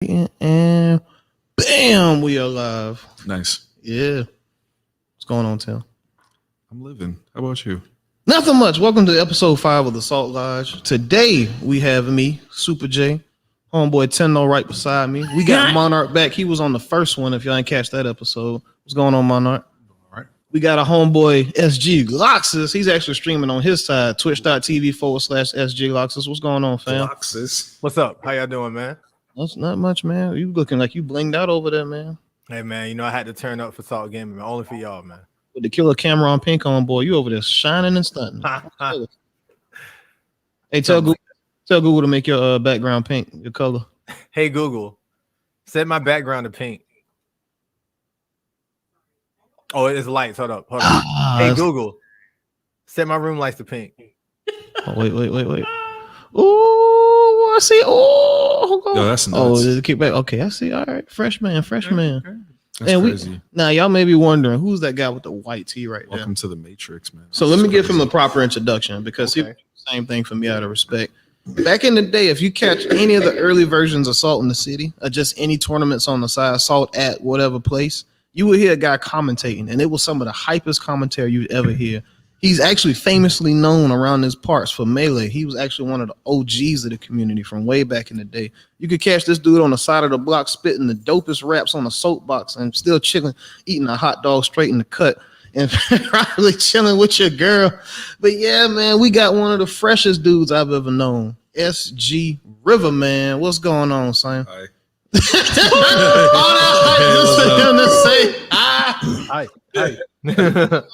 And bam, we are live. Nice. Yeah. What's going on, Tim? I'm living. How about you? Nothing much. Welcome to episode 5 of the Salt Lodge. Today we have me, Super J, homeboy Tenno right beside me. We got Monarch back. He was on the first one. If y'all didn't catch that episode, what's going on, Monarch? All right. We got a homeboy SG Loxus. He's actually streaming on his side, twitch.tv/SG Loxus. What's going on, fam? Loxus. What's up? How y'all doing, man? That's not much, man. You looking like you blinged out over there, man. Hey, man, you know I had to turn up for Salt Gaming, man. Only for y'all, man. With the killer camera on pink on, boy, you over there shining and stunting. Hey, tell Google to make your background pink, your color. Hey, Google, set my background to pink. Oh, it is lights. Hold up. Hey, Google, set my room lights to pink. Oh, wait. Oh, I see. Oh, Yo, that's nuts. Oh, did it kick back? Okay, I see. All right, freshman. Okay. That's And crazy. Now y'all may be wondering who's that guy with the white tee right there. Welcome to the Matrix, man. So let me give him a proper introduction because Okay. same thing for me out of respect. Back in the day, if you catch any of the early versions of Salt in the City or just any tournaments on the side, Salt at whatever place, you would hear a guy commentating, and it was some of the hypest commentary you'd ever hear. He's actually famously known around these parts for Melee. He was actually one of the OGs of the community from way back in the day. You could catch this dude on the side of the block spitting the dopest raps on a soapbox and still chilling, eating a hot dog straight in the cut and probably chilling with your girl. But yeah, man, we got one of the freshest dudes I've ever known, SG Riverman. What's going on, son? Hi. All that hype just for him to say Hi. Hi.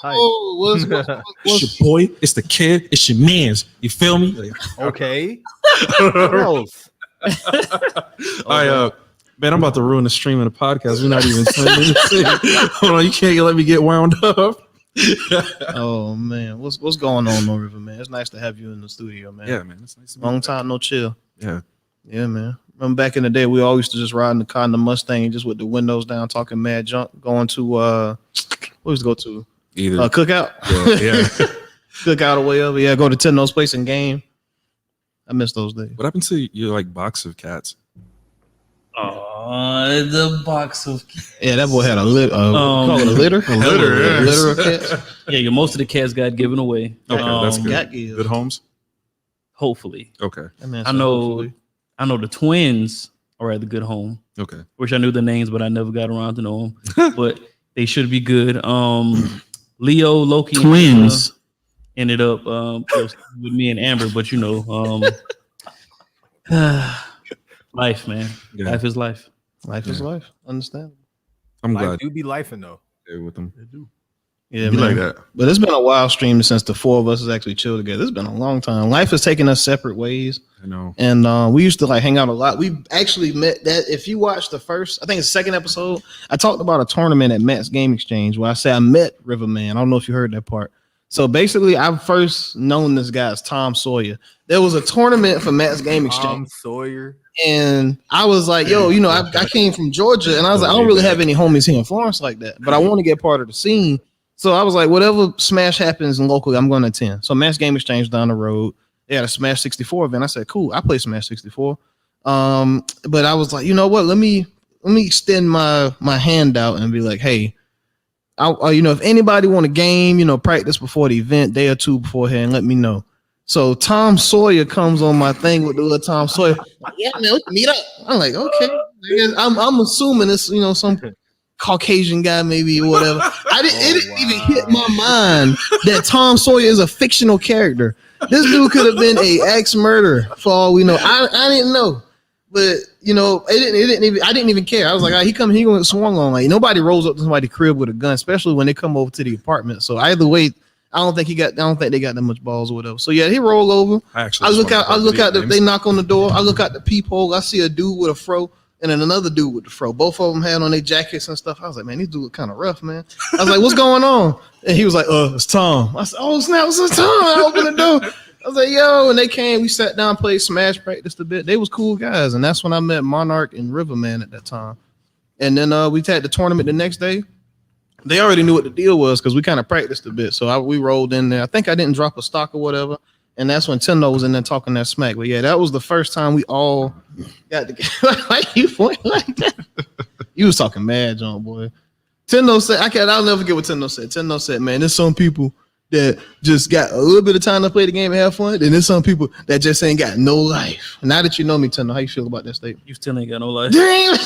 Oh, what's It's your boy, it's the kid, it's your man's. You feel me? Okay. Gross. Man, I'm about to ruin the stream of the podcast. We're not even 10 minutes in. Hold on, you can't let me get wound up. Oh man, what's going on, no River, man? It's nice to have you in the studio, man. Yeah, man. It's nice to be Long back. time no chill. Yeah. Yeah, man. Remember back in the day, we all used to just ride in the car in the Mustang, just with the windows down, talking mad junk, going to what we used to go to? Either. Cookout. Yeah. Cookout or whatever. Yeah, go to Tenno's place and game. I miss those days. What happened to your like box of cats? Oh, the box of Yeah, that boy had a litter. Call it a litter. A litter of cats. yeah. Most of the cats got given away. Okay, that's good. Cat gives. Good homes. Hopefully, Okay. That man I said know. hopefully. I know the twins are at the good home. Okay. Wish I knew the names, but I never got around to know them. But they should be good. Leo, Loki, Twins. ended up with me and Amber, but you know, life, man. Yeah. Life is life. Life is life. Understandable. I'm Life glad do be lifing though. you're with them. Yeah, You man. like that? But it's been a while stream since the four of us has actually chilled together. It's been a long time. Life has taken us separate ways, I know. and we used to like hang out a lot. We actually met that. If you watch the first, I think it's the second episode, I talked about a tournament at Matt's Game Exchange where I said I met Riverman. I don't know if you heard that part. So basically, I've first known this guy as Tom Sawyer. There was a tournament for Matt's Game Exchange. Tom Sawyer. And I was like, yo, you know, I came from Georgia, and I was like, I don't really have any homies here in Florence like that, but I want to get part of the scene. So I was like, whatever Smash happens in locally, I'm going to attend. So Mass Game Exchange down the road, they had a Smash 64 event. I said, cool, I play Smash 64. But I was like, you know what? Let me extend my hand out and be like, hey, you know, if anybody want a game, you know, practice before the event, day or two beforehand, let me know. So Tom Sawyer comes on my thing with the little Tom Sawyer. Like, yeah, man, we can meet up. I'm like, okay. I'm assuming it's, you know, some Caucasian guy maybe or whatever. It didn't even hit my mind that Tom Sawyer is a fictional character. This dude could have been a axe murderer for all we know. I didn't know. But you know, I didn't even care. I was like, he gonna get swung on. Like nobody rolls up to somebody's crib with a gun, especially when they come over to the apartment. So either way, I don't think they got that much balls or whatever. So yeah, he roll over. I look out. They knock on the door. I look out the peephole. I see a dude with a fro and then another dude with the fro. Both of them had on their jackets and stuff. I was like, man, these dudes look kind of rough, man. I was like, what's going on? And he was like, it's Tom. I said, oh snap, it's Tom. I opened the door. I was like, yo, and they came. We sat down, played Smash, practiced a bit. They was cool guys, and that's when I met Monarch and Riverman at that time. And then we had the tournament the next day. They already knew what the deal was because we kind of practiced a bit. So we rolled in there. I think I didn't drop a stock or whatever. And that's when Tendo was in there talking that smack. But yeah, that was the first time we all got together. Like you point like that. You was talking mad, John boy. Tendo said, I'll never forget what Tendo said. Tendo said, man, there's some people that just got a little bit of time to play the game and have fun. And there's some people that just ain't got no life. Now that you know me, Tendo, how you feel about that statement? You still ain't got no life. Damn.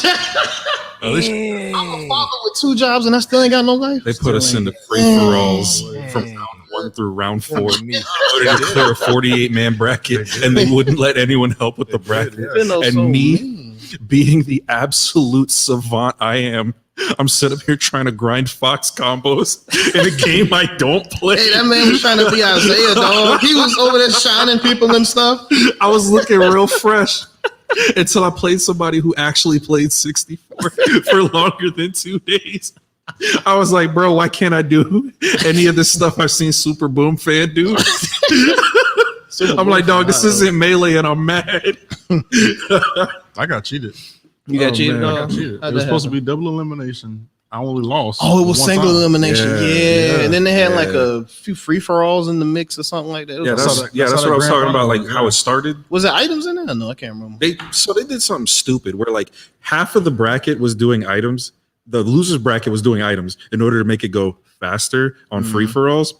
I'm a father with 2 jobs and I still ain't got no life. They put us into free-for-alls from round 1 through round 4. Voted to clear a 48-man bracket, and they wouldn't let anyone help with the bracket. And me, being the absolute savant I am, I'm sitting up here trying to grind Fox combos in a game I don't play. Hey, that man was trying to be Isaiah, dog. He was over there shining people and stuff. I was looking real fresh until I played somebody who actually played 64 for longer than 2 days. I was like, bro, why can't I do any of this stuff I've seen Super Boom Fan do? I'm like, dog, this isn't Melee and I'm mad. I got cheated. You got cheated? I got cheated. It was supposed to be double elimination. I only lost. Oh, it was single elimination. Yeah. And then they had Yeah. like a few free-for-alls in the mix or something like that. Yeah, that's what I was talking about, like how it started. Was there items in there? No, I can't remember. They did something stupid where like half of the bracket was doing items. The losers bracket was doing items in order to make it go faster on free-for-alls.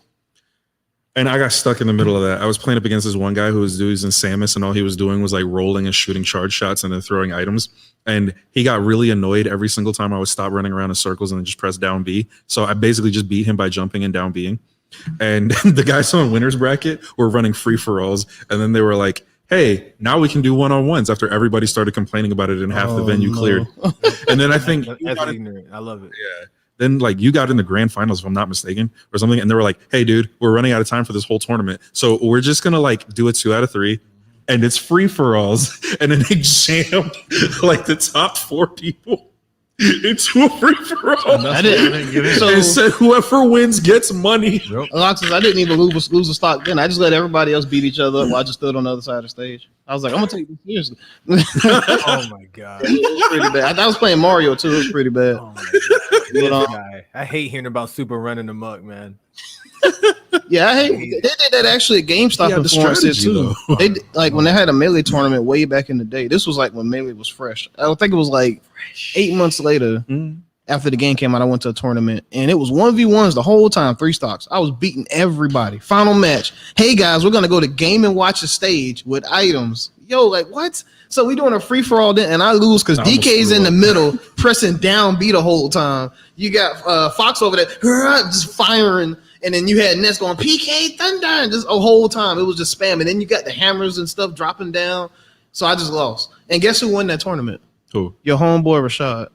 And I got stuck in the middle of that. I was playing up against this one guy who was using Samus, and all he was doing was like rolling and shooting charge shots and then throwing items. And he got really annoyed every single time I would stop running around in circles and then just press down B. So I basically just beat him by jumping and down Bing. And the guys on winners bracket were running free-for-alls. And then they were like, hey, now we can do one-on-ones after everybody started complaining about it and half the venue cleared. And then I think that's ignorant. I love it. Yeah. Then like you got in the grand finals, if I'm not mistaken, or something, and they were like, hey, dude, we're running out of time for this whole tournament. So we're just gonna like do a 2 out of 3, and it's free-for-alls. And then they jammed like the top 4 people into a free-for-all. I didn't get it. So It said whoever wins gets money. Alexis, I didn't even lose a stock then. I just let everybody else beat each other up while I just stood on the other side of the stage. I was like, I'm gonna take this seriously. Oh my god, It was pretty bad. I was playing Mario too. It was pretty bad. oh my god. This guy. I hate hearing about Super running amok, man. Yeah, I hate. They did that actually at GameStop Yeah, in the Florence strategy, too. They did, like when they had a Melee tournament way back in the day. This was like when Melee was fresh. I think it was like 8 months later after the game came out. I went to a tournament and it was 1v1s the whole time, 3 stocks. I was beating everybody. Final match. Hey guys, we're gonna go to Game and Watch the stage with items. Yo, like what? So we doing a free for all then, and I lose because DK's in the middle pressing down B the whole time. You got Fox over there just firing. And then you had Ness going PK Thunder and just a whole time. It was just spam. And then you got the hammers and stuff dropping down. So I just lost. And guess who won that tournament? Who? Your homeboy Rashad.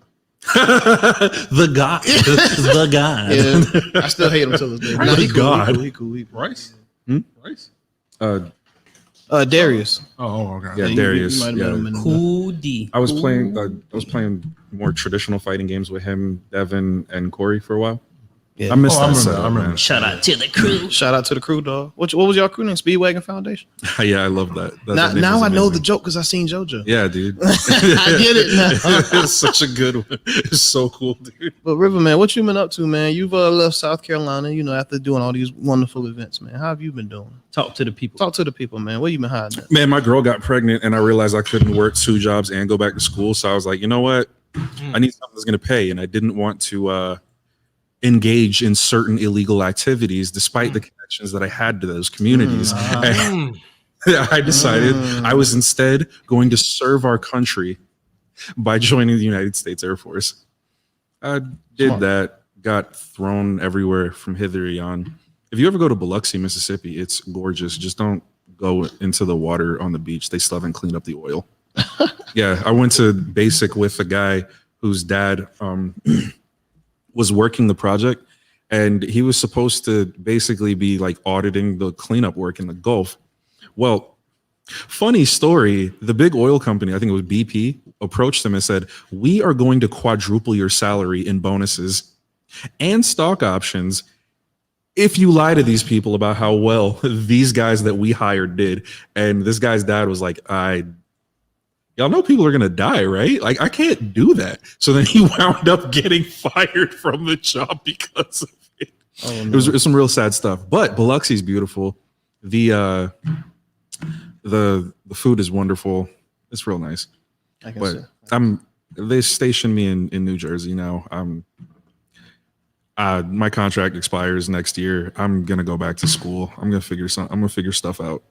The guy. The guy. Yeah, I still hate him till this day. No, he cool. He cool. Rice? Rice? Darius. Oh, okay. Yeah, Darius. You might have met him in Cool D. I was playing more traditional fighting games with him, Devin, and Corey for a while. Yeah. I missed I that remember, setup, I remember. man. Shout out to the crew. Shout out to the crew, dog. What was y'all crew name? Speedwagon Foundation. Yeah, I love that. Now I know the joke because I seen JoJo. Yeah, dude. I get it now. It's such a good one. It's so cool, dude. But Riverman, what you been up to, man? You've left South Carolina, after doing all these wonderful events, man. How have you been doing? Talk to the people. Talk to the people, man. Where you been hiding at? Man, my girl got pregnant and I realized I couldn't work 2 jobs and go back to school. So I was like, you know what? I need something that's going to pay. And I didn't want to engage in certain illegal activities despite the connections that I had to those communities. And I decided I was instead going to serve our country by joining the United States Air Force. I did that, got thrown everywhere from hither and yon. If you ever go to Biloxi, Mississippi, it's gorgeous. Just don't go into the water on the beach. They still haven't cleaned up the oil. Yeah, I went to basic with a guy whose dad was working the project, and he was supposed to basically be like auditing the cleanup work in the Gulf. Well, funny story, the big oil company, I think it was BP, approached him and said, we are going to quadruple your salary in bonuses and stock options if you lie to these people about how well these guys that we hired did. And this guy's dad was like, y'all know people are going to die, right? Like, I can't do that. So then he wound up getting fired from the job because of it. Oh, no. It was some real sad stuff. But Biloxi's beautiful. The The food is wonderful. It's real nice. I can But see. they stationed me in New Jersey now. My contract expires next year. I'm gonna go back to school. I'm gonna figure stuff out.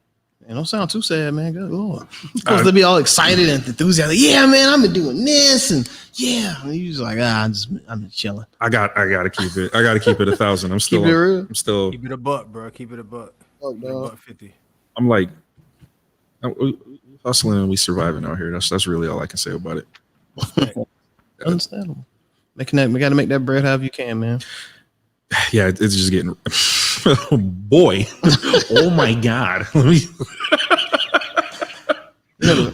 Man, don't sound too sad, man. Good Lord. You're supposed to be all excited and enthusiastic. Yeah, man, I've been doing this and yeah. And you're just like, I'm chilling. I gotta keep it. I gotta keep it 1,000. I'm still. Keep it real. I'm still. Keep it a buck, bro. Keep it a buck. Fuck, dog. $150. I'm like we hustling and we surviving out here. That's really all I can say about it. Understandable. We got to make that bread however you can, man. Yeah, it's just getting. Oh boy! Oh my god! Let me.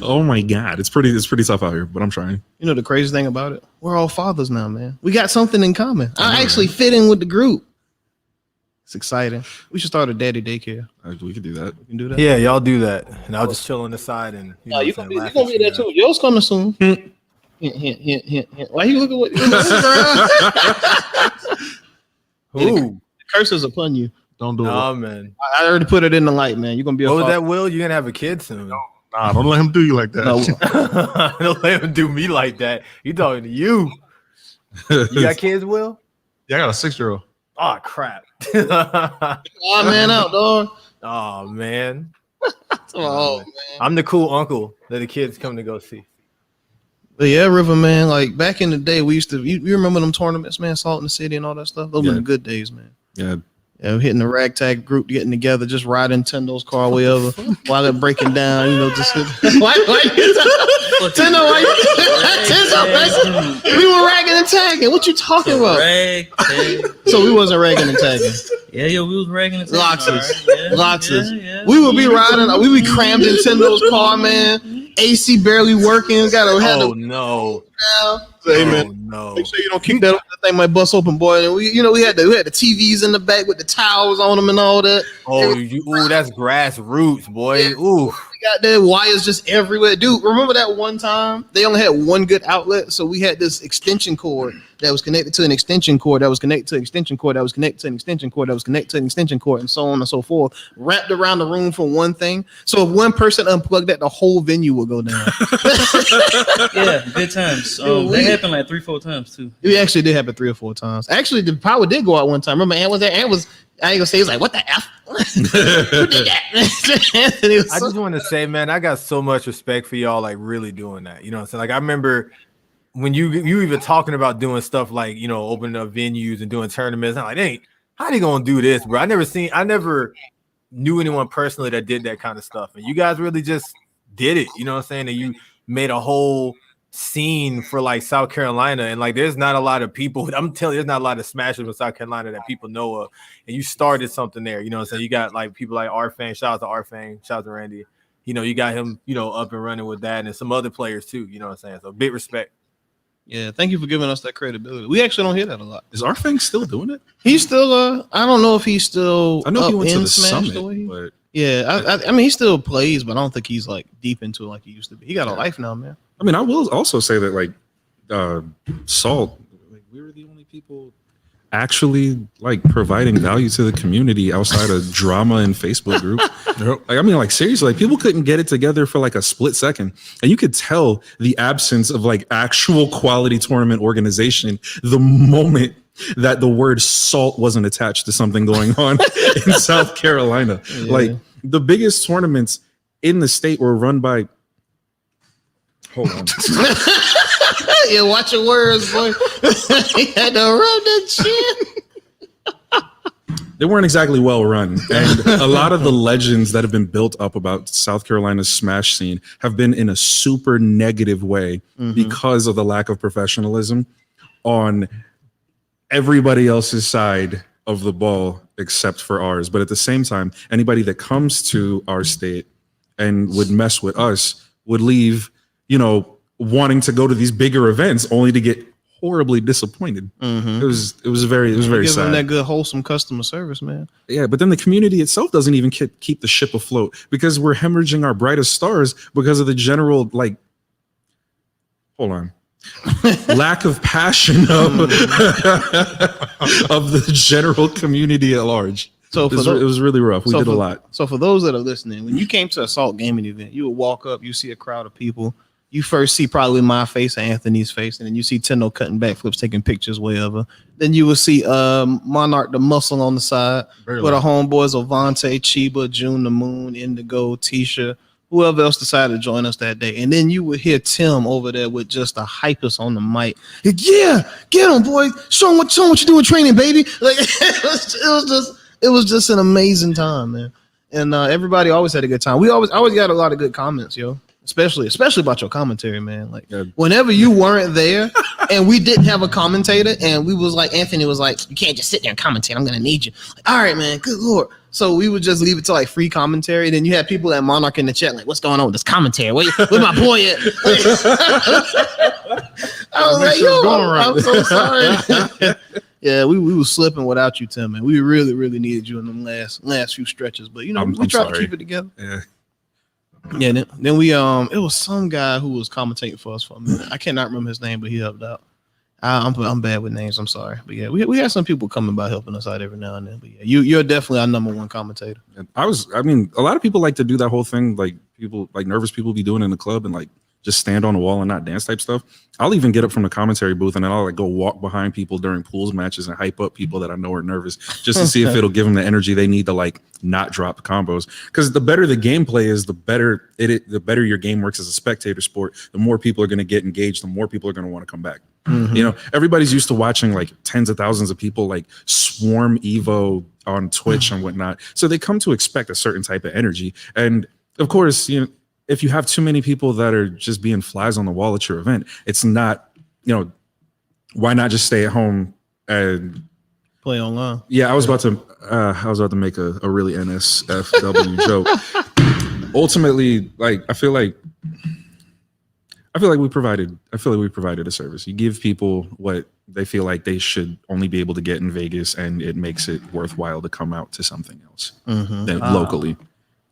Oh my god! It's pretty tough out here, but I'm trying. You know the crazy thing about it? We're all fathers now, man. We got something in common. I actually fit in with the group. It's exciting. We should start a daddy daycare. We could do that. We can do that. Yeah, y'all do that, and I'll just chill on the side and. No, you gonna be there too. Yours coming soon. Hint, hint, hint, hint, hint. Why you looking what? Ooh, The curse is upon you. Don't do nah, it. man. I already put it in the light, man. You're gonna be a What was father. that, Will? You're gonna have a kid soon. Nah, don't let him do you like that. No. Don't let him do me like that. You talking to you? You got kids, Will? Yeah, I got a 6-year-old. Oh crap! Oh man, out dog. Oh man, Oh man. I'm the cool uncle that the kids come to go see. But yeah, Riverman. Like back in the day, we used to. You remember them tournaments, man? Salt in the City and all that stuff. Those were the good days, man. Yeah. Yeah, hitting the ragtag group, getting together, just riding Nintendo's car way over while they're breaking down. You know, just why Nintendo? We were ragging and tagging. What you talking about? So we wasn't ragging and tagging. Yeah, we was ragging and tagging. Loxes. Right. Loxes. Yeah. We would be riding. We would be crammed in Nintendo's car, man. AC barely working. Got to have Oh no! Hey, Oh man. no! Make sure you don't kick that up. That thing might bust open, boy. And we had the TVs in the back with the towels on them and all that. Oh, that's grassroots, boy. Yeah. Ooh. We got the wires just everywhere, dude. Remember that one time they only had one good outlet, so we had this extension cord that was connected to an extension cord that was connected to an extension cord that was connected to an extension cord that was connected to an extension cord, and so on and so forth, wrapped around the room for one thing. So if one person unplugged that, the whole venue would go down. Yeah, good times. That happened like 3-4 times too. It actually did happen 3 or 4 times. Actually, the power did go out one time. Remember, Ant was there. Ant was. I ain't gonna say he's like, what the F? Who did that? And it was I just want to say, man, I got so much respect for y'all, like really doing that. You know what I'm saying? Like I remember when you even talking about doing stuff like, you know, opening up venues and doing tournaments. I'm like, hey, how they gonna do this, bro? I never knew anyone personally that did that kind of stuff. And you guys really just did it. You know what I'm saying? And you made a whole scene for like South Carolina, and like there's not a lot of people. I'm telling you, there's not a lot of smashers in South Carolina that people know of. And you started something there, you know what I'm saying? You got like people like Arfang, shout out to Arfang, shout out to Randy. You know, you got him, you know, up and running with that, and some other players too, you know what I'm saying? So big respect. Yeah, thank you for giving us that credibility. We actually don't hear that a lot. Is Arfang still doing it? He's still I don't know if he's still I know he went to the Smash summit, but yeah, I mean he still plays, but I don't think he's like deep into it like he used to be. He got a life now, man. I mean, I will also say that like Salt, like we were the only people actually like providing value to the community outside of drama and Facebook groups. Like, I mean, like seriously, like people couldn't get it together for like a split second, and you could tell the absence of like actual quality tournament organization the moment that the word salt wasn't attached to something going on in South Carolina. Yeah. Like the biggest tournaments in the state were run by. Hold on. Yeah, watch your words, boy. He had to rub that shit. They weren't exactly well run. And a lot of the legends that have been built up about South Carolina's Smash scene have been in a super negative way because of the lack of professionalism on everybody else's side of the ball except for ours. But at the same time, anybody that comes to our state and would mess with us would leave, you know, wanting to go to these bigger events only to get horribly disappointed. It was very Give sad. him that good wholesome customer service, man. Yeah, but then the community itself doesn't even keep the ship afloat because we're hemorrhaging our brightest stars because of the general lack of passion of the general community at large. So it was really rough. We did a lot. So for those that are listening, when you came to Assault Gaming event, you would walk up, you see a crowd of people. You first see probably my face or Anthony's face, and then you see Tendo cutting backflips, taking pictures, wherever. Then you will see Monarch the Muscle on the side with our homeboys Avante, Chiba, June the Moon, Indigo, Tisha, whoever else decided to join us that day. And then you would hear Tim over there with just a hypers on the mic. Like, yeah, get him, boy. Show him what you doing training, baby. Like it was just an amazing time, man. And everybody always had a good time. We always got a lot of good comments, yo. Especially about your commentary, man. Like whenever you weren't there and we didn't have a commentator, and we was like, Anthony was like, you can't just sit there and commentate. I'm gonna need you. Like, all right, man. Good Lord. So we would just leave it to like free commentary. And then you had people at Monarch in the chat like, what's going on with this commentary? Where my boy at? I was like, yo, I'm so sorry. Yeah, we were slipping without you, Tim, man. We really, really needed you in them last few stretches. But we tried to keep it together. Yeah. Yeah, then we it was some guy who was commentating for us for a minute. I cannot remember his name, but he helped out. I'm bad with names. I'm sorry, but yeah, we had some people coming by helping us out every now and then. But yeah, you're definitely our number one commentator. I mean, a lot of people like to do that whole thing, like people, like nervous people be doing in the club and like just stand on the wall and not dance type stuff. I'll even get up from the commentary booth and then I'll like go walk behind people during pools matches and hype up people that I know are nervous just to see if it'll give them the energy they need to like not drop the combos. Because the better the gameplay is, the better your game works as a spectator sport. The more people are going to get engaged, the more people are going to want to come back. Mm-hmm. Everybody's used to watching like tens of thousands of people like swarm Evo on Twitch and whatnot. So they come to expect a certain type of energy. And of course, if you have too many people that are just being flies on the wall at your event, it's not, why not just stay at home and play online? Yeah, I was about to make a really NSFW joke. Ultimately, like I feel like we provided a service. You give people what they feel like they should only be able to get in Vegas, and it makes it worthwhile to come out to something else than locally.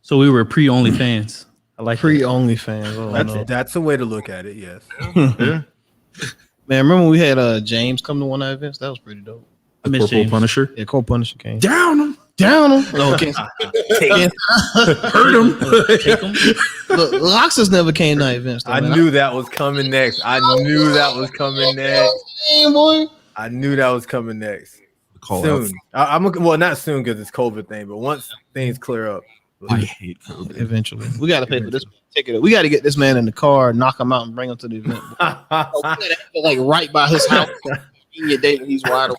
So we were pre-OnlyFans. I like pre-OnlyFans. Oh, that's a way to look at it. Yes. Yeah. Man, remember when we had James come to one of our events? That was pretty dope. I miss Corporal Punisher. Yeah, Corporal Punisher came. Down him. No, can't hurt him. Take him. Look, Loxus never came to our events. Though, I knew that was coming next. I knew that was coming next. Soon. Well, not soon because it's COVID thing, but once things clear up. I hate COVID. Eventually, we got to pay for this ticket. We got to get this man in the car, knock him out, and bring him to the event. Like right by his house. In your day when he's wide open.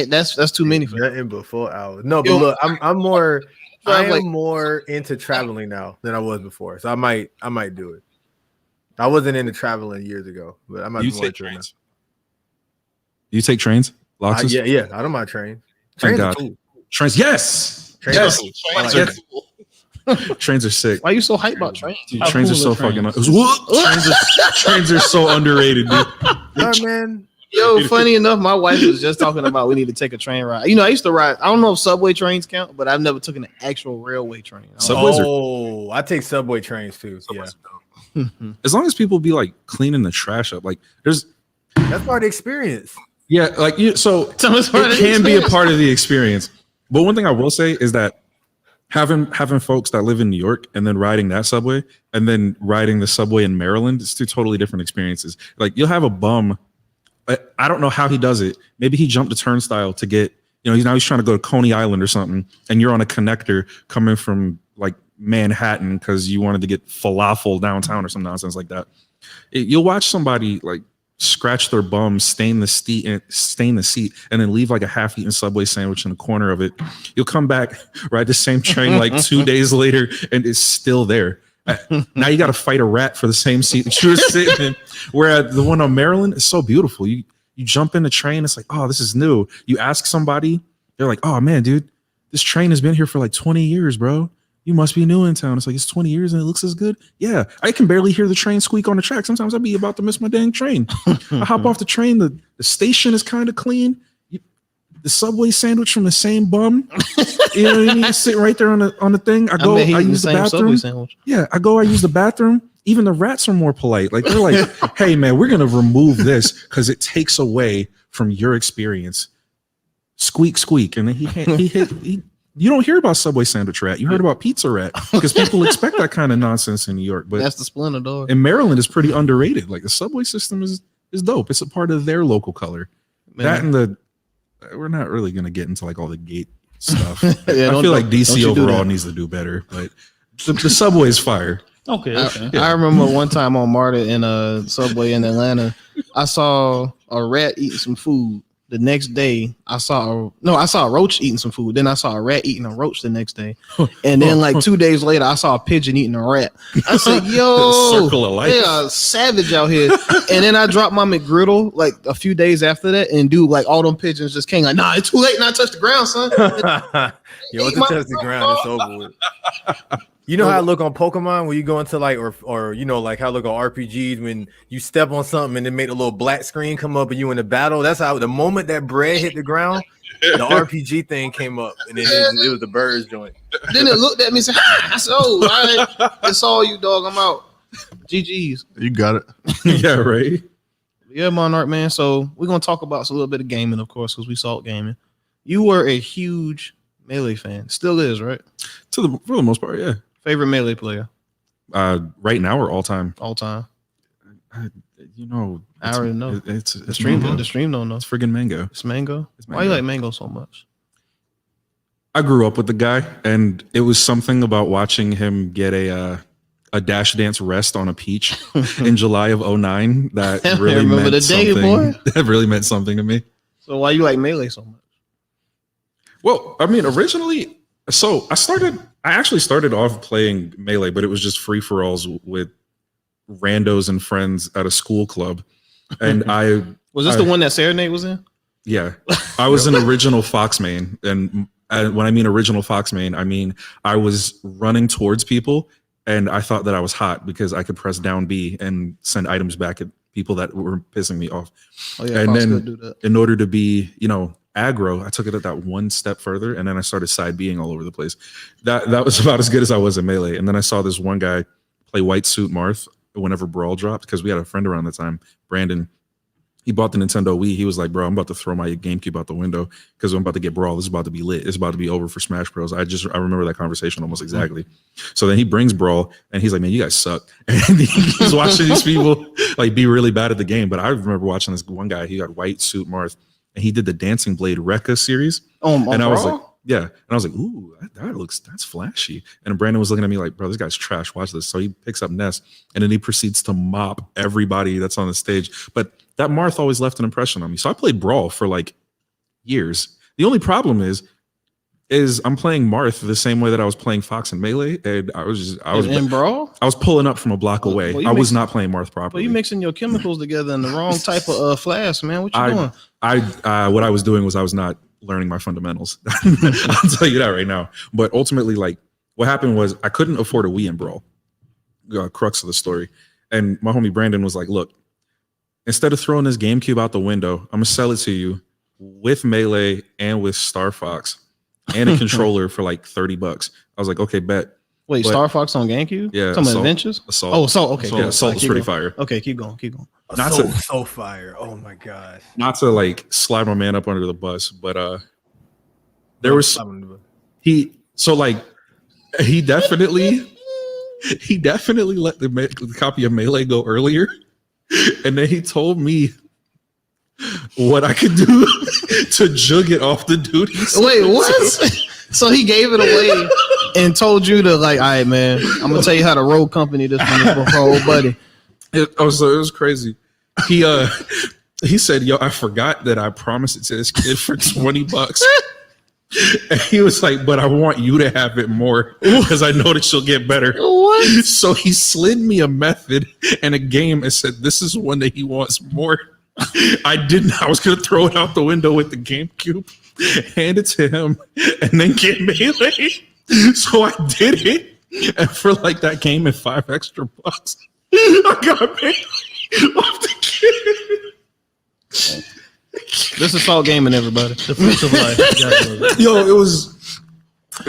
That's too many for that. In before hours. No, but look, I'm more into traveling now than I was before. So I might do it. I wasn't into traveling years ago, but I might be more into it now. You take trains? Yeah. I don't mind trains. Thank God. Trains, yes. Trains are sick. Why are you so hyped about trains? Dude, trains are so fucking. Trains are so underrated, dude. Yeah, man. Yo, funny enough, my wife was just talking about we need to take a train ride. I used to ride. I don't know if subway trains count, but I've never taken an actual railway train. I take subway trains too. Yeah. As long as people be like cleaning the trash up, like that's part of the experience. Yeah, like so it can be a part of the experience. But one thing I will say is that having folks that live in New York and then riding that subway and then riding the subway in Maryland, it's two totally different experiences. Like you'll have a bum. I don't know how he does it. Maybe he jumped a turnstile to get, he's trying to go to Coney Island or something, and you're on a connector coming from like Manhattan because you wanted to get falafel downtown or some nonsense like that. You'll watch somebody like scratch their bum, stain the seat, and then leave like a half-eaten Subway sandwich in the corner of it. You'll come back, ride the same train like 2 days later, and it's still there. Now you got to fight a rat for the same seat that you were sitting in. Whereas the one on Maryland is so beautiful. You jump in the train, it's like, oh, this is new. You ask somebody, they're like, oh man, dude, this train has been here for like 20 years, bro. You must be new in town. It's like, it's 20 years and it looks as good. Yeah, I can barely hear the train squeak on the track. Sometimes I'd be about to miss my dang train. I hop off the train. The station is kind of clean. The Subway sandwich from the same bum. You know what I mean? Sitting right there on the thing. I use the bathroom. Yeah, I use the bathroom. Even the rats are more polite. Like they're like, hey man, we're gonna remove this because it takes away from your experience. squeak, squeak. And then he hit. You don't hear about Subway sandwich rat. You heard about pizza rat because people expect that kind of nonsense in New York. But that's the Splinter dog. In Maryland, is pretty underrated. Like the subway system is dope. It's a part of their local color. Man. That and we're not really gonna get into like all the gate stuff. I feel like DC overall needs to do better. But the subway is fire. Okay. I remember one time on MARTA in a Subway in Atlanta, I saw a rat eating some food. The next day, I saw a roach eating some food. Then I saw a rat eating a roach the next day. And then like 2 days later, I saw a pigeon eating a rat. I said, yo, circle of life. They are savage out here. And then I dropped my McGriddle like a few days after that. And dude, like all them pigeons just came like, nah, it's too late. Not touch the ground, son. Yo, once it touch the ground, it's over with. You know how I look on Pokemon when you go into like, or you know, like how I look on RPGs when you step on something and it made a little black screen come up and you in the battle. That's how the moment that bread hit the ground, the RPG thing came up and then it was the birds joint. Then it looked at me and said, I said, oh, all right, it's all you, dog. I'm out. GG's. You got it. Yeah, right. Yeah, Monarch, man. So we're gonna talk about a little bit of gaming, of course, because we saw gaming. You were a huge Melee fan, still is, right? For the most part, yeah. Favorite Melee player? Right now or all time? All time. I already know. It's the stream. The stream don't know. It's friggin' Mango. It's Mango. Why you like Mango so much? I grew up with the guy, and it was something about watching him get a dash dance rest on a peach in July of 2009 that really meant the day, boy. That really meant something to me. So why you like Melee so much? Well, I mean, originally, so I actually started off playing Melee, but it was just free-for-alls with randos and friends at a school club. And was this the one that Serenade was in? Yeah. I was an original Fox main. And when I mean original Fox main, I mean I was running towards people and I thought that I was hot because I could press down B and send items back at people that were pissing me off. Oh, yeah, and Fox then could do that. In order to be, aggro, I took it at that one step further, and then I started side being all over the place. That was about as good as I was in Melee. And then I saw this one guy play White Suit Marth whenever Brawl dropped, because we had a friend around the time, Brandon. He bought the Nintendo Wii. He was like, bro, I'm about to throw my GameCube out the window because I'm about to get Brawl. This is about to be lit. It's about to be over for Smash Bros. I remember that conversation almost exactly. So then he brings Brawl and he's like, man, you guys suck. And he's watching these people like be really bad at the game. But I remember watching this one guy, he got White Suit Marth, and he did the Dancing Blade Rekka series. And I was like, yeah. And I was like, ooh, that's flashy. And Brandon was looking at me like, bro, this guy's trash. Watch this. So he picks up Ness and then he proceeds to mop everybody that's on the stage. But that Marth always left an impression on me. So I played Brawl for like years. The only problem is I'm playing Marth the same way that I was playing Fox and Melee. And I was in Brawl? I was pulling up from a block away. I was not playing Marth properly. Well, you mixing your chemicals together in the wrong type of flask, man. What you doing? What I was doing was I was not learning my fundamentals. I'll tell you that right now. But ultimately, like what happened was I couldn't afford a Wii in Brawl. Crux of the story. And my homie Brandon was like, look, instead of throwing this GameCube out the window, I'm gonna sell it to you with Melee and with Star Fox and a controller for like $30. I was like, okay, bet. Wait, Star Fox on GameCube? Yeah. Some Adventures? Assault. Oh, Assault. Okay. Yeah, Assault was pretty fire. Okay, keep going. So fire. Oh my gosh. Not to like slide my man up under the bus, but there was he definitely let the copy of Melee go earlier. And then he told me what I could do to jug it off the dude. Wait, what? So he gave it away and told you to like, all right, man, I'm gonna tell you how to roll company this one for old buddy. It was crazy. He said, yo, I forgot that I promised it to this kid for $20. And he was like, but I want you to have it more because I know that she'll get better. What? So he slid me a method and a game and said, this is one that he wants more. I didn't. I was going to throw it out the window with the GameCube, hand it to him, and then get Melee. So I did it. And for like that game and $5 extra, I got Melee off the kid. This is Salt Gaming, everybody. The fruits of life. Yo, it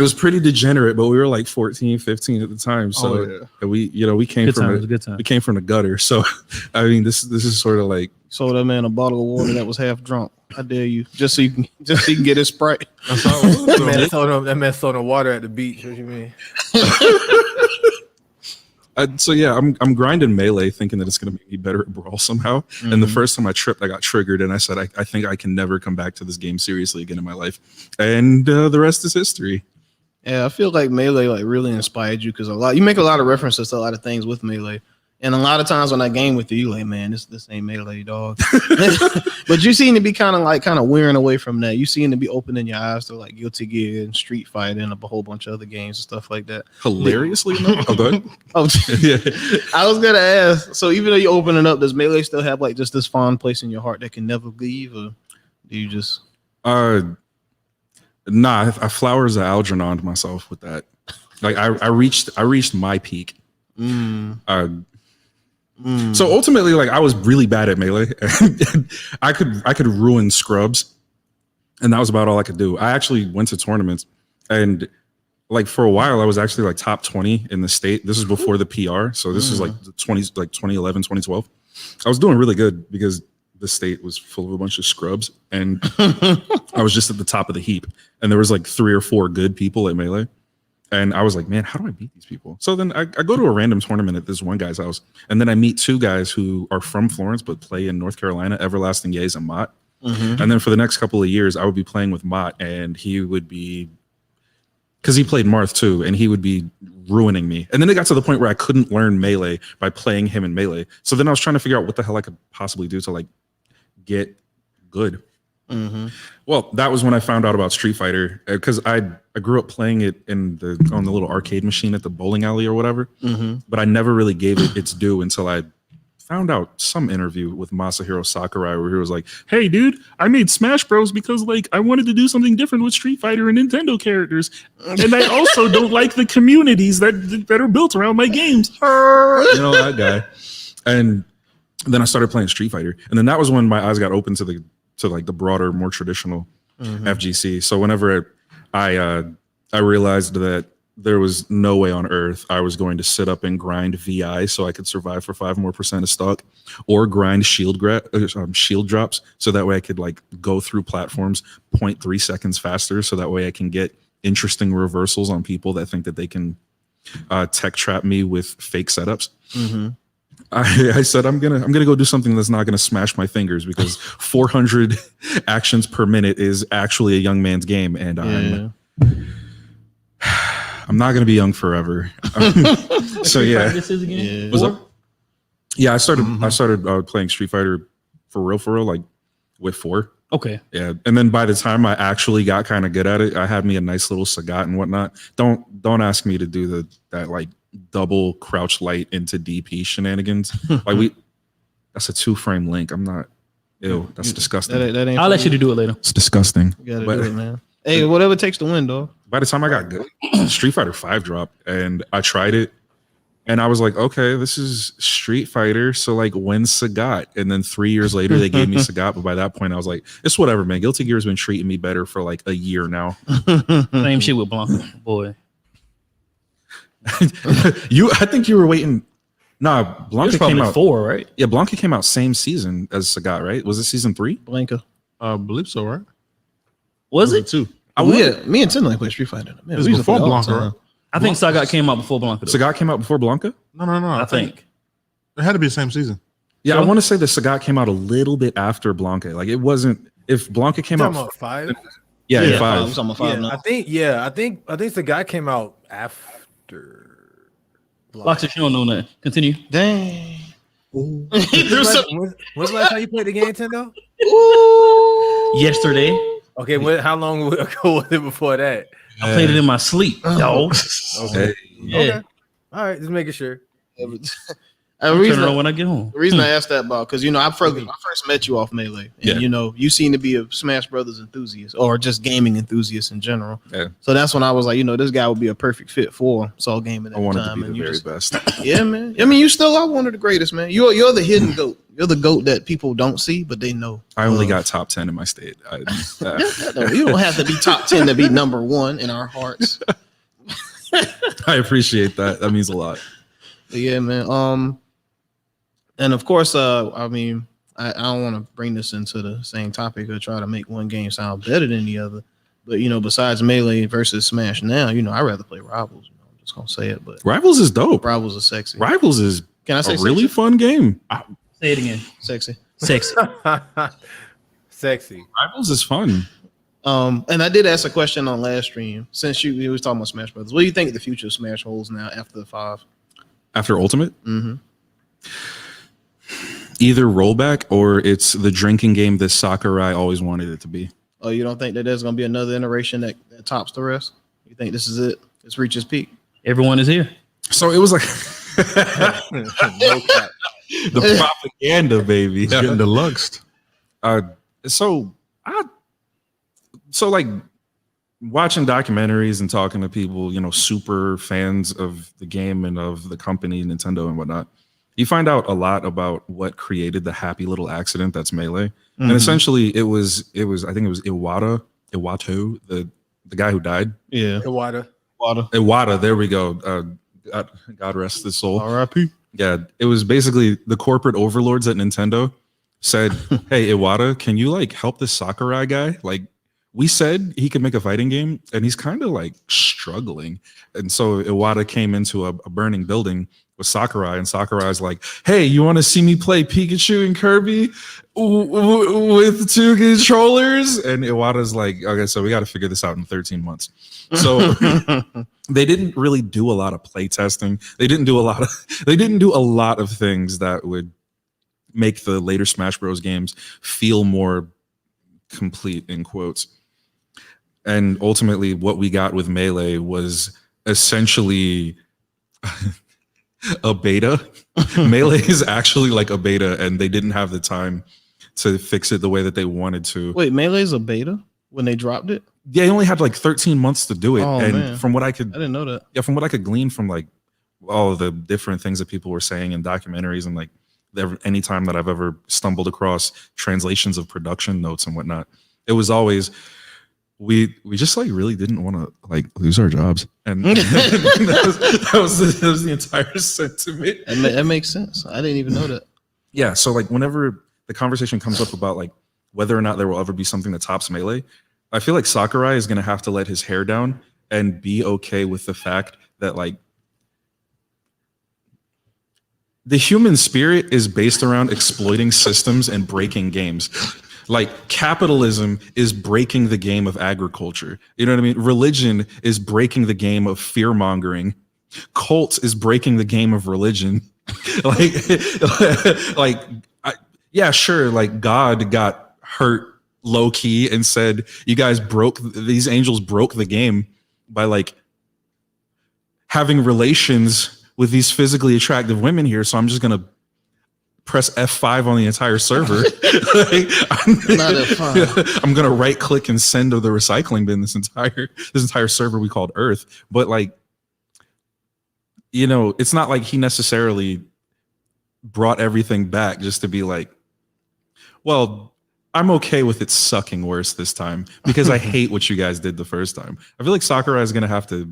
was pretty degenerate, but we were like 14, 15 at the time. So we came from the gutter. So I mean, this is sort of like Sold that man a bottle of water that was half drunk. I dare you, just so you can get his Sprite. That's all it was. That man sold him water at the beach. What you mean? So yeah, I'm grinding Melee, thinking that it's gonna make me better at Brawl somehow. And the first time I tripped, I got triggered, and I said, I think I can never come back to this game seriously again in my life. And the rest is history. Yeah, I feel like Melee like really inspired you because you make a lot of references to a lot of things with Melee. And a lot of times when I game with you, like, man, this ain't Melee, dog. But you seem to be kind of wearing away from that. You seem to be opening your eyes to like Guilty Gear and Street Fighter and a whole bunch of other games and stuff like that. Hilariously enough. Oh, go ahead. Oh, Yeah. I was gonna ask. So even though you're opening up, does Melee still have like just this fond place in your heart that can never leave, or do you just? Nah, I flowers of Algernon myself with that. Like I reached my peak. So ultimately, like I was really bad at Melee. And I could ruin scrubs, and that was about all I could do. I actually went to tournaments, and like for a while, I was actually like top 20 in the state. This is before the PR, so this is like the 20s, like 2011, 2012. I was doing really good because the state was full of a bunch of scrubs, and I was just at the top of the heap. And there was like 3 or 4 good people at Melee. And I was like, man, how do I beat these people? So then I go to a random tournament at this one guy's house. And then I meet 2 guys who are from Florence, but play in North Carolina, Everlasting Yays and Mott. And then for the next couple of years, I would be playing with Mott, and he would be, because he played Marth too, and he would be ruining me. And then it got to the point where I couldn't learn Melee by playing him in Melee. So then I was trying to figure out what the hell I could possibly do to like get good. Well, that was when I found out about Street Fighter, because I grew up playing it on the little arcade machine at the bowling alley or whatever, but I never really gave it its due until I found out some interview with Masahiro Sakurai where he was like, hey dude, I made Smash Bros because like I wanted to do something different with Street Fighter and Nintendo characters, and I also don't like the communities that are built around my games. You know, that guy. And then I started playing Street Fighter, and then that was when my eyes got open to the broader, more traditional FGC. So whenever I realized that there was no way on earth I was going to sit up and grind VI so I could survive for 5% more of stock, or grind shield drops so that way I could like go through platforms 0.3 seconds faster, so that way I can get interesting reversals on people that think that they can tech trap me with fake setups. I said I'm gonna go do something that's not gonna smash my fingers, because 400 actions per minute is actually a young man's game, and I'm not gonna be young forever. So yeah, This is again. What's up? Yeah, I started playing Street Fighter for real, like with 4. Okay. Yeah, and then by the time I actually got kind of good at it, I had me a nice little Sagat and whatnot. Don't ask me to do that like double crouch light into DP shenanigans. Like that's a 2-frame link. I'm not. Ew, that's disgusting. That ain't I'll let you to do it later. It's disgusting. You gotta do it, man. Hey, whatever it takes to win, dog. By the time I got good, Street Fighter 5 dropped, and I tried it, and I was like, okay, this is Street Fighter, so like when's Sagat? And then 3 years later, they gave me Sagat, but by that point, I was like, it's whatever, man. Guilty Gear has been treating me better for like a year now. Same shit with Blanca, boy. I think you were waiting. Nah, Blanca came out 4, right? Yeah, Blanca came out same season as Sagat, right? Was it season 3? Blanca. I believe so, right? Was it? 2. Me and Tim like play Street Fighter. Man, It was we used to before play all the Blanca, time. right? I think Sagat came out before Blanca. Though. Sagat came out before Blanca? No. I think. It had to be the same season. Yeah, Sure. I want to say that Sagat came out a little bit after Blanca. Like it wasn't. If Blanca came Talking out, about 5. yeah, I'm 5. talking about 5 now. I think the guy came out after. Boxer, you don't know that. Continue. Dang. When's the last time you played the game, Nintendo? Yesterday, Okay, how long ago was it before that? I played it in my sleep, dog. Hey, Yeah. Okay. All right, just making sure. Turn it on when I get home. The reason I asked that about, because I first met you off Melee, and Yeah. you seem to be a Smash Brothers enthusiast, or just gaming enthusiast in general. Yeah. So that's when I was like, this guy would be a perfect fit for Soul Gaming at I wanted the time. to be the very best. Yeah, man. I mean, you still are one of the greatest, man. You're the hidden goat. You're the goat that people don't see, but they know. I only got top 10 in my state. You don't have to be top 10 to be number 1 in our hearts. I appreciate that. That means a lot. But yeah, man. And of course, I I don't want to bring this into the same topic or try to make one game sound better than the other. But besides Melee versus Smash now, I'd rather play Rivals. I'm just gonna say it. But Rivals is dope. Rivals are sexy. Rivals is Can I say a really sexy? fun game. Say it again. Sexy. Sexy. Sexy. Rivals is fun. And I did ask a question on last stream since you was talking about Smash Brothers. What do you think the future of Smash holds now after the 5? After Ultimate, Mm-hmm. either rollback or it's the drinking game that Sakurai always wanted it to be. Oh, you don't think that there's gonna be another iteration that tops the rest? You think this is it? It's reached its peak. Everyone is here. So it was like No cap. the propaganda, baby. It's getting deluxed. So like watching documentaries and talking to people, super fans of the game and of the company, Nintendo and whatnot, you find out a lot about what created the happy little accident that's Melee. Mm-hmm. And essentially it was I think it was Iwata, the guy who died. Yeah. Iwata, there we go. God rest his soul. R.I.P. Yeah, it was basically the corporate overlords at Nintendo said, "Hey, Iwata, can you help this Sakurai guy? We said he could make a fighting game, and he's kind of struggling." And so Iwata came into a burning building with Sakurai, and Sakurai's like, "Hey, you want to see me play Pikachu and Kirby with 2 controllers?" And Iwata's like, "Okay, so we got to figure this out in 13 months." So they didn't really do a lot of play testing. They didn't do a lot of things that would make the later Smash Bros. Games feel more complete, in quotes. And ultimately what we got with Melee was essentially a beta. Melee is actually like a beta, and they didn't have the time to fix it the way that they wanted to. Wait, Melee's a beta when they dropped it? Yeah, they only had 13 months to do it. Oh, and man. from what I I didn't know that. from what I could glean from all of the different things that people were saying in documentaries and any time that I've ever stumbled across translations of production notes and whatnot, it was always we just really didn't want to lose our jobs, and that was the entire sentiment. That makes sense. I didn't even know that. Yeah, so whenever the conversation comes up about whether or not there will ever be something that tops Melee, I feel like Sakurai is going to have to let his hair down and be okay with the fact that the human spirit is based around exploiting systems and breaking games. Capitalism is breaking the game of agriculture. You know what I mean? Religion is breaking the game of fear mongering. Cults is breaking the game of religion. Yeah, sure. God got hurt low key and said, "You guys these angels broke the game by having relations with these physically attractive women here. So I'm just going to press F5 on the entire server." Not F5. I'm going to right click and send to the recycling bin this entire server we called Earth. But it's not like he necessarily brought everything back just to be well, I'm okay with it sucking worse this time because I hate what you guys did the first time. I feel like Sakurai is going to have to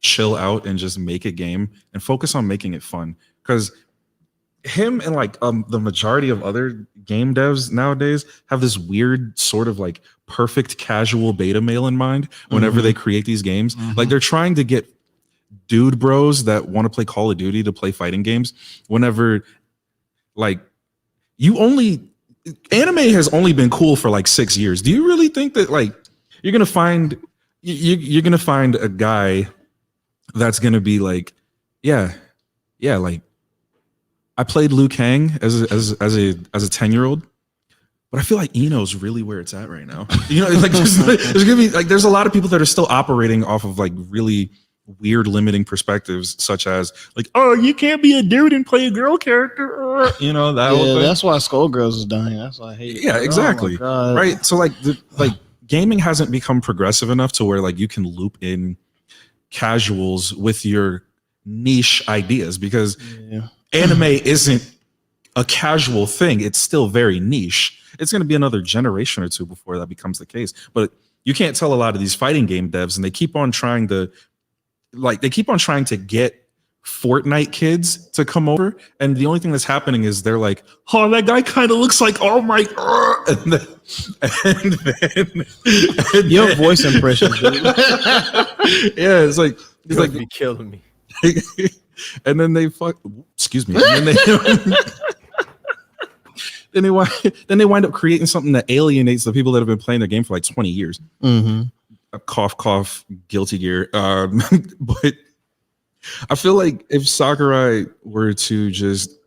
chill out and just make a game and focus on making it fun, because him and the majority of other game devs nowadays have this weird sort of perfect casual beta male in mind whenever they create these games. They're trying to get dude bros that want to play Call of Duty to play fighting games whenever anime has only been cool for 6 years. Do you really think that you're gonna find a guy that's gonna be I played Liu Kang as a 10-year-old, but I feel like Eno's really where it's at right now. There's gonna be there's a lot of people that are still operating off of really weird limiting perspectives, such as oh, you can't be a dude and play a girl character, that whole thing. That's why Skullgirls is dying. That's why I hate it. Yeah, exactly. Oh, right. So gaming hasn't become progressive enough to where you can loop in casuals with your niche ideas, because anime isn't a casual thing. It's still very niche. It's going to be another generation or two before that becomes the case. But you can't tell a lot of these fighting game devs, and they keep on trying to get Fortnite kids to come over, and the only thing that's happening is they're like, "Oh, that guy kind of looks like oh my," and then Your voice impression, dude. yeah, it's like be killing me. and then they excuse me, and then they then they wind up creating something that alienates the people that have been playing the game for like 20 years. Mm-hmm. Cough, Guilty Gear. But I feel like if Sakurai were to just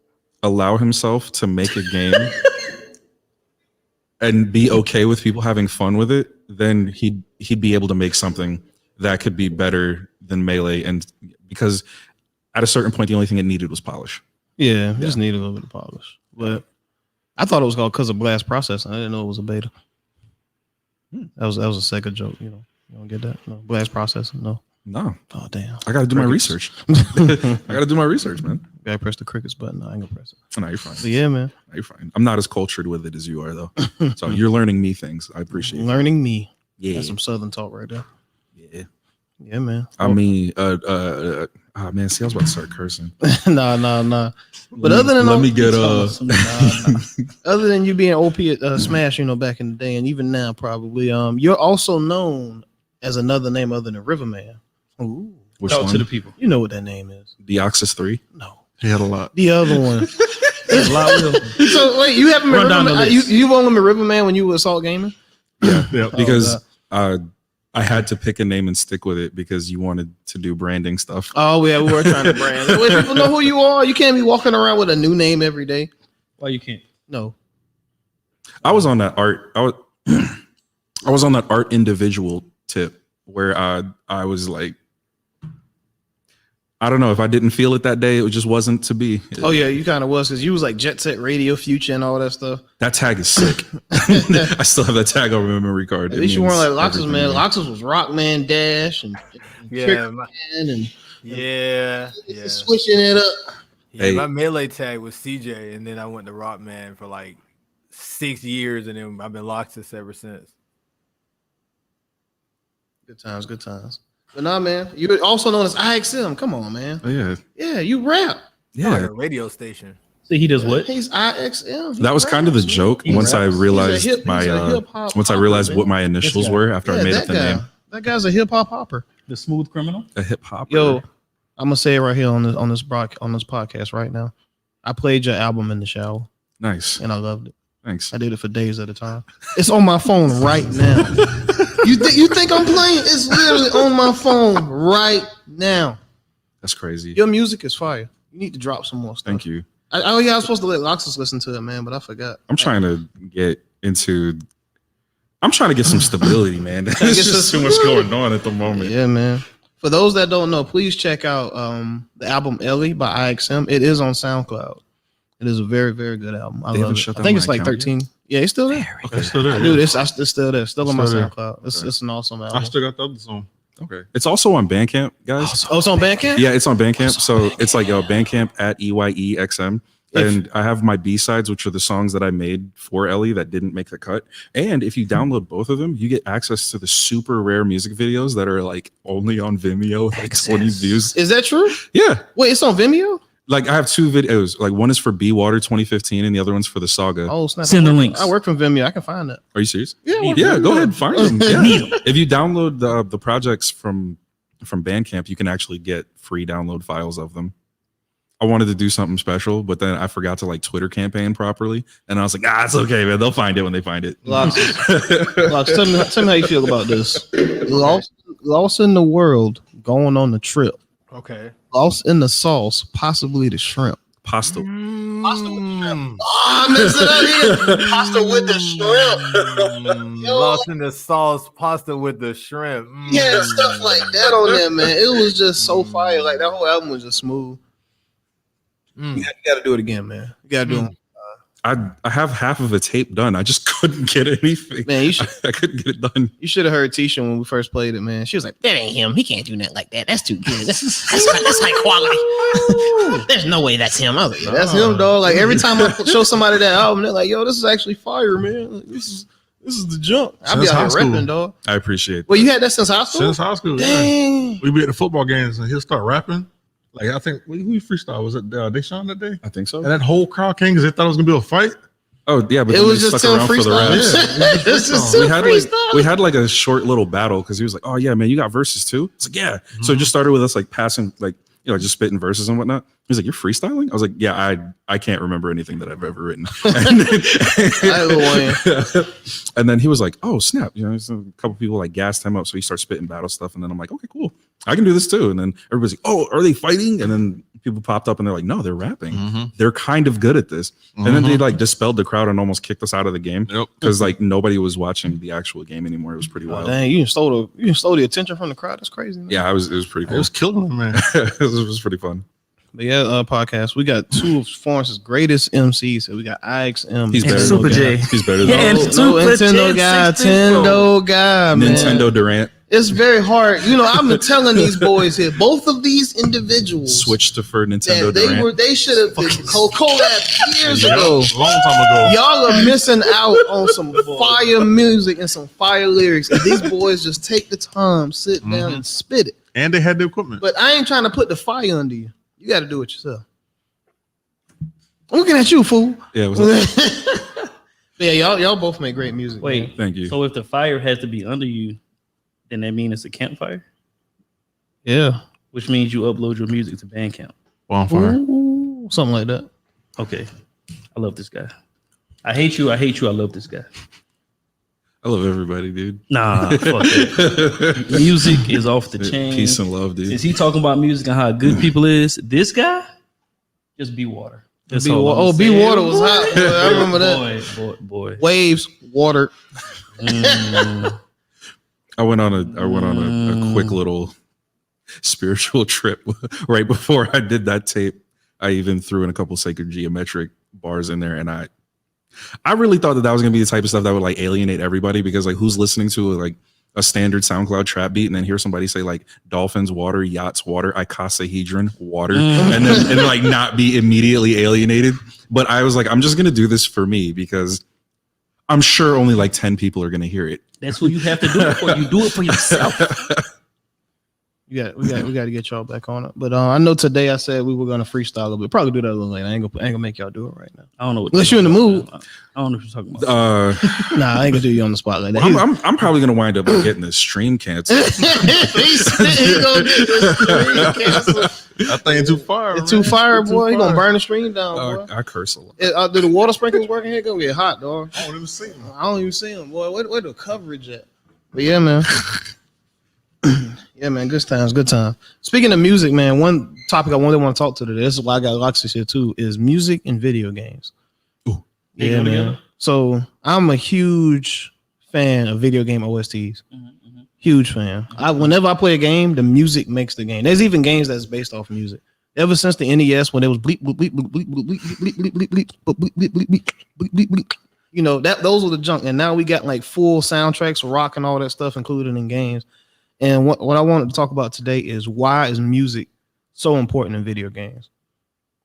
allow himself to make a game and be okay with people having fun with it, then he'd be able to make something that could be better than Melee. And because at a certain point, the only thing it needed was polish. Yeah, just needed a little bit of polish. But I thought it was called because of blast processing. I didn't know it was a beta. That was a Sega joke, you know. You don't get that? No. Blast processing? No. Oh, damn. I got to do my research. I got to do my research, man. Gotta press the crickets button. No, I ain't gonna press it. No, you're fine. But yeah, man. No, you're fine. I'm not as cultured with it as you are, though. So you're learning me things. I appreciate it. Learning me. Yeah. That's some Southern talk right there. Yeah. Yeah, man. I mean, man, see, I was about to start cursing. Nah. But other than let me get other than you being OP at Smash, you know, back in the day, and even now probably, you're also known as another name other than Riverman. Ooh. Which Talk one? to the people. You know what that name is? Deoxys 3. No. He had a lot. The other one. So wait, you haven't been Run down the Riverman? list. You've only been Riverman when you were Assault Gaming? Yeah, because God. I had to pick a name and stick with it because you wanted to do branding stuff. Oh yeah, we were trying to brand. Wait, people know who you are. You can't be walking around with a new name every day. Why you can't? No. I was on that art. I was on that art individual tip where I was like, I don't know, if I didn't feel it that day, it just wasn't to be. Oh yeah, you kind of was because you was like Jet Set Radio Future and all that stuff. That tag is sick. I still have that tag on my memory card. At least you weren't like Loxus, man. Loxus was Rockman Dash and switching it up. Yeah, Hey. my Melee tag was CJ, and then I went to Rockman for like 6 years, and then I've been Loxus ever since. Good times. But nah, man, you're also known as IXM. Come on, man. Oh, yeah. Yeah, you rap. Yeah, like Yeah. a radio station. So he does what? He's IXM. He That was kind of the raps, man. joke He once I raps. realized He's a hip-hop once I hopper, realized man. what my initials guy. were after I made that up the guy. name. That guy's a hip hop hopper. The smooth criminal? A hip hop. Yo, I'm gonna say it right here on this podcast right now. I played your album in the shower Nice. and I loved it. Thanks. I did it for days at a time. It's on my phone right now. You think I'm playing? It's literally on my phone right now. That's crazy. Your music is fire. You need to drop some more stuff. Thank you. I was supposed to let Loxus listen to it, man, but I forgot. I'm trying to get some stability, man. There's just too much going on at the moment. Yeah, man. For those that don't know, please check out the album Ellie by IXM. It is on SoundCloud. It is a very, very good album. I They love haven't it. shut I down think my it's like account 13. Yeah, it's still there. It's still there. Dude, it's still there. Still on my Still there. SoundCloud. It's an awesome I album. still got the other song. Okay. It's also on Bandcamp, guys. Oh, it's on Bandcamp? Yeah, it's on Bandcamp. So it's like Bandcamp at EYEXM. And I have my B-sides, which are the songs that I made for Ellie that didn't make the cut. And if you download both of them, you get access to the super rare music videos that are like only on Vimeo, like 20 views. Is that true? Yeah. Wait, it's on Vimeo? Like I have two videos. Like one is for Be Water 2015 and the other one's for the Saga. Oh, snap. Send the links. I work from Vimeo. I can find that. Are you serious? Yeah, Yeah, go ahead, find them. Yeah. Need 'em. If you download the projects from Bandcamp, you can actually get free download files of them. I wanted to do something special, but then I forgot to like Twitter campaign properly, and I was like, it's okay, man. They'll find it when they find it. Lox, tell me how you feel about this. Lost in the world, going on the trip. Okay. Lost in the sauce, possibly the shrimp. Pasta. Oh, I messed it up here. Pasta with the shrimp. Yo. Lost in the sauce, pasta with the shrimp. Yeah, stuff like that on there, man. It was just so fire. Like that whole album was just smooth. You gotta do it again, man. You gotta do it. I have half of a tape done. I just couldn't get anything. Man, you should I couldn't get it done. you should have heard Tisha when we first played it, man. She was like, "That ain't him. He can't do nothing like that. That's too good. That's high quality. There's no way that's him." I was like, "Yeah, that's him, dog." Like every time I show somebody that album, they're like, "Yo, this is actually fire, man. Like, this is the jump." I be Since out high here school. rapping, dog. I appreciate Well, you had that since high school? Since high school, yeah. Dang. We be at the football games and he'll start rapping. Like I think who freestyle was it? Deshaun that day? I think so. And that whole crowd came because they thought it was gonna be a fight. Oh yeah, but It then was they just stuck Tim around for the rest. freestyle. It's just Tim freestyle. We had like a short little battle because he was like, "Oh yeah, man, you got verses too." It's like, "Yeah." So it just started with us like passing, like just spitting verses and whatnot. He's like, "You're freestyling?" I was like, "Yeah, I can't remember anything that I've ever written." And then he was like, "Oh snap!" So a couple people like gassed him up, so he starts spitting battle stuff. And then I'm like, "Okay, cool, I can do this too." And then everybody's like, "Oh, are they fighting?" And then people popped up and they're like, "No, they're rapping. They're kind of good at this." And then they like dispelled the crowd and almost kicked us out of the game because like nobody was watching the actual game anymore. It was pretty wild. Dang, you stole the attention from the crowd. That's crazy, man. Yeah, it was pretty cool. It was killing them, man. It was pretty fun. But yeah, podcast. We got two of Florence's greatest MCs. So we got IXM. He's and better. Super J. He's better than Yeah, all. and No, Super Nintendo J, guy, 64. Nintendo guy, man. Nintendo Durant It's very hard. I've been telling these boys here, both of these individuals switched to for Nintendo that Durant. they should have been collab years ago. Long time ago. Y'all are missing out on some fire music and some fire lyrics. And these boys just take the time, sit down, and spit it. And they had the equipment. But I ain't trying to put the fire under you. You got to do it yourself. I'm looking at you, fool. Yeah, it was Yeah, y'all both make great music. Wait, man. thank you. So if the fire has to be under you, then that means it's a campfire, Yeah. which means you upload your music to Bandcamp. Bonfire. Ooh, something like that. Okay, I love this guy. I hate you. I hate you. I love this guy. I love everybody, dude. Nah, fuck that. Music is off the chain. Peace and love, dude. Since he talking about music and how good people is, this guy just be water. That's Be all Wa- I'm oh, saying. Be Water was hot. Boy. I remember that. Boy. Waves, water. I went on a quick little spiritual trip right before I did that tape. I even threw in a couple sacred geometric bars in there, and I really thought that was gonna be the type of stuff that would like alienate everybody because like who's listening to like a standard SoundCloud trap beat and then hear somebody say like dolphins water, yachts water, icosahedron water, and then like not be immediately alienated. But I was like, I'm just gonna do this for me because I'm sure only like 10 people are gonna hear it. That's what you have to do it for. You do it for yourself. We got to get y'all back on it. But I know today I said we were gonna freestyle a little bit. Probably do that a little later. I ain't gonna make y'all do it right now. I don't know. Unless you're in the mood. I don't know what you're talking about. Nah, I ain't gonna do you on the spot like that. I'm probably gonna wind up getting the stream canceled. He gonna get the stream canceled. That thing too far. It's too fire, boy. He gonna burn the stream down, boy. I curse a lot. Do the water sprinklers working here? Gonna get hot, dog. I don't even see him. I don't even see him, boy. Where the coverage at? But yeah, man. Yeah, man. Good times, good time. Speaking of music, man, one topic I want to talk to today. This is why I got Alexis here too. Is music and video games. Ooh. Yeah, man. Together? So I'm a huge fan of video game OSTs. Huge fan. Whenever I play a game, the music makes the game. There's even games that's based off music. Ever since the NES, when it was bleep bleep bleep bleep bleep bleep bleep bleep bleep bleep bleep bleep bleep bleep bleep, you know those were the junk. And now we got like full soundtracks, rock and all that stuff included in games. And what I wanted to talk about today is why is music so important in video games?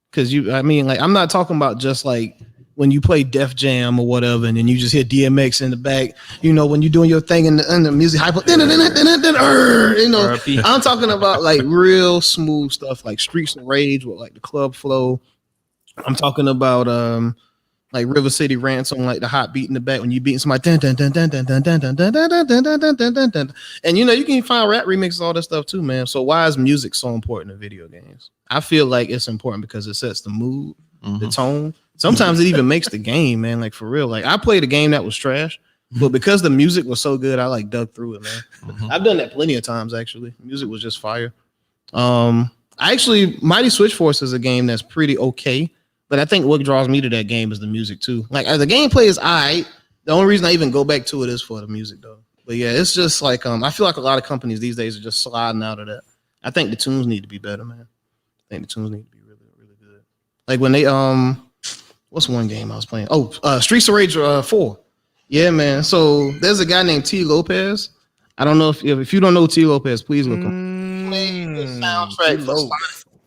Because I'm not talking about just like when you play Def Jam or whatever, and then you just hear DMX in the back, when you're doing your thing and the music hype, I'm talking about like real smooth stuff like Streets of Rage with like the club flow. I'm talking about like River City Rants on like the hot beat in the back when you beating somebody, and you can find rap remixes, all that stuff too, man. So why is music so important in video games? I feel like it's important because it sets the mood, the tone. Sometimes it even makes the game, man. Like for real. Like I played a game that was trash, but because the music was so good, I like dug through it, man. I've done that plenty of times actually. Music was just fire. Mighty Switch Force is a game that's pretty okay, but I think what draws me to that game is the music too. Like the gameplay is alright. The only reason I even go back to it is for the music though. But yeah, it's just like I feel like a lot of companies these days are just sliding out of that. I think the tunes need to be better, man. I think the tunes need to be really, really good. Like when they what's one game I was playing? Streets of Rage 4. Yeah, man. So there's a guy named T. Lopez. I don't know if you don't know T. Lopez, please look him. Played the soundtrack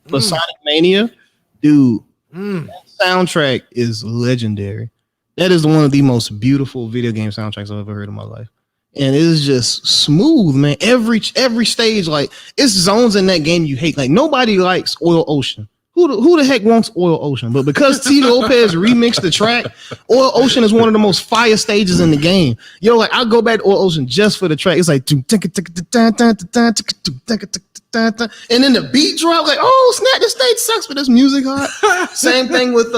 for Sonic Mania. Dude, that soundtrack is legendary. That is one of the most beautiful video game soundtracks I've ever heard in my life. and it's just smooth, man. Every stage, like it's zones in that game you hate. Like nobody likes Oil Ocean. Who the heck wants Oil Ocean? But because T. Lopez remixed the track, Oil Ocean is one of the most fire stages in the game. Yo, like I'll go back to Oil Ocean just for the track. It's like and then the beat drop, like, oh snap, this stage sucks, but this music hot. Same thing with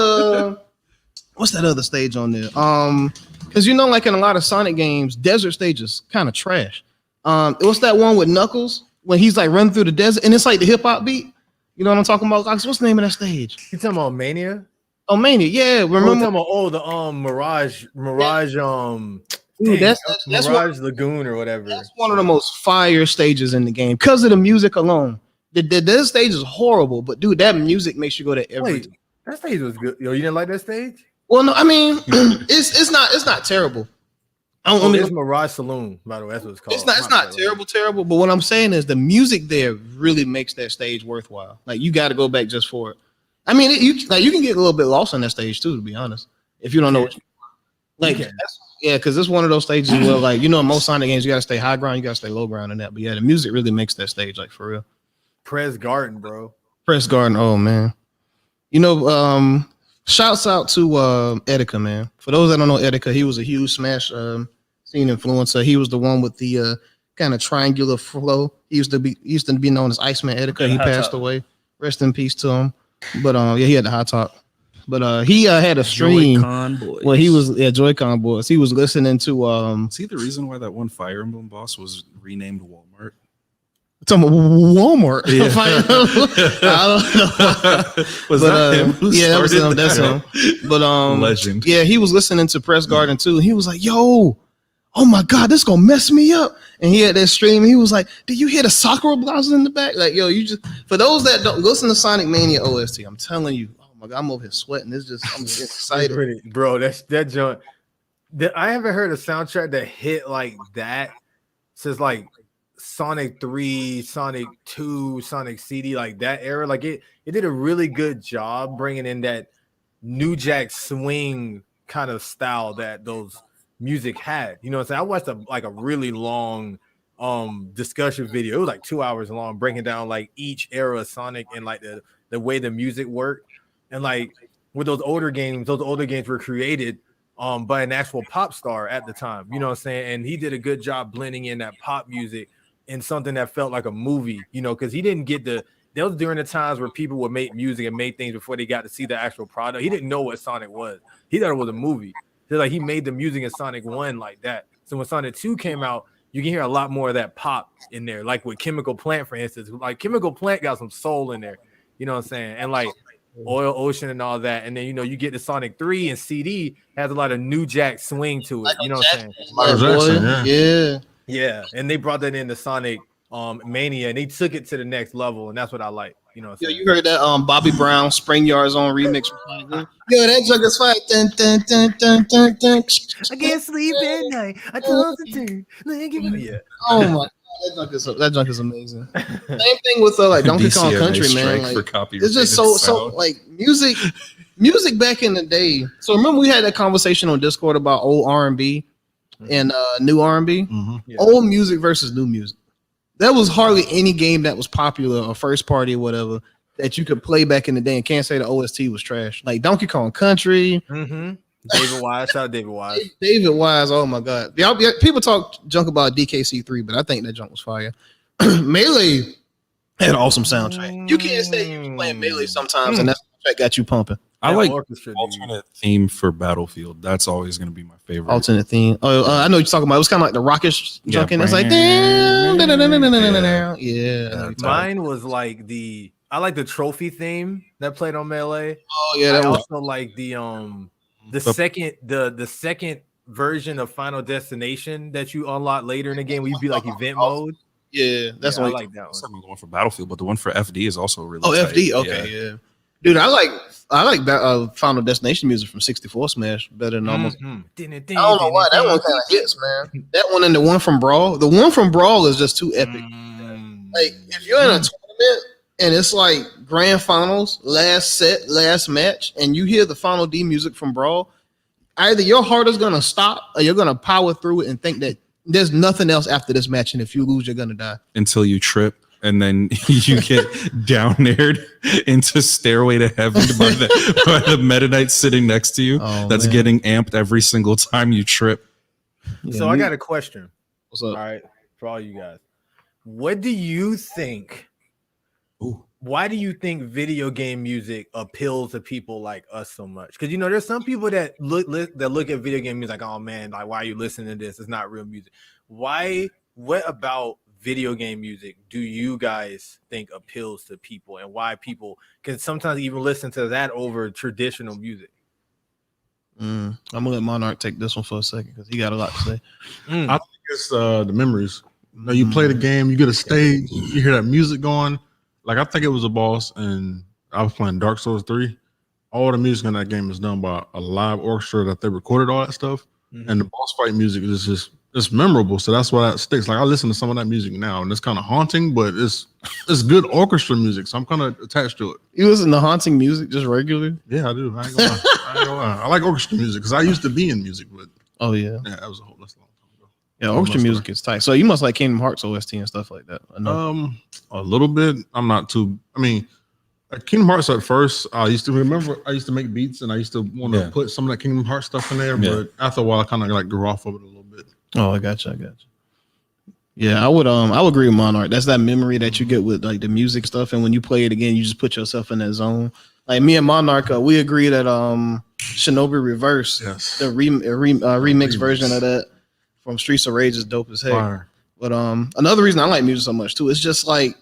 what's that other stage on there? Because you know, like in a lot of Sonic games, desert stages kind of trash. What's that one with Knuckles when he's like running through the desert and it's like the hip hop beat? You know what I'm talking about? What's the name of that stage? You talking about Mania? Oh, Mania, yeah. Remember? The Mirage, Dude, that's Mirage Lagoon or whatever. That's one of the most fire stages in the game because of the music alone. The stage is horrible, but dude, that music makes you go to every. Wait, that stage was good. Yo, you didn't like that stage? Well, no, I mean, it's not terrible. It's Mirage Saloon, by the way. That's what it's called. It's not terrible. But what I'm saying is the music there really makes that stage worthwhile. Like you got to go back just for it. I mean, you can get a little bit lost on that stage too, to be honest. If you don't know what because it's one of those stages where, like, you know, in most Sonic games, you got to stay high ground, you got to stay low ground, and that. But yeah, the music really makes that stage like for real. Press Garden, bro. Press Garden. Oh man, you know, shouts out to Etika, man. For those that don't know Etika, he was a huge Smash scene influencer. He was the one with the kind of triangular flow. He used to be known as Iceman Etika. He passed away. Rest in peace to him. But yeah, he had the hot top. But he had a stream where he was Joy-Con boys. He was listening to See the reason why that one Fire Emblem boss was renamed Walmart? Talking about Walmart. Yeah. I don't know. Was that him? Yeah, that was him. That's him. But legend. Yeah, he was listening to Press Garden too. He was like, "Yo, oh my god, this gonna mess me up." And he had that stream. He was like, "Did you hear the Sakura blossom in the back?" Like, yo, you just for those that don't listen to Sonic Mania OST, I'm telling you, oh my god, I'm over here sweating. I'm just excited, bro. That joint. I haven't heard a soundtrack that hit like that since like Sonic 3, Sonic 2, Sonic CD, like that era. Like it did a really good job bringing in that New Jack swing kind of style that those music had. You know what I'm saying? I watched a really long discussion video. It was like 2 hours long, breaking down like each era of Sonic and like the way the music worked. And like with those older games were created by an actual pop star at the time. You know what I'm saying? And he did a good job blending in that pop music in something that felt like a movie, you know, because he didn't get that was during the times where people would make music and make things before they got to see the actual product. He didn't know what Sonic was. He thought it was a movie. So like he made the music in Sonic 1 like that. So when Sonic 2 came out, you can hear a lot more of that pop in there. Like with Chemical Plant, for instance. Like Chemical Plant got some soul in there. You know what I'm saying? And like Oil Ocean and all that. And then, you know, you get the Sonic 3 and CD has a lot of New Jack swing to it. You know what I'm saying? Yeah. Yeah, and they brought that into Sonic Mania, and they took it to the next level, and that's what I like. You know, you heard that Bobby Brown Spring Yards on remix. Yo, that junk is fire. Dun, dun, dun, dun, dun, dun. I can't sleep at night. I told you to. Yeah. Oh my god, that junk is amazing. Same thing with like Donkey Kong Country, man. Like, it's just so like music back in the day. So remember we had that conversation on Discord about old R&B. And new R&B, old music versus new music. There was hardly any game that was popular or first party or whatever that you could play back in the day and can't say the OST was trash. Like Donkey Kong Country. David Wise, shout out David Wise. David Wise, oh my god. People talk junk about DKC3, but I think that junk was fire. Melee had an awesome soundtrack. You can't say you be playing Melee sometimes and that soundtrack got you pumping. I like alternate theme for Battlefield. That's always going to be my favorite. Alternate theme. Oh, I know what you're talking about. It was kind of like the rocket junk, and it's like, Mine was like I like the trophy theme that played on Melee. Oh yeah, I also like the second version of Final Destination that you unlock later in the game, where you be like event mode. Yeah, that's I like that one. The one for Battlefield, but the one for FD is also really. Oh, tight. FD, okay, yeah. Dude, I like that Final Destination music from 64 Smash better than almost. I don't know why that one kind of hits, man. That one and the one from Brawl. The one from Brawl is just too epic. Like if you're in a tournament and it's like grand finals, last set, last match, and you hear the Final D music from Brawl, either your heart is gonna stop or you're gonna power through it and think that There's nothing else after this match, and if you lose, you're gonna die. Until you trip. And then you get down nared into Stairway to Heaven by the Meta Knight sitting next to you. That's getting amped every single time you trip. Yeah, so I got a question. What's up? All right, for all you guys. What do you think? Why do you think video game music appeals to people like us so much? Because there's some people that look at video game music like, oh man, like why are you listening to this? It's not real music. Why? What about video game music do you guys think appeals to people, and why people can sometimes even listen to that over traditional music? I'm gonna let Monarch take this one for a second because he got a lot to say. I think it's the memories. You play the game, you get a stage, you hear that music going. Like I think it was a boss, and I was playing Dark Souls 3. All the music in that game is done by a live orchestra that they recorded all that stuff, and the boss fight music is just. It's memorable, so that's why that sticks. Like I listen to some of that music now, and it's kind of haunting, but it's good orchestra music, so I'm kind of attached to it. You listen to haunting music just regularly? Yeah, I do. I ain't gonna lie. I like orchestra music because I used to be in music, but oh yeah, that was a whole long time ago. Yeah, orchestra music is tight. So you must like Kingdom Hearts OST and stuff like that. A little bit. I'm not too. I mean, like Kingdom Hearts at first, I used to make beats, and I used to want to put some of that Kingdom Hearts stuff in there, but after a while, I kind of like grew off of it a little bit. Oh, I got you. Yeah, I would agree with Monarch. That's that memory that you get with like the music stuff, and when you play it again, you just put yourself in that zone. Like me and Monarch, we agree that Shinobi Reverse, the remix version of that from Streets of Rage is dope as heck. Fire. But another reason I like music so much too, it's just like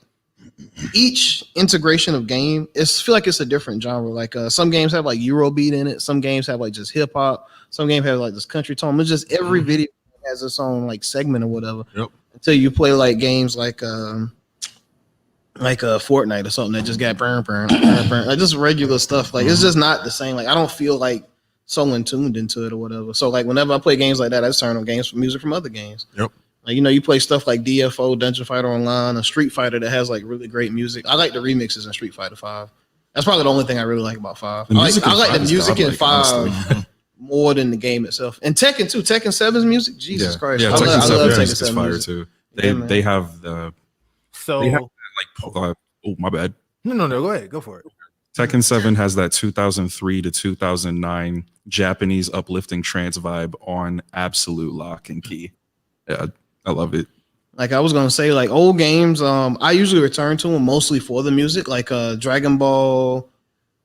each integration of game, feel like it's a different genre. Like some games have like Eurobeat in it, some games have like just hip hop, some games have like this country tone. It's just every video has its own like segment or whatever. Yep. Until you play like games like Fortnite or something that just got burn, like just regular stuff. Like it's just not the same. Like I don't feel like so in tuned into it or whatever. So like whenever I play games like that, I just turn on games for music from other games. Yep. Like you play stuff like DFO, Dungeon Fighter Online, a Street Fighter that has like really great music. I like the remixes in Street Fighter 5. That's probably the only thing I really like about 5. I like the music in 5 more than the game itself. And Tekken too. Tekken 7's music, Jesus Christ. Yeah, I love Tekken 7 fire music. too. They have the oh my bad. No, go ahead. Go for it. Tekken 7 has that 2003 to 2009 Japanese uplifting trance vibe on absolute lock and key. Yeah, I love it. Like I was gonna say, like old games, I usually return to them mostly for the music, like Dragon Ball,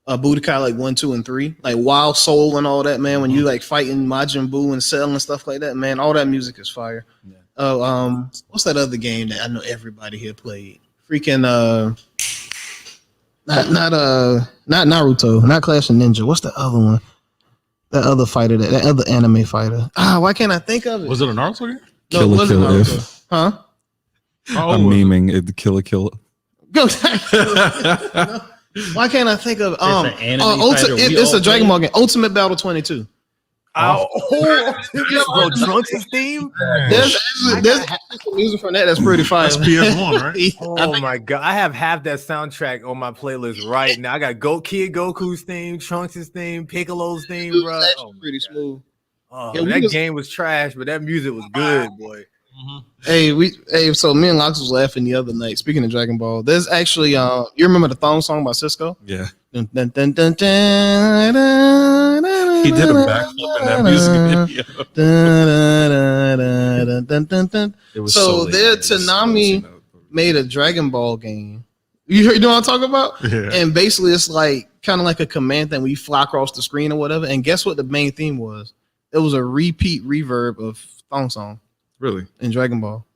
Budokai, like 1, 2, and 3, like Wild Soul and all that, man. When you like fighting Majin Buu and Cell and stuff like that, man, all that music is fire. Yeah. What's that other game that I know everybody here played? Freaking not Naruto, not Clash of Ninja. What's the other one? That other fighter, that other anime fighter. Why can't I think of it? Was it a Naruto game? No, it wasn't Naruto. Huh? I'm memeing it. Kill. Go. Why can't I think of it's a Dragon Ball game. Ultimate Battle 22. Trunks' theme. There's music from that that's pretty fire. That's PS1, right? Oh my god, I have half that soundtrack on my playlist right now. I got Kid Goku's theme, Trunks' theme, Piccolo's theme, bro. Pretty smooth. That game was trash, but that music was good, boy. Mm-hmm. So me and Lox was laughing the other night. Speaking of Dragon Ball, there's actually you remember the thong song by Cisco? Yeah. Dun, dun, dun, dun, dun, dun, he did a backflip in that music video. So there, Tanami made a Dragon Ball game. You know what I'm talking about? Yeah. And basically, it's like kind of like a command thing where you fly across the screen or whatever. And guess what the main theme was? It was a repeat reverb of thong song. Really? In Dragon Ball.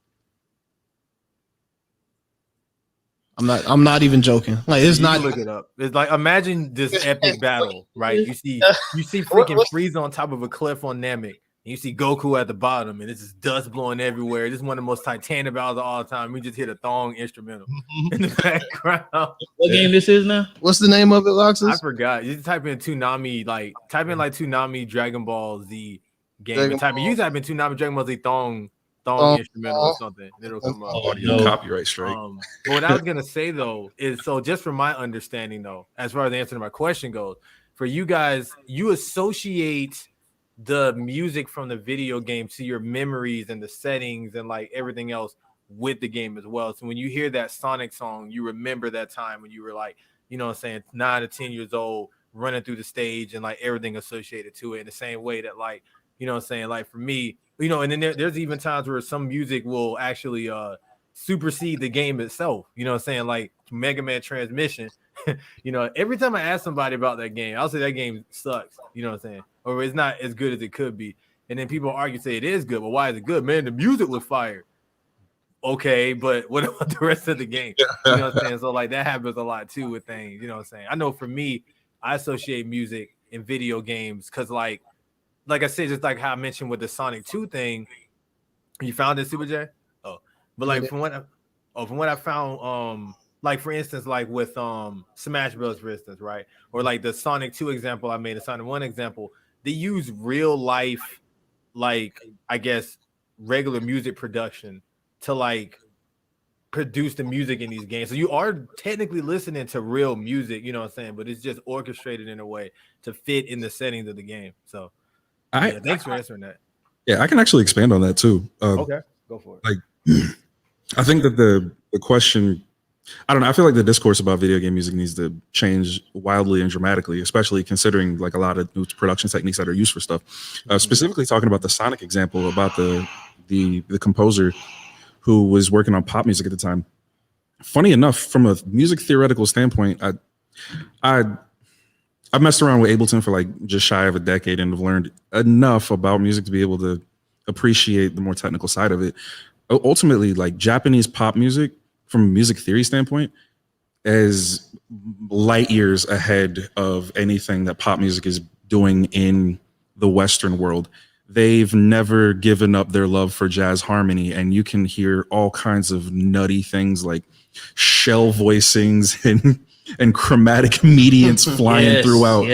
I'm not even joking. Like it's not. Look it up. It's like imagine this epic battle, right? You see freaking Frieza on top of a cliff on Namek. You see Goku at the bottom, and it's just dust blowing everywhere. This is one of the most titanic battles of all time. We just hit a thong instrumental in the background. What game this is now? What's the name of it, Loxus? I forgot. You type in Toonami, Toonami Dragon Ball Z game. You type in Toonami Dragon Ball Z thong instrumental or something. It'll come up. Copyright strike. But what I was gonna say though is, so just from my understanding though, as far as the answer to my question goes, for you guys, you associate the music from the video game to your memories and the settings and like everything else with the game as well. So when you hear that Sonic song, you remember that time when you were like, you know what I'm saying, 9 to 10 years old, running through the stage and like everything associated to it in the same way that like, you know what I'm saying, like for me, you know, and then there's even times where some music will actually supersede the game itself, you know what I'm saying, like Mega Man Transmission. You know, every time I ask somebody about that game, I'll say that game sucks, you know what I'm saying, or it's not as good as it could be. And then people argue, say it is good, but why is it good? Man, the music was fire. Okay, but what about the rest of the game? You know what I'm saying? So like that happens a lot too with things, you know what I'm saying? I know for me, I associate music in video games because like I said, just like how I mentioned with the Sonic 2 thing, you found it, Super J? Oh, but like from what I found, like for instance, like with Smash Bros, for instance, right? Or like the Sonic 2 example I made, the Sonic 1 example, they use real life, like I guess regular music production to like produce the music in these games. So you are technically listening to real music, you know what I'm saying, but it's just orchestrated in a way to fit in the settings of the game. So yeah, thanks for answering that. Yeah, I can actually expand on that too. Okay, go for it. Like, I think that the question, I don't know, I feel like the discourse about video game music needs to change wildly and dramatically, especially considering like a lot of new production techniques that are used for stuff. Specifically talking about the Sonic example about the composer who was working on pop music at the time. Funny enough, from a music theoretical standpoint, I messed around with Ableton for like just shy of a decade and have learned enough about music to be able to appreciate the more technical side of it. Ultimately, like Japanese pop music, from a music theory standpoint, is light years ahead of anything that pop music is doing in the Western world. They've never given up their love for jazz harmony, and you can hear all kinds of nutty things like shell voicings and chromatic medians flying throughout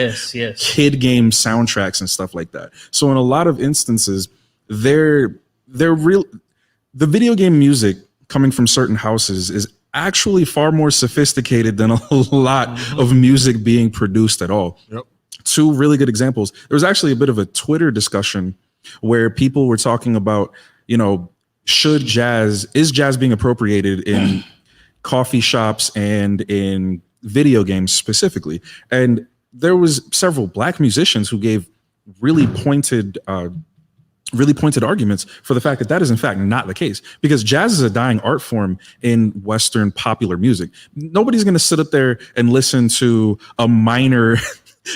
kid game soundtracks and stuff like that. So in a lot of instances, the video game music coming from certain houses is actually far more sophisticated than a lot of music being produced at all. Yep. Two really good examples. There was actually a bit of a Twitter discussion where people were talking about, you know, is jazz being appropriated in coffee shops and in video games specifically? And there was several Black musicians who gave really pointed arguments for the fact that is in fact not the case, because jazz is a dying art form in Western popular music. Nobody's going to sit up there and listen to a minor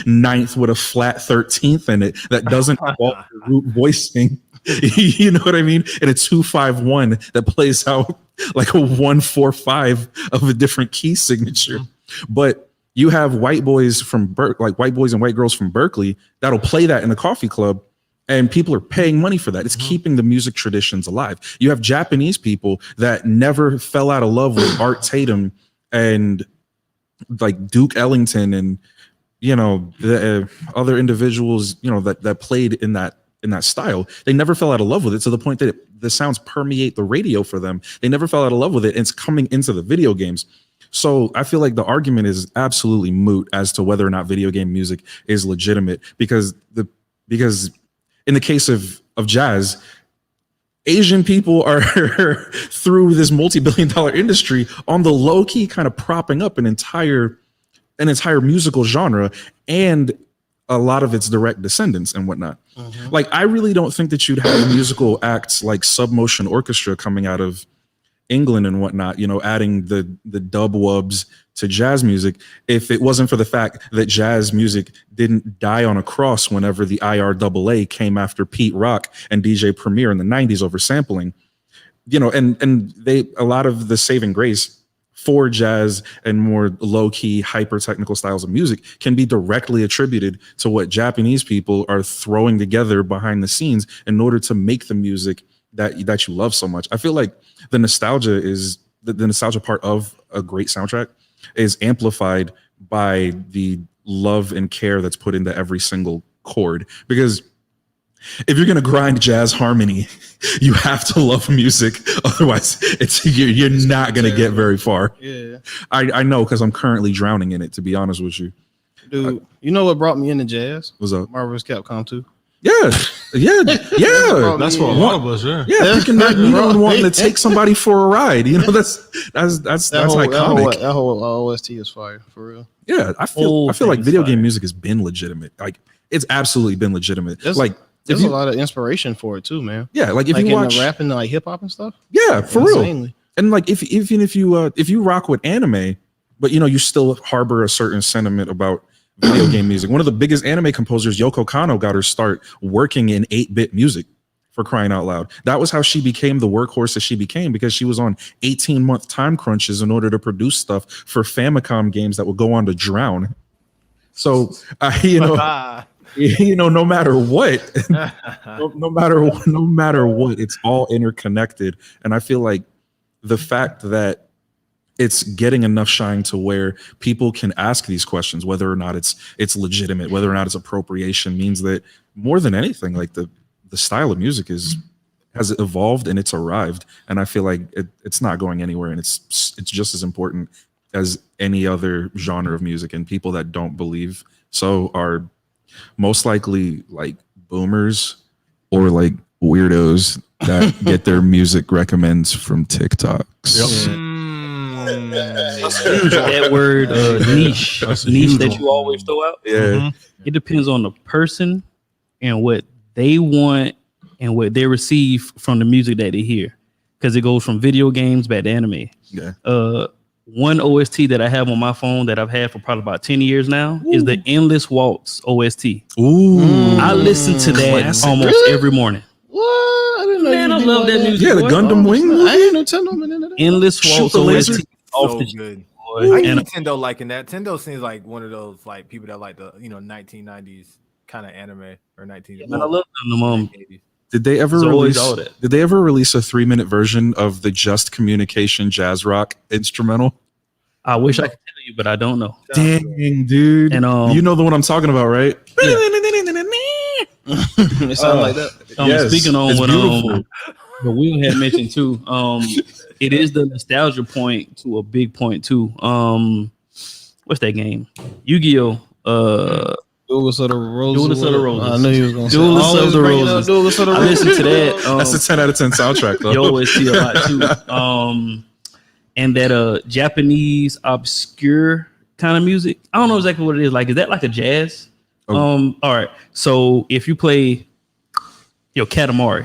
ninth with a flat 13th in it that doesn't involve root voicing. You know what I mean? And a 2-5-1 that plays out like a 1-4-5 of a different key signature. But you have white boys and white girls from Berkeley that'll play that in a coffee club, and people are paying money for that. It's keeping the music traditions alive. You have Japanese people that never fell out of love with Art Tatum and like Duke Ellington and, you know, the other individuals, you know, that played in that style. They never fell out of love with it to the point that the sounds permeate the radio for them. They never fell out of love with it, and it's coming into the video games. So I feel like the argument is absolutely moot as to whether or not video game music is legitimate, because in the case of jazz, Asian people are through this multi-billion-dollar industry on the low key kind of propping up an entire musical genre and a lot of its direct descendants and whatnot. Like, I really don't think that you'd have musical acts like Submotion Orchestra coming out of England and whatnot, you know, adding the dub wubs to jazz music if it wasn't for the fact that jazz music didn't die on a cross whenever the IRAA came after Pete Rock and DJ Premier in the 90s over sampling. You know, and a lot of the saving grace for jazz and more low-key, hyper-technical styles of music can be directly attributed to what Japanese people are throwing together behind the scenes in order to make the music that you love so much. I feel like the nostalgia is the nostalgia part of a great soundtrack is amplified by the love and care that's put into every single chord. Because if you're going to grind jazz harmony, you have to love music. Otherwise, you're not going to get very far. Yeah, I know, because I'm currently drowning in it, to be honest with you. Dude, you know what brought me into jazz? What's up? Marvel vs. Capcom 2. Yeah. That's for a lot of us. Yeah. Yeah, picking Magneto and wanting to take somebody for a ride. You know, that's iconic. That whole OST is fire for real. Yeah, I feel like video game music has been legitimate. Like it's absolutely been legitimate. There's a lot of inspiration for it too, man. Yeah, like if like you watch the rap and like hip hop and stuff. Yeah, for Insanely. real. And like if you rock with anime, but you know you still harbor a certain sentiment about video game music. One of the biggest anime composers, Yoko Kanno, got her start working in 8-bit music, for crying out loud. That was how she became the workhorse that she became, because she was on 18-month time crunches in order to produce stuff for Famicom games that would go on to Drown. So no matter what, no matter what, it's all interconnected. And I feel like the fact that it's getting enough shine to where people can ask these questions, whether or not it's legitimate, whether or not it's appropriation, means that more than anything, like the style of music has evolved and it's arrived. And I feel like it's not going anywhere, and it's just as important as any other genre of music. And people that don't believe so are most likely like boomers or like weirdos that get their music recommends from TikToks. Yep. That word niche that you always throw out. Yeah. It depends on the person and what they want and what they receive from the music that they hear, because it goes from video games back to anime. Yeah. One OST that I have on my phone that I've had for probably about 10 years now is the Endless Waltz OST. Ooh. I listen to that almost every morning. What? I didn't know. Man, I love that music. Yeah, the Gundam Wing movie. I ain't no Nintendo man into that. Endless Waltz OST. So good. I get Nintendo liking that. Nintendo seems like one of those like people that like the 1990s kind of anime or 19. Man, I love them. Did they ever release a 3-minute version of the Just Communication jazz rock instrumental? I wish I could tell you, but I don't know. Dang, dude. And you know the one I'm talking about, right? Yeah. It sounds like that. Yes, speaking on it's what beautiful. what Will had mentioned too, it is the nostalgia point to a big point too. What's that game? Yu-Gi-Oh! Duelist of the Roses. I knew he was going to say Duelist of the Roses. Duelist of the I Roses. listened to that. That's a 10 out of 10 soundtrack, though. Yo, it's a lot too. And that Japanese obscure kind of music. I don't know exactly what it is. Like, is that like a jazz? All right. So if you play Katamari,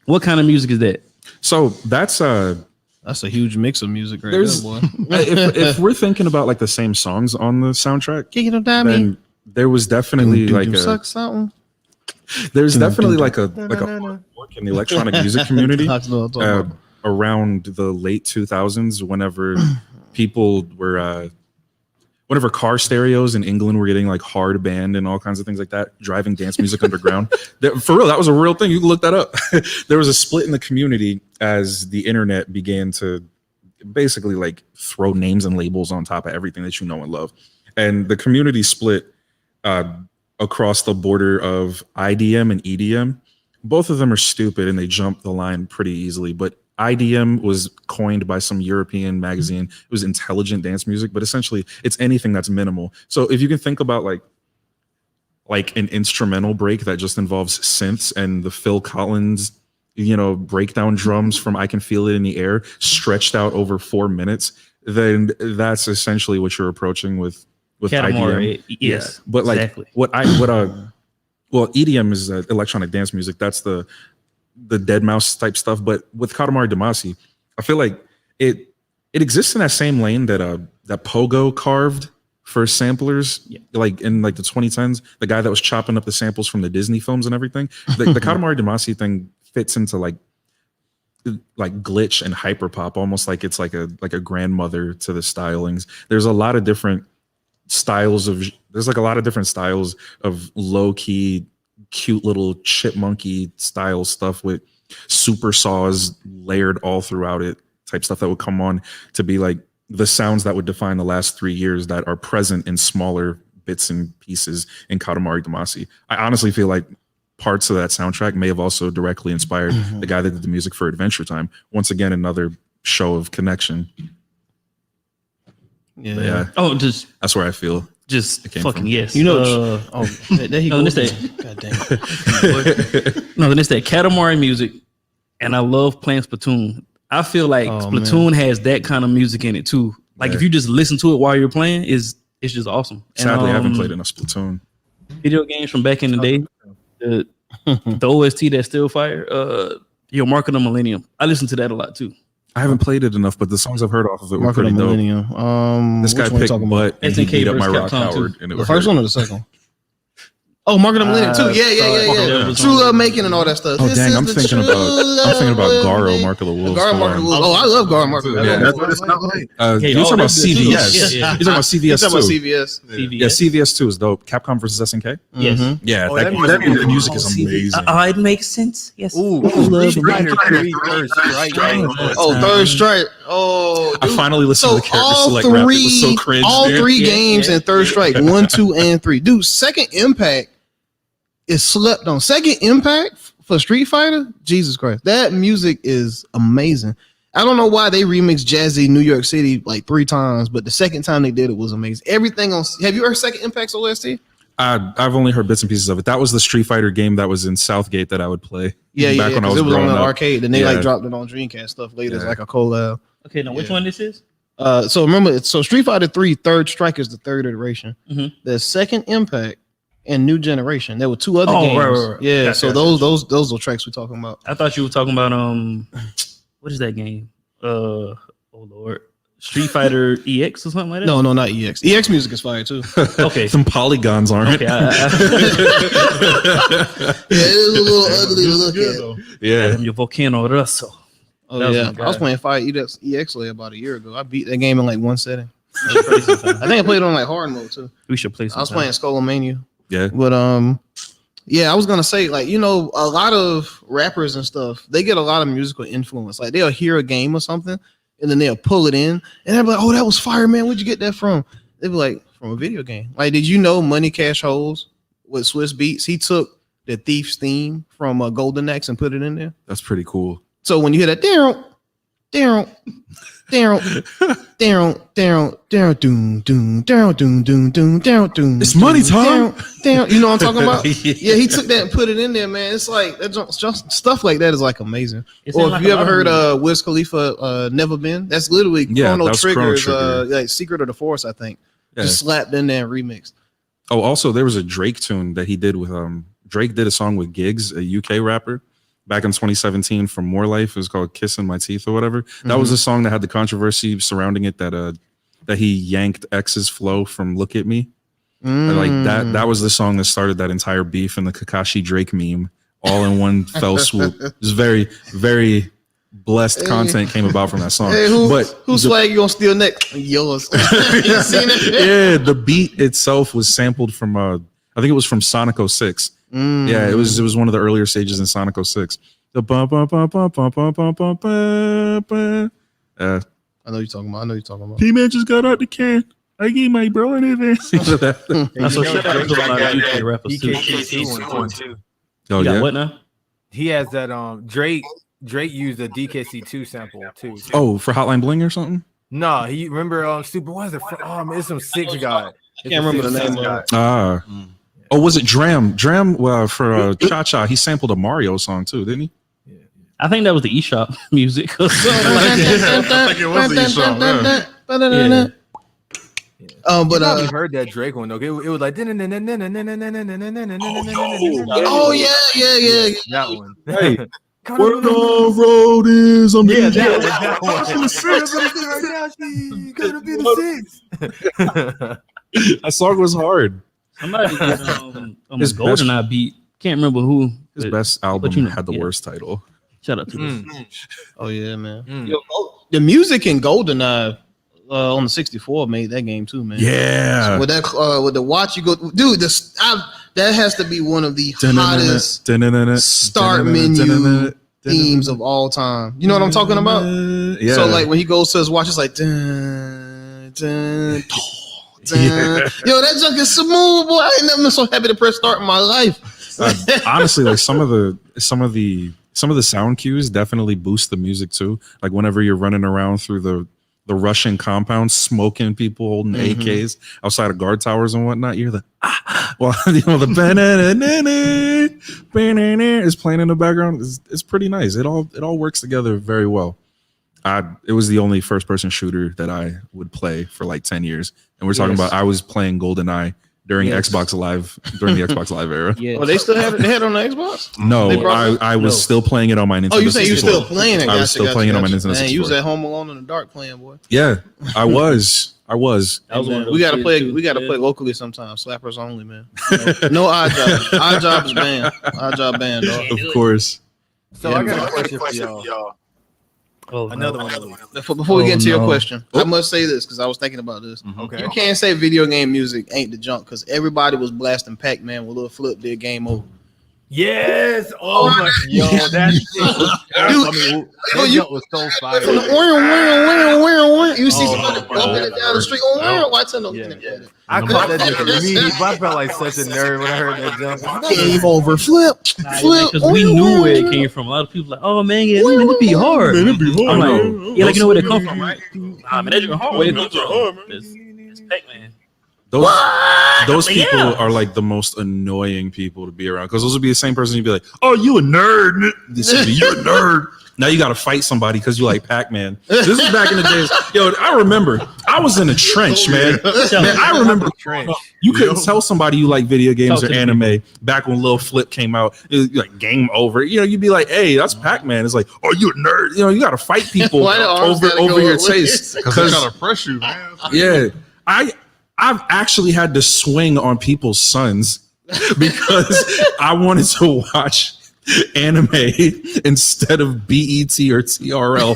what kind of music is that? So that's a huge mix of music right there, boy. if we're thinking about like the same songs on the soundtrack, then there was definitely like a work in the electronic music community around the late 2000s, whenever people were whenever car stereos in England were getting like hard banned and all kinds of things like that, driving dance music underground. For real, that was a real thing. You can look that up. There was a split in the community as the internet began to basically like throw names and labels on top of everything that you know and love. And the community split across the border of IDM and EDM. Both of them are stupid and they jump the line pretty easily, but IDM was coined by some European magazine. It was intelligent dance music, but essentially it's anything that's minimal. So if you can think about like an instrumental break that just involves synths and the Phil Collins, breakdown drums from I Can Feel It in the Air stretched out over 4 minutes, then that's essentially what you're approaching with Katamari, IDM. yes. Yeah. But like exactly. EDM is electronic dance music. That's the Dead Mouse type stuff. But with Katamari Damacy, I feel like it exists in that same lane that Pogo carved for samplers, like in like the 2010s. The guy that was chopping up the samples from the Disney films and everything. The Katamari Damacy thing fits into like glitch and hyperpop, almost like it's like a grandmother to the stylings. There's a lot of different styles of low key, cute little chipmunky style stuff with super saws layered all throughout it, type stuff that would come on to be like the sounds that would define the last 3 years that are present in smaller bits and pieces in Katamari Damacy. I honestly feel like parts of that soundtrack may have also directly inspired the guy that did the music for Adventure Time. Once again, another show of connection. Yeah. Oh, that's where I feel. just came fucking from. yes. You know, there he no, goes. this God damn. no, then it's that Katamari music, and I love playing Splatoon. I feel like Splatoon has that kind of music in it too. Like if you just listen to it while you're playing, it's just awesome. Sadly, I haven't played enough Splatoon. Video games from back in the day, the OST that's still fire. Mark of the Millennium. I listen to that a lot too. I haven't played it enough, but the songs I've heard off of it were Mark of the pretty dope. Millennium. This guy which one you picked talking butt and he SNK beat up my versus Rock Capcom Howard. too. And it The was first one or the second one? Oh, Mark of the Millennium too. Yeah. True Love Making and all that stuff. Oh This dang, is I'm the thinking true about love Garo, Mark of the Wolves. Garo, Mark of the Wolves. Oh, I love Garo, Mark of the Wolves. Yeah, That's what it's not like. You're talking about CVS. Yeah. You're talking about You CVS talking about too. CVS? Yeah, CVS 2 is dope. Capcom versus SNK. Yes. Yeah, Oh, that that music is amazing. It makes sense. Yes. Ooh, Love Street Fighter 3 Third Strike. Oh, Third Strike. Oh, I dude. finally listened to the character select rap. It was so cringe. all dude. three games in Third Strike, 1, 2, and 3. Dude, Second Impact is slept on. Second Impact for Street Fighter, Jesus Christ, that music is amazing. I don't know why they remixed Jazzy New York City like 3 times, but the second time they did it was amazing. Everything on. Have you heard Second Impact's OST? I've only heard bits and pieces of it. That was the Street Fighter game that was in Southgate that I would play. Yeah, back when I because was it was on growing the up. arcade. Then they Yeah. like dropped it on Dreamcast stuff later. It's Yeah. like a collab. Okay, now which one this is? So remember, so Street Fighter 3 Third Strike is the third iteration. Mhm. The Second Impact and New Generation. There were 2 other Oh, games. right. Yeah, Gotcha. so those are tracks we're talking about. I thought you were talking about what is that game? Oh Lord, Street Fighter EX or something like that. No, not EX. EX music is fire too. Okay. Some polygons aren't. Okay. Yeah, it was a little ugly to look at. Yeah. Your volcano Russell. Oh That was yeah, my guy. I was playing Fire EX like about a year ago. I beat that game in like one setting. I think I played it on like hard mode too. We should play some. I was playing Skullomania. Yeah. But yeah, I was gonna say, like, you know, a lot of rappers and stuff, they get a lot of musical influence. Like they'll hear a game or something and then they'll pull it in and they'll be like, oh, that was fire, man. Where'd you get that from? They'll be like, from a video game. Like, did you know Money Cash Holes with Swiss Beats? He took the Thief's theme from Golden Axe and put it in there. That's pretty cool. So when you hear that doom, doom, It's money time. You know what I'm talking about? Yeah, he took that and put it in there, man. It's like that's just stuff like that is like amazing. Or if you ever heard Wiz Khalifa Never Been, that's literally Chrono that's Chrono Trigger's Trigger. like Secret of the Force, I think. Yeah. Just slapped in there and remixed. Oh, also there was a Drake tune that he did with Drake did a song with Giggs, a UK rapper, back in 2017 from More Life. It was called Kissing My Teeth or whatever. That was a song that had the controversy surrounding it that he yanked X's flow from Look at Me. And like that was the song that started that entire beef and the Kakashi Drake meme all in one fell swoop. It was very, very blessed content came about from that song. Hey, whose swag you gonna steal next? Yours. You seen it? Yeah, the beat itself was sampled from I think it was from Sonic 06. Yeah, it was one of the earlier stages in Sonic 06. The bum bum bum bum bum bum bum bum bum bum. I know you're talking about. P-Man just got out the can. I gave my bro in advance. So shout out to a lot of UK rappers too. DKC one too. Oh You got yeah. what now? He has that Drake used a DKC2 sample too. Oh, for Hotline Bling or something. No, he remember Super. What is it? Man, it's some six guy. I can't remember the name of it. Oh, was it Dram? Dram for Cha Cha. He sampled a Mario song too, didn't he? I think that was the eShop music. I think it was the song. Yeah. But I heard that Drake one though. It was like oh yeah. that one. Hey, where the road is, I'm Yeah, that Gonna be the six. That song was hard. Somebody did His best- GoldenEye beat. Can't remember who. His but best album you know, had the yeah. worst title. Shout out to this. Oh yeah, man. Mm. Yo, the music in GoldenEye on the 64 made that game too, man. Yeah. With that with the watch, you go, dude. That has to be one of the hottest start menu themes of all time. You know what I'm talking about? Yeah. So like when he goes to his watch, it's like dun, dun, dun. Yeah. Yo, that junk is smooth, boy. I ain't never been so happy to press start in my life. Honestly, like some of the sound cues definitely boost the music too. Like whenever you're running around through the the Russian compound, smoking people holding AKs outside of guard towers and whatnot. You're the well, you know, the banana is playing in the background. It's pretty nice. It all works together very well. It was the only first person shooter that I would play for like 10 years. And we're talking about I was playing GoldenEye during Xbox Live, during the Xbox Live era. Oh, they still had it on the Xbox? No, I was still playing it on my Nintendo. Oh, you say you still playing it? I was still playing it on my Nintendo. Man, you was at home alone in the dark playing, boy. Yeah, I was. We gotta play locally sometime. Slappers only, man. No odd job. Odd job is banned. Odd job banned, dog. Of course. So I got a question for y'all. Another one. Before we get into your question, I must say this because I was thinking about this. Okay. You can't say video game music ain't the junk because everybody was blasting Pac-Man with Lil Flip did Game Over. Yes. Oh my. Yo, that jump was so fire. You see somebody bumping it down the street. Watch it. I caught that jump immediately. I felt like such a nerd when I heard that jump. Game Over, Flip. Because we knew where it came from. A lot of people like, oh man, yeah, it'd be hard. I'm like, yeah, like you know where they come from, right? Nah, man, that's hard. Where it comes from? It's Pac-Man. Those people are like the most annoying people to be around because those would be the same person you'd be like, oh, you a nerd. You're a nerd. Now you got to fight somebody because you like Pac-Man. This is back in the days. Yo, I remember I was in a trench, man. I remember you couldn't tell somebody you like video games or anime back when Lil Flip came out. It was like Game Over. You know, you'd be like, hey, that's Pac-Man. It's like, oh, you a nerd. You know, you got to fight people over your taste because they got to press you, man. Yeah, I've actually had to swing on people's sons because I wanted to watch anime instead of BET or TRL.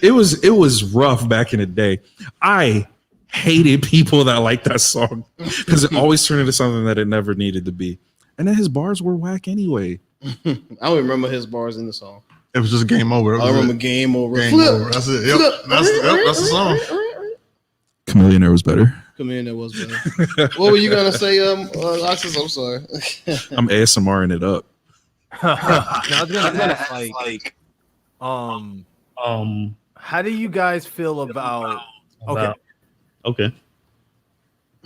It was rough back in the day. I hated people that liked that song because it always turned into something that it never needed to be. And then his bars were whack anyway. I don't remember his bars in the song. It was just Game Over. I remember Game Over. Game Over. That's it. Yep. That's the song. Chameleon was better. Chameleon was better. What were you gonna say, Alexis? I'm sorry. I'm ASMRing it up. I was gonna ask, like, how do you guys feel about? Okay.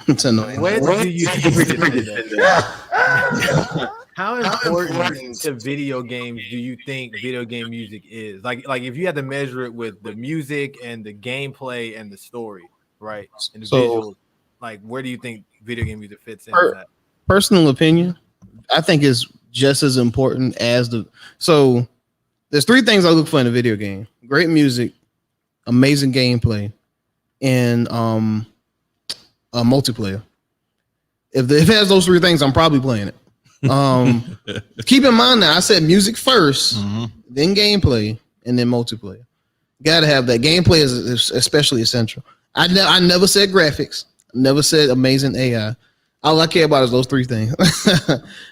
It's annoying. When do you how important to video games do you think video game music is? Like if you had to measure it with the music and the gameplay and the story, right? And the visuals, like where do you think video game music fits into that? Personal opinion, I think is just as important as so there's three things I look for in a video game: great music, amazing gameplay, and multiplayer. If it has those three things, I'm probably playing it. Keep in mind that I said music first, then gameplay, and then multiplayer. Gotta have that. Gameplay is especially essential. I never said graphics, never said amazing AI. All I care about is those three things.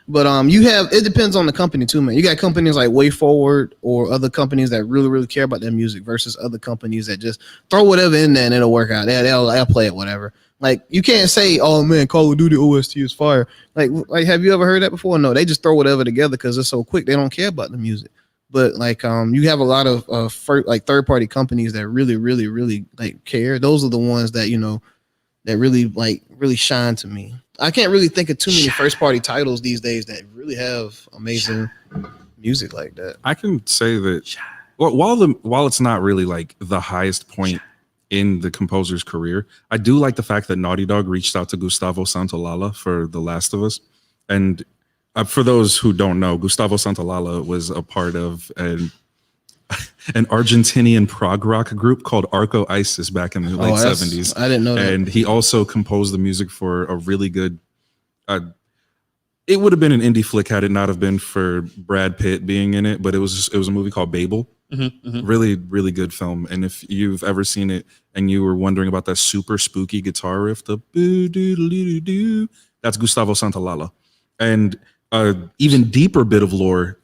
But it depends on the company too, man. You got companies like Way Forward or other companies that really, really care about their music versus other companies that just throw whatever in there and it'll work out. They'll play it, whatever. Like you can't say, "Oh man, Call of Duty OST is fire." Like have you ever heard that before? No, they just throw whatever together because it's so quick. They don't care about the music. But like you have a lot of third party companies that really, really, really like care. Those are the ones that that really shine to me. I can't really think of too many first party titles these days that really have amazing music like that. I can say that while it's not really like the highest point in the composer's career, I do like the fact that Naughty Dog reached out to Gustavo Santaolalla for The Last of Us. And for those who don't know, Gustavo Santaolalla was a part of an Argentinian prog rock group called Arco Isis back in the late 70s. I didn't know that. And he also composed the music for a really good it would have been an indie flick had it not have been for Brad Pitt being in it, but it was a movie called Babel. Really, really good film. And if you've ever seen it and you were wondering about that super spooky guitar riff, the boo doo doo doo, that's Gustavo Santaolalla. And even deeper bit of lore,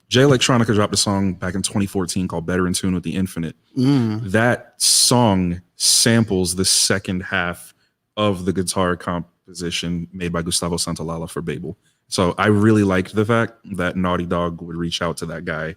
Jay Electronica dropped a song back in 2014 called Better in Tune with the Infinite. That song samples the second half of the guitar composition made by Gustavo Santaolalla for Babel. So I really liked the fact that Naughty Dog would reach out to that guy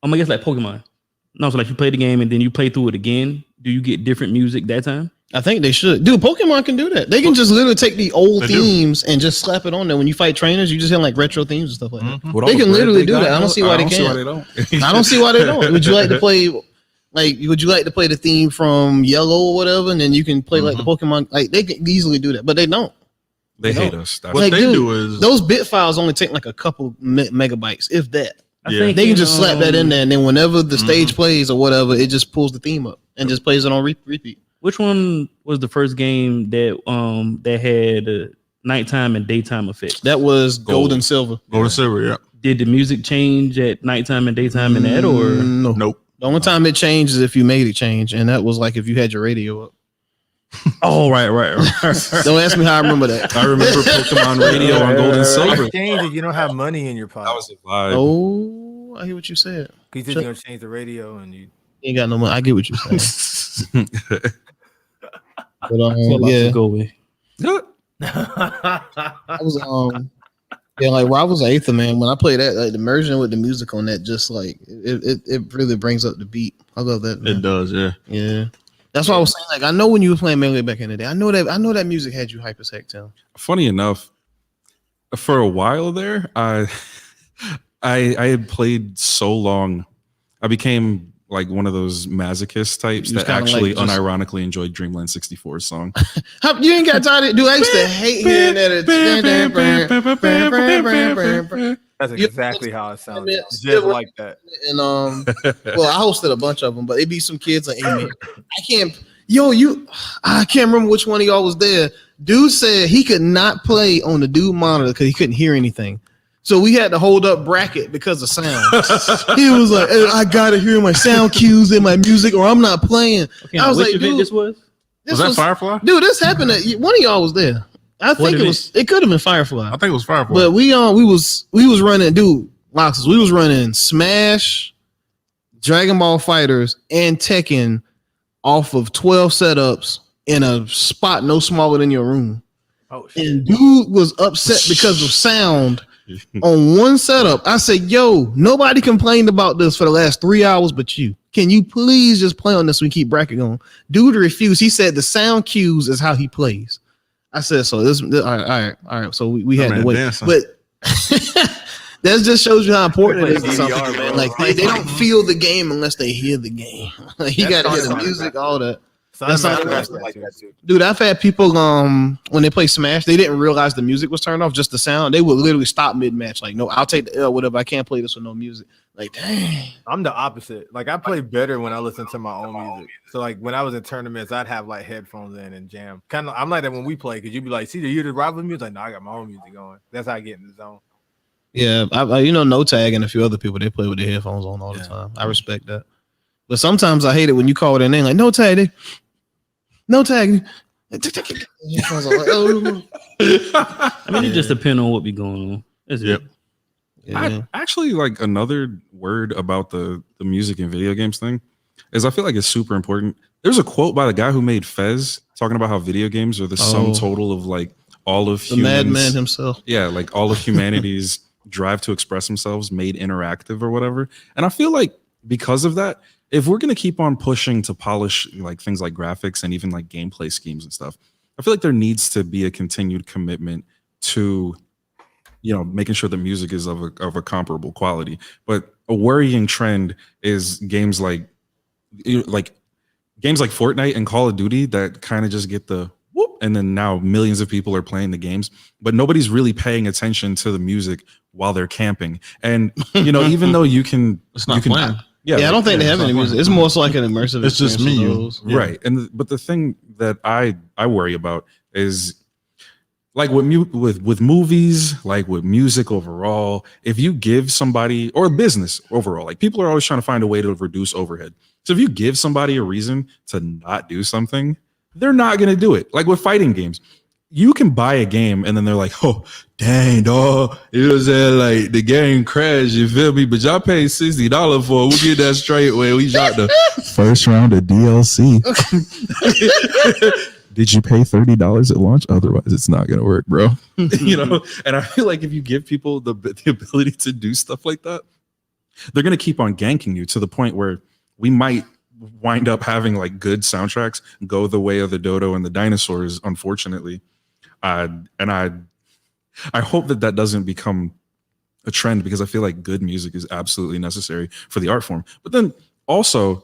I guess like Pokemon. No, so like you play the game and then you play through it again. Do you get different music that time? I think they should. Dude, Pokemon can do that. They can just literally take the old They themes and just slap it on there. When you fight trainers, you just hear like retro themes and stuff like that. With all They the can bread literally they do got, that. I don't see why they can't. don't. I don't see why they don't. Would you like to play would you like to play the theme from Yellow or whatever, and then you can play like the Pokemon? Like they can easily do that, but they don't. They hate don't. us. That's What Like, they dude, do is Those bit files only take like a couple megabytes, if that. I Yeah. think They can in, just slap that in there, and then whenever the stage plays or whatever, it just pulls the theme up and just plays it on repeat. Which one was the first game that that had nighttime and daytime effect? That was Gold Gold. and Silver. Gold and Silver. Yeah. Did the music change at nighttime and daytime in that, or No. Nope. The only time it changed is if you made it change, and that was like if you had your radio up. oh right. Don't ask me how I remember that. I remember Pokemon Radio on Gold and Silver. Change it. You don't have money in your pocket. That was a vibe. Oh, I hear what you said. You said you're gonna change the radio, and you. You ain't got no money. I get what you're saying. But yeah, yeah, go away. I was yeah, like where I was an eighth man when I played that, like the merging with the music on that, just like it really brings up the beat. I love that. Man. It does. Yeah. Yeah, that's why I was saying. Like, I know when you were playing Melee back in the day, I know that music had you hype as heck, Tim. Funny enough, for a while there, I had played so long, I became like one of those masochist types You was that kinda actually like just- unironically enjoyed Dreamland 64's song. You ain't got tired of dude. I used to hate hearing that. That's exactly how it sounds. Yeah. Just like that. And well, I hosted a bunch of them, but it'd be some kids like, hey man, I can't remember which one of y'all was there. Dude said he could not play on the dude monitor because he couldn't hear anything. So we had to hold up bracket because of sound. He was like, hey, I gotta hear my sound cues in my music or I'm not playing. Okay, I was which like, event dude, this was? this Was that Firefly? Dude, this happened at one of y'all was there. I think it could have been Firefly. I think it was Firefly. But we was running, dude, Loxes, we was running Smash, Dragon Ball Fighters, and Tekken off of 12 setups in a spot no smaller than your room. Oh shit. And dude was upset because of sound on one setup. I said, yo, nobody complained about this for the last 3 hours but you. Can you please just play on this so we keep bracket going? Dude refused. He said the sound cues is how he plays. I said, so this all right. So we had to wait. Dancing. But that just shows you how important it is to something, man. Like they don't feel the game unless they hear the game. Like you gotta hear the music, all that. That's how like that too. Dude, I've had people when they play Smash, they didn't realize the music was turned off, just the sound. They would literally stop mid-match. Like, no, I'll take the L, whatever. I can't play this with no music. Like, dang. I'm the opposite. Like I play better when I listen to my own music. So like when I was in tournaments, I'd have like headphones in and jam. Kind of, I'm like that when we play because you'd be like, "See, do you the rival music?" Like, no, I got my own music going. That's how I get in the zone. Yeah, I No Tag and a few other people, they play with their headphones on all the time. I respect that. But sometimes I hate it when you call their name like, no tag. No tag. I mean, it just depends on what be going on. That's it. Yeah. I actually like another word about the music and video games thing is I feel like it's super important. There's a quote by the guy who made Fez talking about how video games are the sum total of like all of the humans. madman himself. Yeah, like all of humanity's drive to express themselves made interactive or whatever. And I feel like because of that, if we're going to keep on pushing to polish like things like graphics and even like gameplay schemes and stuff, I feel like there needs to be a continued commitment to, you know, making sure the music is of a comparable quality. But a worrying trend is games like Fortnite and Call of Duty that kind of just get the whoop, and then now millions of people are playing the games, but nobody's really paying attention to the music while they're camping. And you know, even though you can, It's not playing. Yeah, I don't think they have any music. It's more so like an immersive. It's just experience me, for those. right. And but the thing that I worry about is like with movies, like with music overall, if you give somebody or a business overall, like people are always trying to find a way to reduce overhead. So if you give somebody a reason to not do something, they're not going to do it. Like with fighting games, you can buy a game and then they're like, oh, dang, dog. It was like the game crashed, you feel me? But y'all paid $60 for it. We'll get that straight when we shot the first round of DLC. Did you pay $30 at launch? Otherwise, it's not going to work, bro. You know? And I feel like if you give people the ability to do stuff like that, they're going to keep on ganking you to the point where we might wind up having like good soundtracks go the way of the dodo and the dinosaurs, unfortunately. And I hope that doesn't become a trend, because I feel like good music is absolutely necessary for the art form. But then also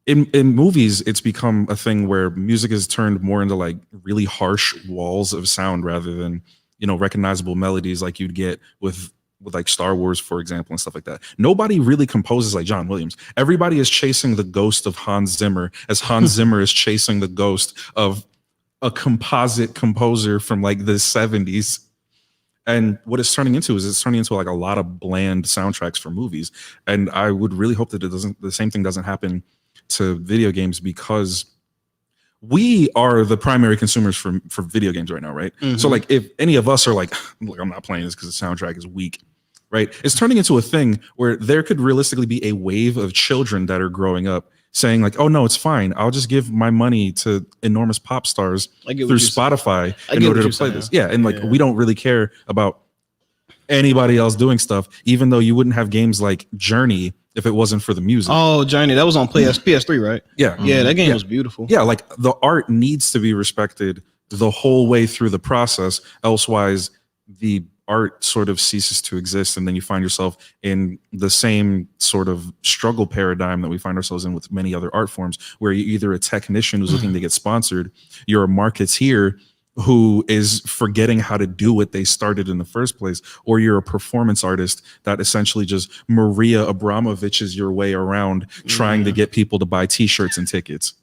in movies, it's become a thing where music is turned more into like really harsh walls of sound rather than, you know, recognizable melodies like you'd get with like Star Wars, for example, and stuff like that. Nobody really composes like John Williams. Everybody is chasing the ghost of Hans Zimmer as Hans Zimmer is chasing the ghost of a composite composer from like the 70s. And what it's turning into is it's turning into like a lot of bland soundtracks for movies. And I would really hope that the same thing doesn't happen to video games, because we are the primary consumers for video games right now, right? Mm-hmm. So like if any of us are like, I'm not playing this because the soundtrack is weak, right? It's turning into a thing where there could realistically be a wave of children that are growing up saying like, oh no, it's fine, I'll just give my money to enormous pop stars through Spotify in order to play this. Yeah, and like we don't really care about anybody else doing stuff, even though you wouldn't have games like Journey if it wasn't for the music. Oh, Journey, that was on PS3, right? Yeah. Yeah, that game was beautiful. Yeah, like the art needs to be respected the whole way through the process. Elsewise, the art sort of ceases to exist, and then you find yourself in the same sort of struggle paradigm that we find ourselves in with many other art forms, where you're either a technician who's looking to get sponsored, you're a marketeer who is forgetting how to do what they started in the first place, or you're a performance artist that essentially just Maria Abramovich's your way around trying to get people to buy t-shirts and tickets.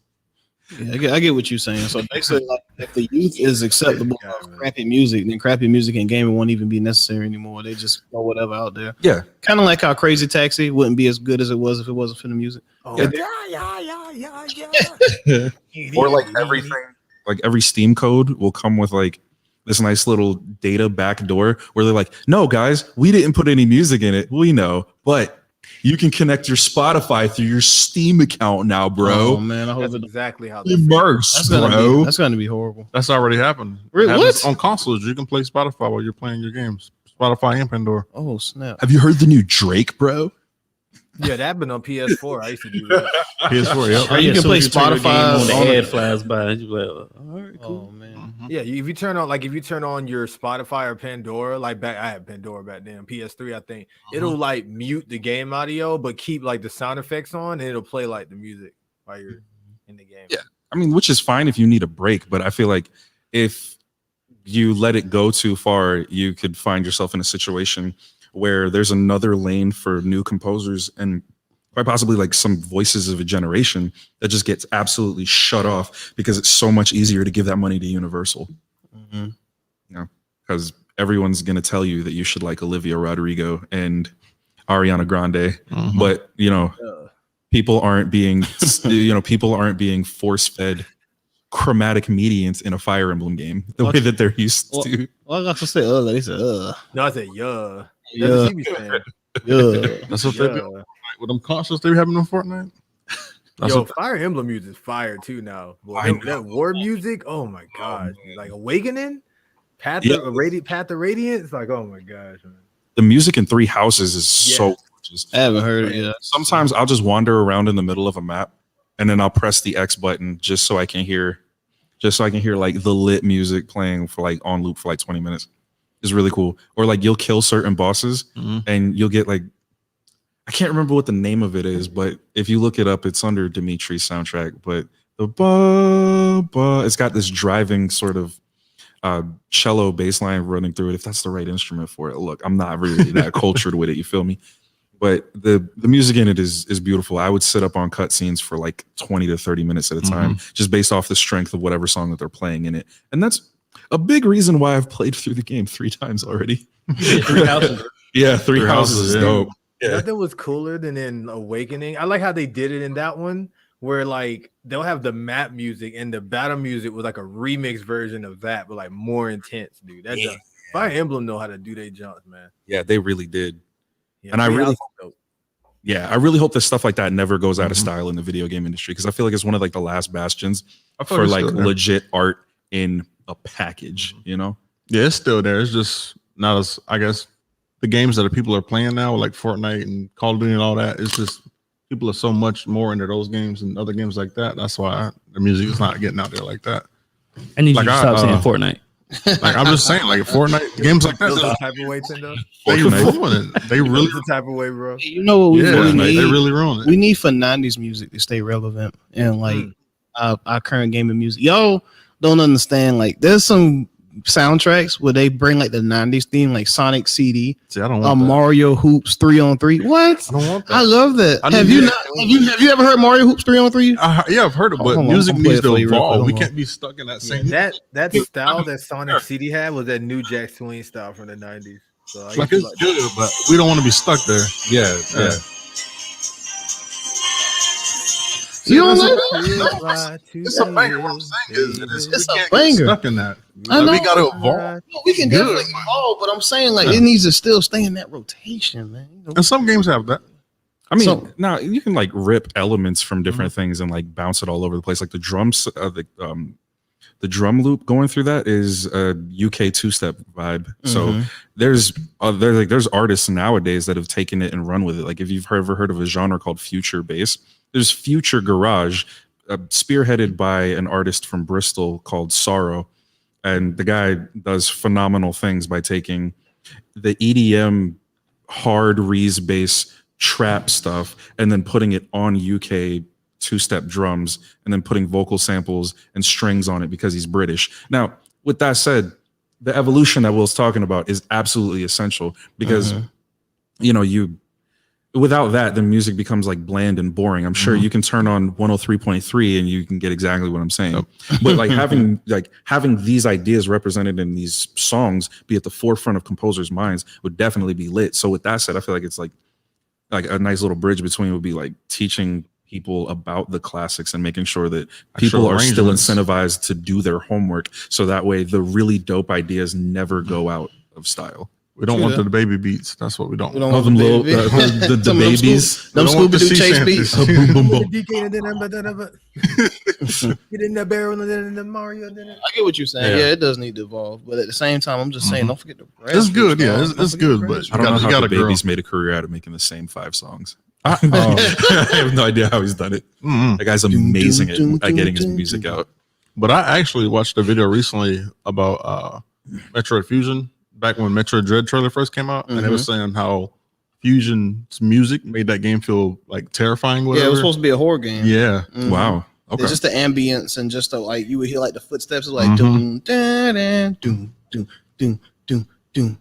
Yeah, I get what you're saying. So basically, like, if the youth is acceptable of crappy music, then crappy music and gaming won't even be necessary anymore. They just throw whatever out there. Yeah. Kind of like how Crazy Taxi wouldn't be as good as it was if it wasn't for the music. Oh, yeah. Or like everything, like every Steam code will come with like this nice little data backdoor where they're like, no, guys, we didn't put any music in it. We know, but you can connect your Spotify through your Steam account now, bro. Oh man, I hope that's it exactly how immerse, bro. That's gonna be horrible. That's already happened. Really? What? On consoles, you can play Spotify while you're playing your games. Spotify and Pandora. Oh snap! Have you heard the new Drake, bro? Yeah, that been on PS4. I used to do that. PS4, yep. Or you can play Spotify when the ad flies by. You like, all right, cool. Oh man. Yeah, if you turn on your Spotify or Pandora, like I had Pandora back then, PS3, I think it'll like mute the game audio, but keep like the sound effects on, and it'll play like the music while you're in the game. Yeah, I mean, which is fine if you need a break, but I feel like if you let it go too far, you could find yourself in a situation where there's another lane for new composers and quite possibly like some voices of a generation that just gets absolutely shut off because it's so much easier to give that money to Universal. Mm-hmm. You know, because everyone's going to tell you that you should like Olivia Rodrigo and Ariana Grande, but you know, people aren't being, people aren't being force-fed chromatic medians in a Fire Emblem game the way that they're used to. Well, I got to say, they said, No, I said, yeah. Yeah. That's what they do. With them concerts they be having on Fortnite. Yo, Fire Emblem music is fire too now. Boy, that war music, oh my gosh. Like Awakening, Path of Radiance. It's like, oh my gosh, man. The music in Three Houses is so gorgeous. I haven't heard it yet. Sometimes I'll just wander around in the middle of a map and then I'll press the X button just so I can hear like the lit music playing for like on loop for like 20 minutes. It's really cool. Or like you'll kill certain bosses and you'll get like, I can't remember what the name of it is, but if you look it up, it's under Dimitri's soundtrack. But the it's got this driving sort of cello bass line running through it. If that's the right instrument for it, look, I'm not really that cultured with it. You feel me? But the music in it is beautiful. I would sit up on cutscenes for like 20 to 30 minutes at a time, just based off the strength of whatever song that they're playing in it. And that's a big reason why I've played through the game 3 times already. Three Houses. Yeah, Three Houses is dope. Yeah. Nothing was cooler than in Awakening. I like how they did it in that one, where like they'll have the map music and the battle music was like a remix version of that, but like more intense, dude. That's Fire Emblem know how to do their jumps, man. Yeah, they really did. Yeah, and I really hope that stuff like that never goes out of style in the video game industry, because I feel like it's one of like the last bastions for like legit art in a package, you know? Yeah, it's still there. It's just not as, I guess, the games that people are playing now, like Fortnite and Call of Duty and all that. It's just people are so much more into those games and other games like that. That's why the music is not getting out there like that. I need Like, you to stop saying Fortnite. Like I'm just saying, like Fortnite games like that, Feels the type of way, Tindo. they ruin it. They really, The type of way, bro. You know what we really need? they really ruin it. We need for 90s music to stay relevant and like our current gaming music. Y'all don't understand. Like, there's some soundtracks where they bring like the 90s theme, like Sonic CD, See, I don't want that. Mario Hoops 3-on-3. What? I don't want that. I love that. I Have need you that. not? Have you ever heard Mario Hoops 3-on-3? Yeah, I've heard it, but Hold on, music I'm gonna needs play it to for you real quick. evolve. We Hold on. can't be stuck in that same. That style that Sonic CD had was that new Jack Swing style from the 90s. So I Like used it's to good, but we don't want to be stuck there. Yeah. You don't like that? It's a banger. What I'm saying is, It's we a can't banger. get stuck in that. I Like, we know. got to evolve. No, we can Good. definitely evolve, but I'm saying like it needs to still stay in that rotation, man. You know? And some games have that. I mean, So- now you can like rip elements from different things and like bounce it all over the place. Like the drums, the drum loop going through that is a UK two-step vibe. So there's artists nowadays that have taken it and run with it. Like if you've ever heard of a genre called future bass, there's future garage, spearheaded by an artist from Bristol called Sorrow, and the guy does phenomenal things by taking the EDM hard rees bass trap stuff and then putting it on UK two-step drums and then putting vocal samples and strings on it because he's British. Now, with that said, the evolution that Will's talking about is absolutely essential because you know, without that, the music becomes like bland and boring. I'm sure you can turn on 103.3 and you can get exactly what I'm saying. But like having these ideas represented in these songs be at the forefront of composers' minds would definitely be lit. So with that said, I feel like it's like a nice little bridge between would be like teaching people about the classics and making sure that people are still incentivized to do their homework. So that way the really dope ideas never go out of style. We don't want the baby beats. That's what we don't. We don't Oh, want them little the the babies. them We don't want the Scooby Doo sea chase shanties. beats. Boom, boom, boom. Get in the barrel and then the Mario. I get what you're saying. Yeah, it does need to evolve, but at the same time, I'm just saying, don't forget the rest. It's good, yeah, it's good, but I don't know how you the got to babies made a career out of making the same 5 songs. I have no idea how he's done it. That guy's amazing at getting his music out. But I actually watched a video recently about Metroid Fusion back when Metroid Dread trailer first came out, and they were saying how Fusion's music made that game feel like terrifying. Whatever. Yeah, it was supposed to be a horror game. Yeah. Wow. Okay. It's just the ambience and just the, like you would hear like the footsteps like doom da da doom doom doom doom doom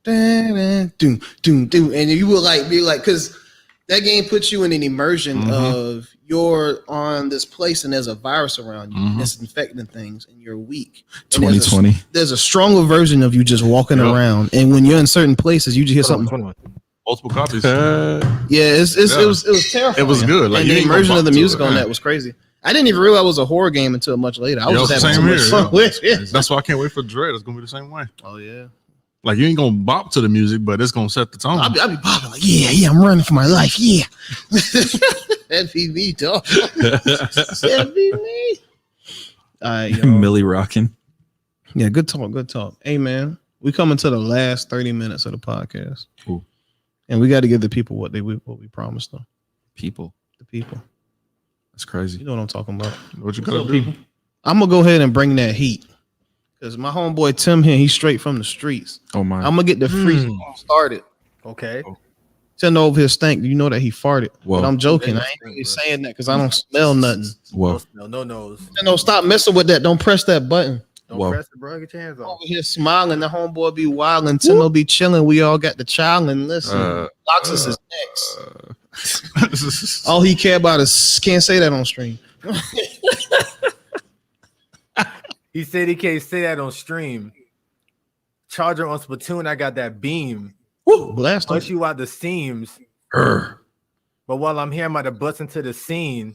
da da doom doom doom, and you would like be like, because that game puts you in an immersion of you're on this place and there's a virus around you that's infecting things and you're weak. And 2020. there's a stronger version of you just walking around, and when you're in certain places, you just hear something. Multiple copies. Yeah, it was terrifying. It was good. Like, and you the ain't immersion gonna of the bump to music it, on yeah. that was crazy. I didn't even realize it was a horror game until much later. I was just having so much fun with it. That's why I can't wait for Dread. It's gonna be the same way. Oh yeah. Like, you ain't gonna bop to the music, but it's gonna set the tone. I'll be bopping like, yeah, I'm running for my life. Yeah. That'd be me, dog. That'd be me. All right, yo. Millie rocking. Yeah, good talk. Hey, man, we coming to the last 30 minutes of the podcast. Ooh. And we got to give the people what we promised them. People. The people. That's crazy. You know what I'm talking about. What you gotta do? I'm going to go ahead and bring that heat. Because my homeboy Tim here, he's straight from the streets. Oh my. I'm going to get the freestyle started. Okay. Tim over here stank. You know that he farted. Whoa. But I'm joking. I ain't really saying that because I don't smell nothing. Whoa. No nose. No, stop messing with that. Don't press that button. Don't Whoa. press it, bro. Get your hands off. Over here smiling. The homeboy be wilding. Tim will be chilling. We all got the child and listen. Loxus is next. All he care about is can't say that on stream. He said he can't say that on stream. Charger on Splatoon, I got that beam. Woo, blast Punch off. you out the seams. But while I'm here, I'm about to bust into the scene.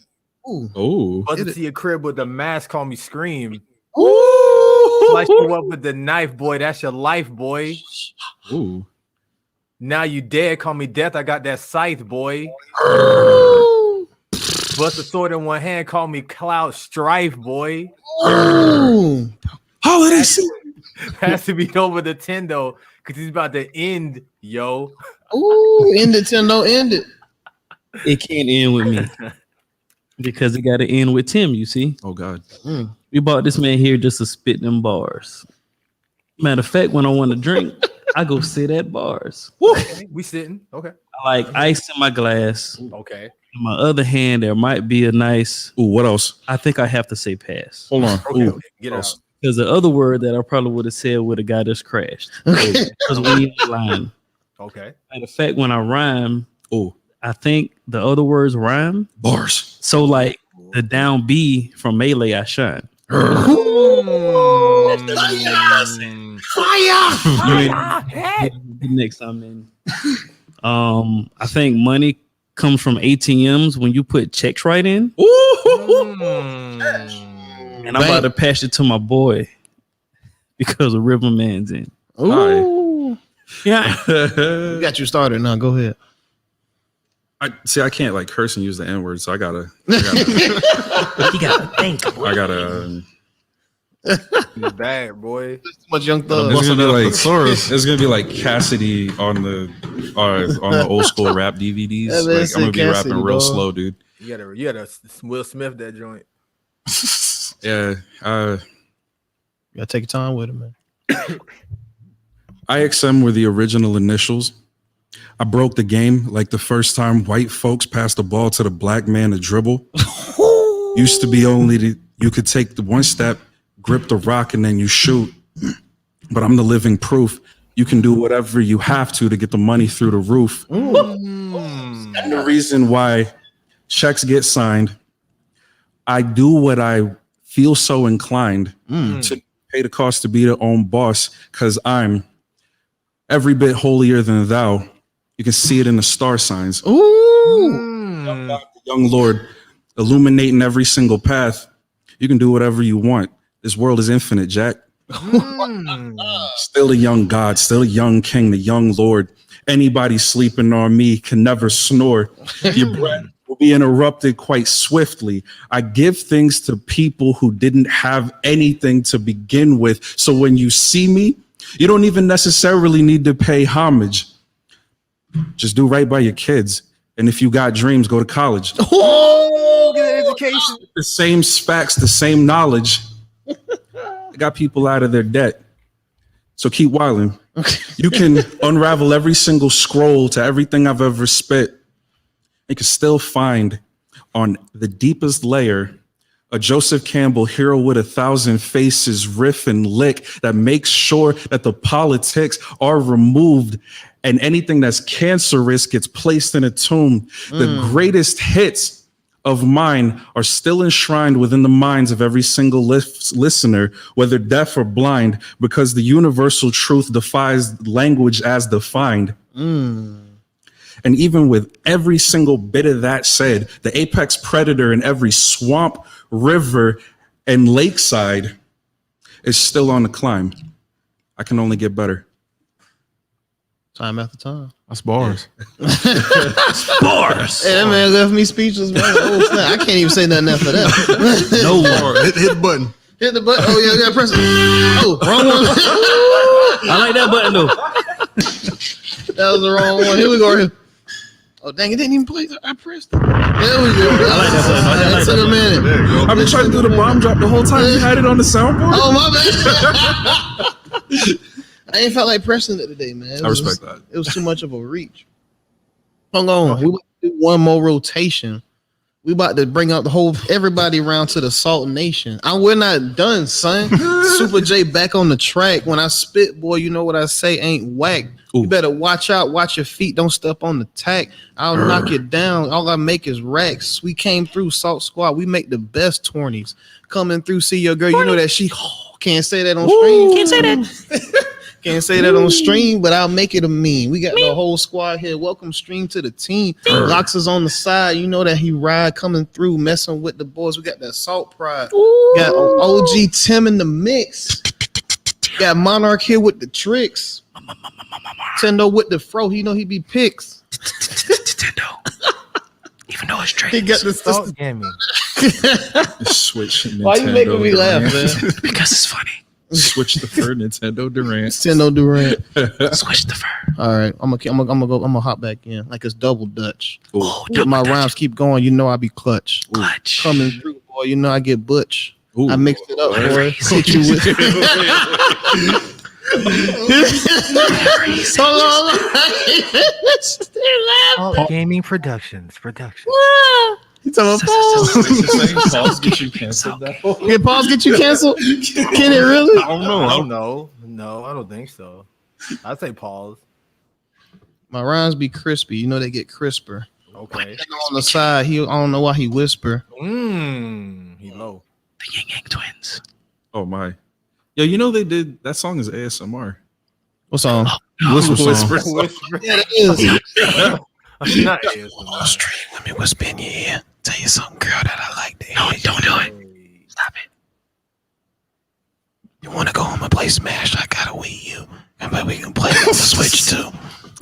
Ooh. Oh. Bust into your crib with the mask, call me Scream. Ooh. Slice you up with the knife, boy. That's your life, boy. Ooh. Now you dead, call me Death. I got that scythe, boy. Ooh. Bust a sword in one hand, call me Cloud Strife, boy. Ooh. Holiday season. has to be over Nintendo because he's about to end, yo. Ooh, end Nintendo, end it. It can't end with me because it got to end with Tim. You see, Oh God. we bought this man here just to spit them bars. Matter of fact, when I want to drink, I go sit at bars. Okay, we sitting. Okay. I like ice in my glass. Okay. In my other hand, there might be a nice. Ooh, what else? I think I have to say pass Hold on. Okay. Ooh, Get what out. else? because the other word that I probably would have said would have got us crashed. Because we ain't lying. Okay. Matter of fact, when I rhyme, Ooh, I think the other words rhyme. bars. So like the down B from Melee, I shine. Next time, man. I think money comes from ATMs when you put checks right in. And I'm about to pass it to my boy because of Riverman's in. Ooh. Yeah. We got you started now. Go ahead. I can't like curse and use the N word, so I gotta You gotta think. I gotta You're bad, boy. Too much young thug. it's gonna be like thesaurus. it's gonna be like Cassidy on the old school rap DVDs. Yeah, man, Like, I'm gonna be Cassidy, rapping real dog. slow, dude. You gotta Will Smith that joint. Yeah. You gotta take your time with it, man. IXM were the original initials. I broke the game like the first time white folks passed the ball to the black man to dribble. Used to be you could take the one step, grip the rock, and then you shoot. But I'm the living proof. You can do whatever you have to get the money through the roof. And the reason why checks get signed, I do what I feel so inclined to pay the cost to be their own boss because I'm every bit holier than thou. You can see it in the star signs. Ooh. Young Lord, illuminating every single path. You can do whatever you want. This world is infinite, Jack. Still a young God, still a young king, the young Lord. Anybody sleeping on me can never snore. Your breath will be interrupted quite swiftly. I give things to people who didn't have anything to begin with. So when you see me, you don't even necessarily need to pay homage. Just do right by your kids. And if you got dreams, go to college. Oh, get an education. The same facts, the same knowledge. It got people out of their debt. So keep wilding. You can unravel every single scroll to everything I've ever spit. You can still find on the deepest layer a Joseph Campbell hero with 1,000 faces, riff and lick that makes sure that the politics are removed and anything that's cancerous gets placed in a tomb. The greatest hits of mine are still enshrined within the minds of every single listener, whether deaf or blind, because the universal truth defies language as defined. And even with every single bit of that said, the apex predator in every swamp, river, and lakeside is still on the climb. I can only get better. Time after time. That's bars. Bars. Hey, that man left me speechless, man. Oh, snap. I can't even say nothing after that. No Bar. Hit the button. Hit the button. Oh, yeah, you gotta press it. Oh, wrong one. I like that button though. That was the wrong one. Here we go. Oh, dang, it didn't even play. I pressed it. There we go. I like that button. I like That took a minute. There you go. I've been trying to do the bomb drop the whole time. You had it on the soundboard? Oh, my bad. I ain't felt like pressing it today, man. I respect that. It was too much of a reach. Hold on. We about to do one more rotation. We about to bring out everybody around to the Salt Nation. We're not done, son. Super J back on the track. When I spit, boy, you know what I say ain't whack. You better watch out, watch your feet, don't step on the tack. I'll knock it down. All I make is racks. We came through Salt Squad. We make the best tourneys. Coming through, see your girl. You know that she can't say that on stream. Can't say that. Can't say that on stream, but I'll make it a meme. We got the whole squad here. Welcome stream to the team. Locks is on the side. You know that he ride coming through, messing with the boys. We got that Salt Pride. Got OG Tim in the mix. Got Monarch here with the tricks. Tendo with the fro. He know he be picks. Nintendo. Even though it's tricks. He got the Salt sister. gaming. Switch. Why you Nintendo making me with laugh, the man? Because it's funny. Switch the fur, Nintendo Durant. Nintendo Durant. Switch the fur. All right, I'm gonna hop back in like it's double Dutch. Ooh. If my rhymes keep going, you know I be clutch. Clutch. Coming through, boy, you know I get butch. Ooh. I mixed it up, boy. Hit you with. Hold on. Gaming Productions. You talking about pause? Get you canceled. Can pause get you canceled? Can it really? I don't know. No, I don't think so. I'd say pause. My rhymes be crispy. You know they get crisper. Okay. And on the side, I don't know why he whisper. He low. The Yang Yang Twins. Oh my. Yo, you know they did that song is ASMR. What song? Whisper song. Whisper. Yeah, it is. Not ASMR. Stream, let me whisper in your ear. Tell you something, girl, that I like to hear. No, don't do it. Stop it. You want to go home and play Smash? I got a Wii U. I bet we can play it on the Switch too.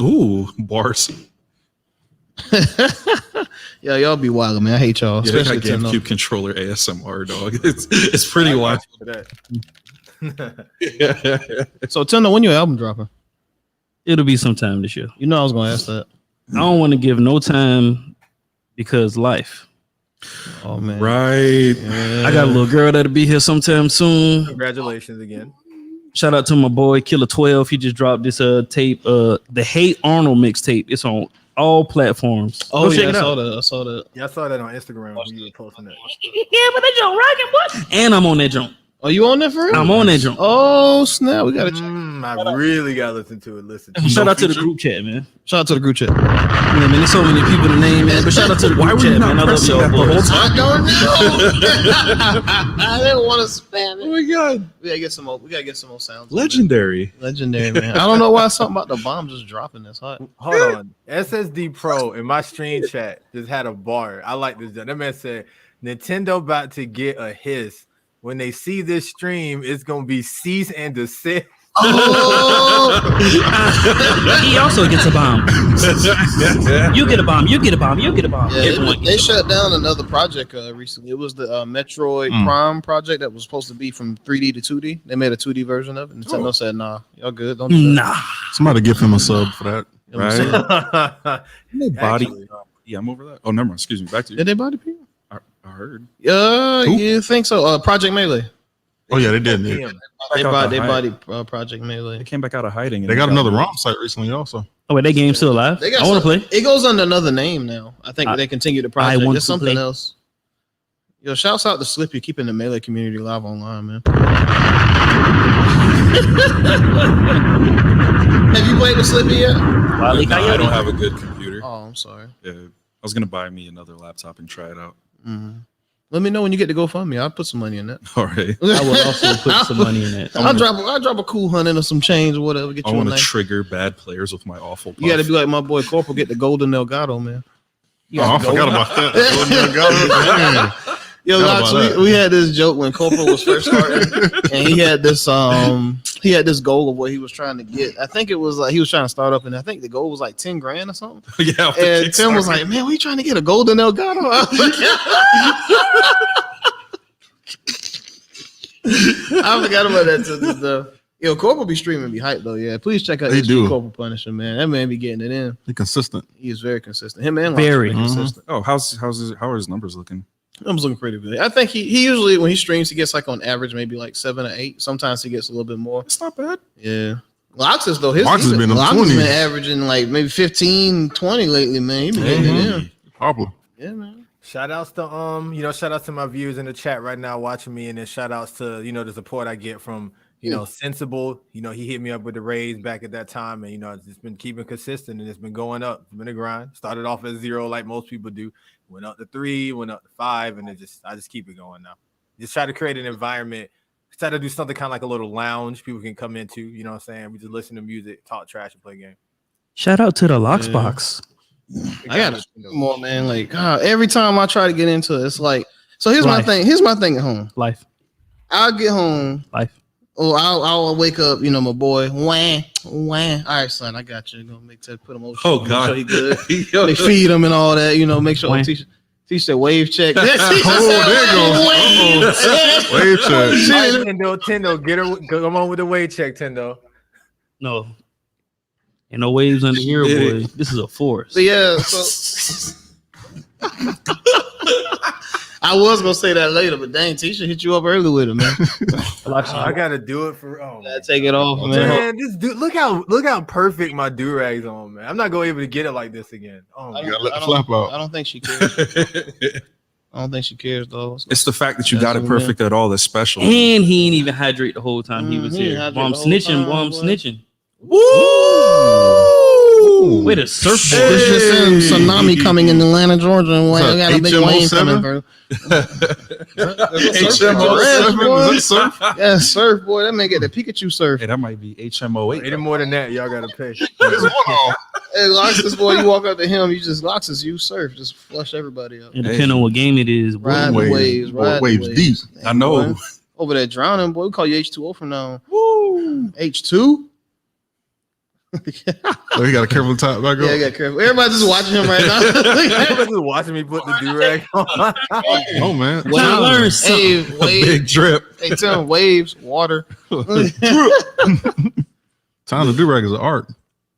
Ooh, bars. Yeah, y'all be wild, man. I hate y'all. Yeah, they Especially got Nintendo. GameCube controller ASMR, dog. It's pretty wild. So, Tendo, when your album dropping? It'll be sometime this year. You know I was gonna ask that. I don't want to give no time because life. Oh man, Right. Yeah. I got a little girl that'll be here sometime soon. Congratulations again. Shout out to my boy Killer 12. He just dropped this tape, the Hate Arnold mixtape. It's on all platforms. Oh Go check yeah, it out. I saw that. Yeah, I saw that on Instagram when you were posting that. Yeah, but that joint rocking, boy. And I'm on that joint. Are you on there for real? I'm on that joint. Oh snap, we gotta check. I really gotta listen to it. Shout out to the group chat, man. Shout out to the group chat. Yeah, man, there's so many people to name, man. But shout out to the Why group were you chat, not man. I love pressing y'all that the whole boys. time? I don't know. I didn't want to spam it. Oh my god. We gotta get some more. We gotta get some more sounds. Legendary. Legendary, man. I don't know why something about the bomb just dropping this hot. Hold on. SSD Pro in my stream chat just had a bar. I like this. That man said Nintendo about to get a hiss. When they see this stream, it's gonna be cease and desist. Oh, He also gets a bomb. You get a bomb. You get a bomb. You get a bomb. yeah, Everyone they gets a shut down another project recently. It was the Metroid Prime project that was supposed to be from 3D to 2D. They made a 2D version of it. Nintendo said, "Nah, y'all good. Don't do that." Nah. Somebody give him a sub for that. You know what I'm Right. saying? Body. Actually, Yeah, I'm over that. Oh, never mind. Excuse me. Back to you. Did they body people? I heard. Who? You think so? Project Melee. Oh yeah, they did. damn. They They out body, the they hype. body Project Melee. They came back out of hiding. got another ROM site recently also. Oh, wait, that game's still alive? They got I want to some- play. It goes under another name now. I think they continue the project. want It's to something play. else. Yo, shouts out to Slippy keeping the Melee community live online, man. Have you played with Slippy yet? Wally No, I Coyote. don't have a good computer. Oh, I'm sorry. Yeah, I was gonna buy me another laptop and try it out. Let me know when you get to GoFundMe. I'll put some money in that. All right. I will also put some money in that. I'll drop a cool $100 or some change or whatever. Get I you want one to night. trigger bad players with my awful. You got to puff. be like my boy Corporal. Get the golden Elgato, man. Oh, I forgot about that. Yo, Forgot Lox, about that. we had this joke when Corporal was first starting, and he had this goal of what he was trying to get. I think it was like he was trying to start up, and I think the goal was like 10 grand or something. Yeah. off the And Tim was Kickstarter. like, "Man, we trying to get a golden Elgato." I was like, I forgot about that to this stuff. Yo, Corporal be streaming, be hype though. Yeah, please check out They his do. Corporal Punisher, man. That man be getting it in. He consistent. He is very consistent. Him and Lox Very. are consistent. Oh, how are his numbers looking? I'm looking pretty good. I think he usually when he streams he gets like on average maybe like 7 or 8. Sometimes he gets a little bit more. It's not bad. Yeah. Loxus though, Lox has been up Lox 20. has been averaging like maybe 15, 20 lately, man. He been getting it in. Probably. Yeah, man. Shout outs to shout outs to my viewers in the chat right now watching me, and then shout outs to the support I get from Sensible. He hit me up with the raise back at that time, and it's just been keeping consistent and it's been going up. It's been a grind. Started off at 0 like most people do, went up to 3, went up to 5, and I just keep it going now. Just try to create an environment, try to do something kind of like a little lounge people can come into. You know what I'm saying? We just listen to music, talk trash, and play games. Shout out to the Loxbox. I gotta do more, man. Like God, every time I try to get into it, it's like so here's my Life. thing. Here's my thing at home. Life. I'll get home. Life. Oh, I'll wake up, my boy. Wham, wham. All right, son, I got you. Gonna put him on. Oh, Make God. sure he good. Yo, They feed him and all that, make sure Wham. teach He said wave check. Oh, there you go. Wave check. Tendo, get her. Come on with the wave check, Tendo. No. Ain't no waves under here, boy. This is a forest. So yeah, so I was gonna say that later, but dang, Tisha hit you up early with it, man. I gotta do it for. Oh, Gotta take it off, man. This dude, look how perfect my do rag's on, man. I'm not gonna be able to get it like this again. Oh, You gotta let the flap out. I don't think she cares. I don't think she cares though. So It's the fact that you got it perfect at all that's special. And he ain't even hydrate the whole time he was He ain't here. hydrate Boy, I'm the whole snitching. time, Boy, I'm boy. snitching. Woo! Wait, a surfboard. There's just some tsunami coming in Atlanta, Georgia, and we got a big wave coming, bro. Surf? Yeah, surf, boy. That man get the Pikachu surf. Hey, that might be HMO8. any more than that, y'all gotta pay. What is going on? Hey, Loxus, boy, you walk up to him, you just Loxus, you surf, just flush everybody up. And depending on what game it is, boy. Ride the waves, Boy, ride the waves deep. Dang, I know. boy. Over there drowning, boy. We call you H2O from now on. Woo! H2? Oh, you got a careful top back Yeah, I on. got careful. Everybody's just watching him right now. Everybody's just watching me put the do rag on. Oh man. Trying to learn something. Hey, waves. Big drip. Hey, tell him waves, water. Time to do rag is an art.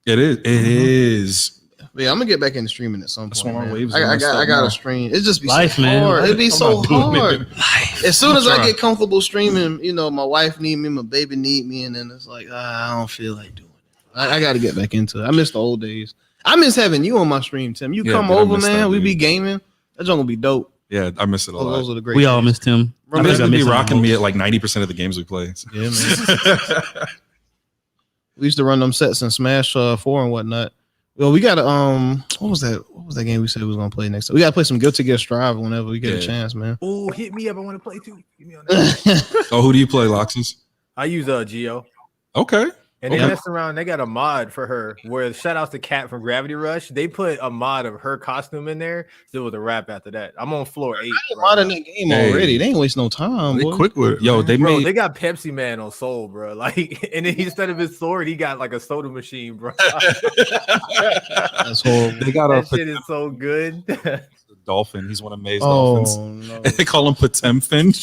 It is. It is. Yeah, I'm gonna get back into streaming at some point. That's why my Man. waves I are messed up got now. to stream. It just be Life, so man. hard. It'd be so not doing hard. As soon as I Try. get comfortable streaming, you know, my wife need me, my baby need me, and then it's like I don't feel like doing it. I got to get back into it. I miss the old days. I miss having you on my stream, Tim. You Yeah, come dude, I over, miss man. that, We dude. be gaming. That's gonna be dope. Yeah, I miss it a Those lot. are the great. We all days. missed him. I Remember miss that to be miss him rocking the me most. at like 90% of the games we play. Yeah, man. We used to run them sets in Smash 4 and whatnot. Well, we got what was that? What was that game we said we was gonna play next time? We gotta play some Guilty Gear Strive whenever we get a Yeah. chance, man. Oh, hit me up. I want to play too. Get me on that. Oh, who do you play, Loxus? I use Geo. Okay. And they Okay. messed around. They got a mod for her where shout out to Kat from Gravity Rush. They put a mod of her costume in there. So it was a rap after that. I'm on floor 8. Modern that game Hey. already. They ain't waste no time. They Boy. quick with it. Yo, man. they Bro, made they got Pepsi Man on Soul, bro. Like, and then instead of his sword, he got like a soda machine, bro. That's horrible. they got That a shit is so good. dolphin. He's one of May's Oh dolphins. no. They call him Potemkin.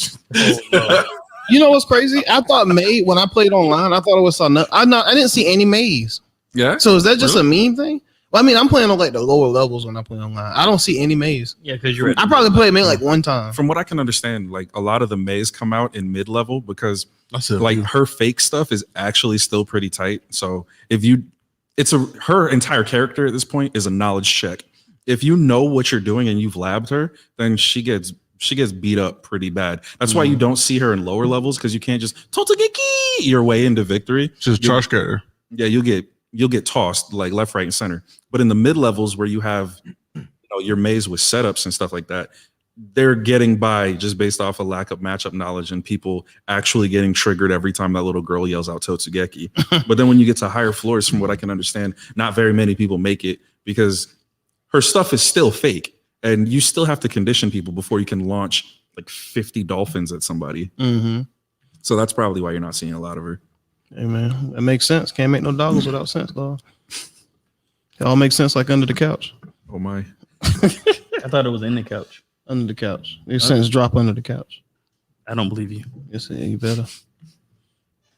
You know what's crazy? I thought May when I played online, I thought it was something. I didn't see any Mays. Yeah. So is that just a meme thing? Well, I mean, I'm playing on like the lower levels when I play online. I don't see any Mays. Yeah, because you're I probably played May like one time. From what I can understand, like a lot of the Mays come out in mid level because That's it. like her fake stuff is actually still pretty tight. So if you, her entire character at this point is a knowledge check. If you know what you're doing and you've labbed her, then she gets beat up pretty bad. That's why you don't see her in lower levels because you can't just Totogeki your way into victory. Just trash cutter. Yeah, you'll get tossed like left, right, and center. But in the mid levels where you have your maze with setups and stuff like that, they're getting by just based off a lack of matchup knowledge and people actually getting triggered every time that little girl yells out Totsugeki. But then when you get to higher floors, from what I can understand, not very many people make it because her stuff is still fake. And you still have to condition people before you can launch like 50 dolphins at somebody. Mm-hmm. So that's probably why you're not seeing a lot of her. Hey man, that makes sense. Can't make no doggles without sense, dog. It all makes sense like under the couch. Oh my. I thought it was in the couch. Under the couch. Your sense drop under the couch. I don't believe you. Yes, yeah, you better.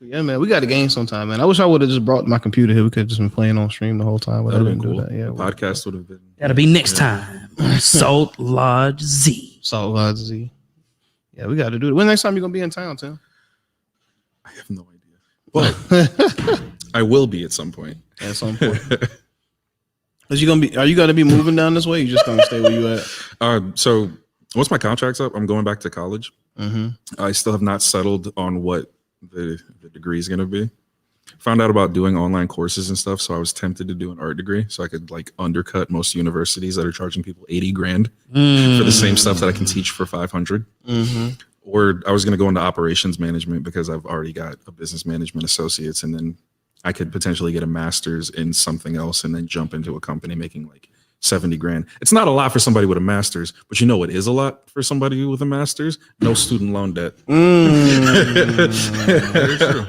Yeah, man, we got a game sometime, man. I wish I would have just brought my computer here. We could have just been playing on stream the whole time, but I That would didn't have been do cool. that. Yeah, The podcast would have been. That'll be next time. Salt Lodge Z. Salt Lodge Z. Yeah, we got to do it. When next time you gonna be in town, Tim? I have no idea. But I will be at some point. At some point. Are you gonna be moving down this way? You just gonna stay where you at? So once my contract's up, I'm going back to college. Mm-hmm. I still have not settled on what the degree is going to be. Found out about doing online courses and stuff, so I was tempted to do an art degree so I could like undercut most universities that are charging people $80,000 for the same stuff that I can teach for $500. Mm-hmm. Or I was going to go into operations management because I've already got a business management associates, and then I could potentially get a master's in something else and then jump into a company making like $70,000. It's not a lot for somebody with a master's, but you know what is a lot for somebody with a master's? No student loan debt. Very true.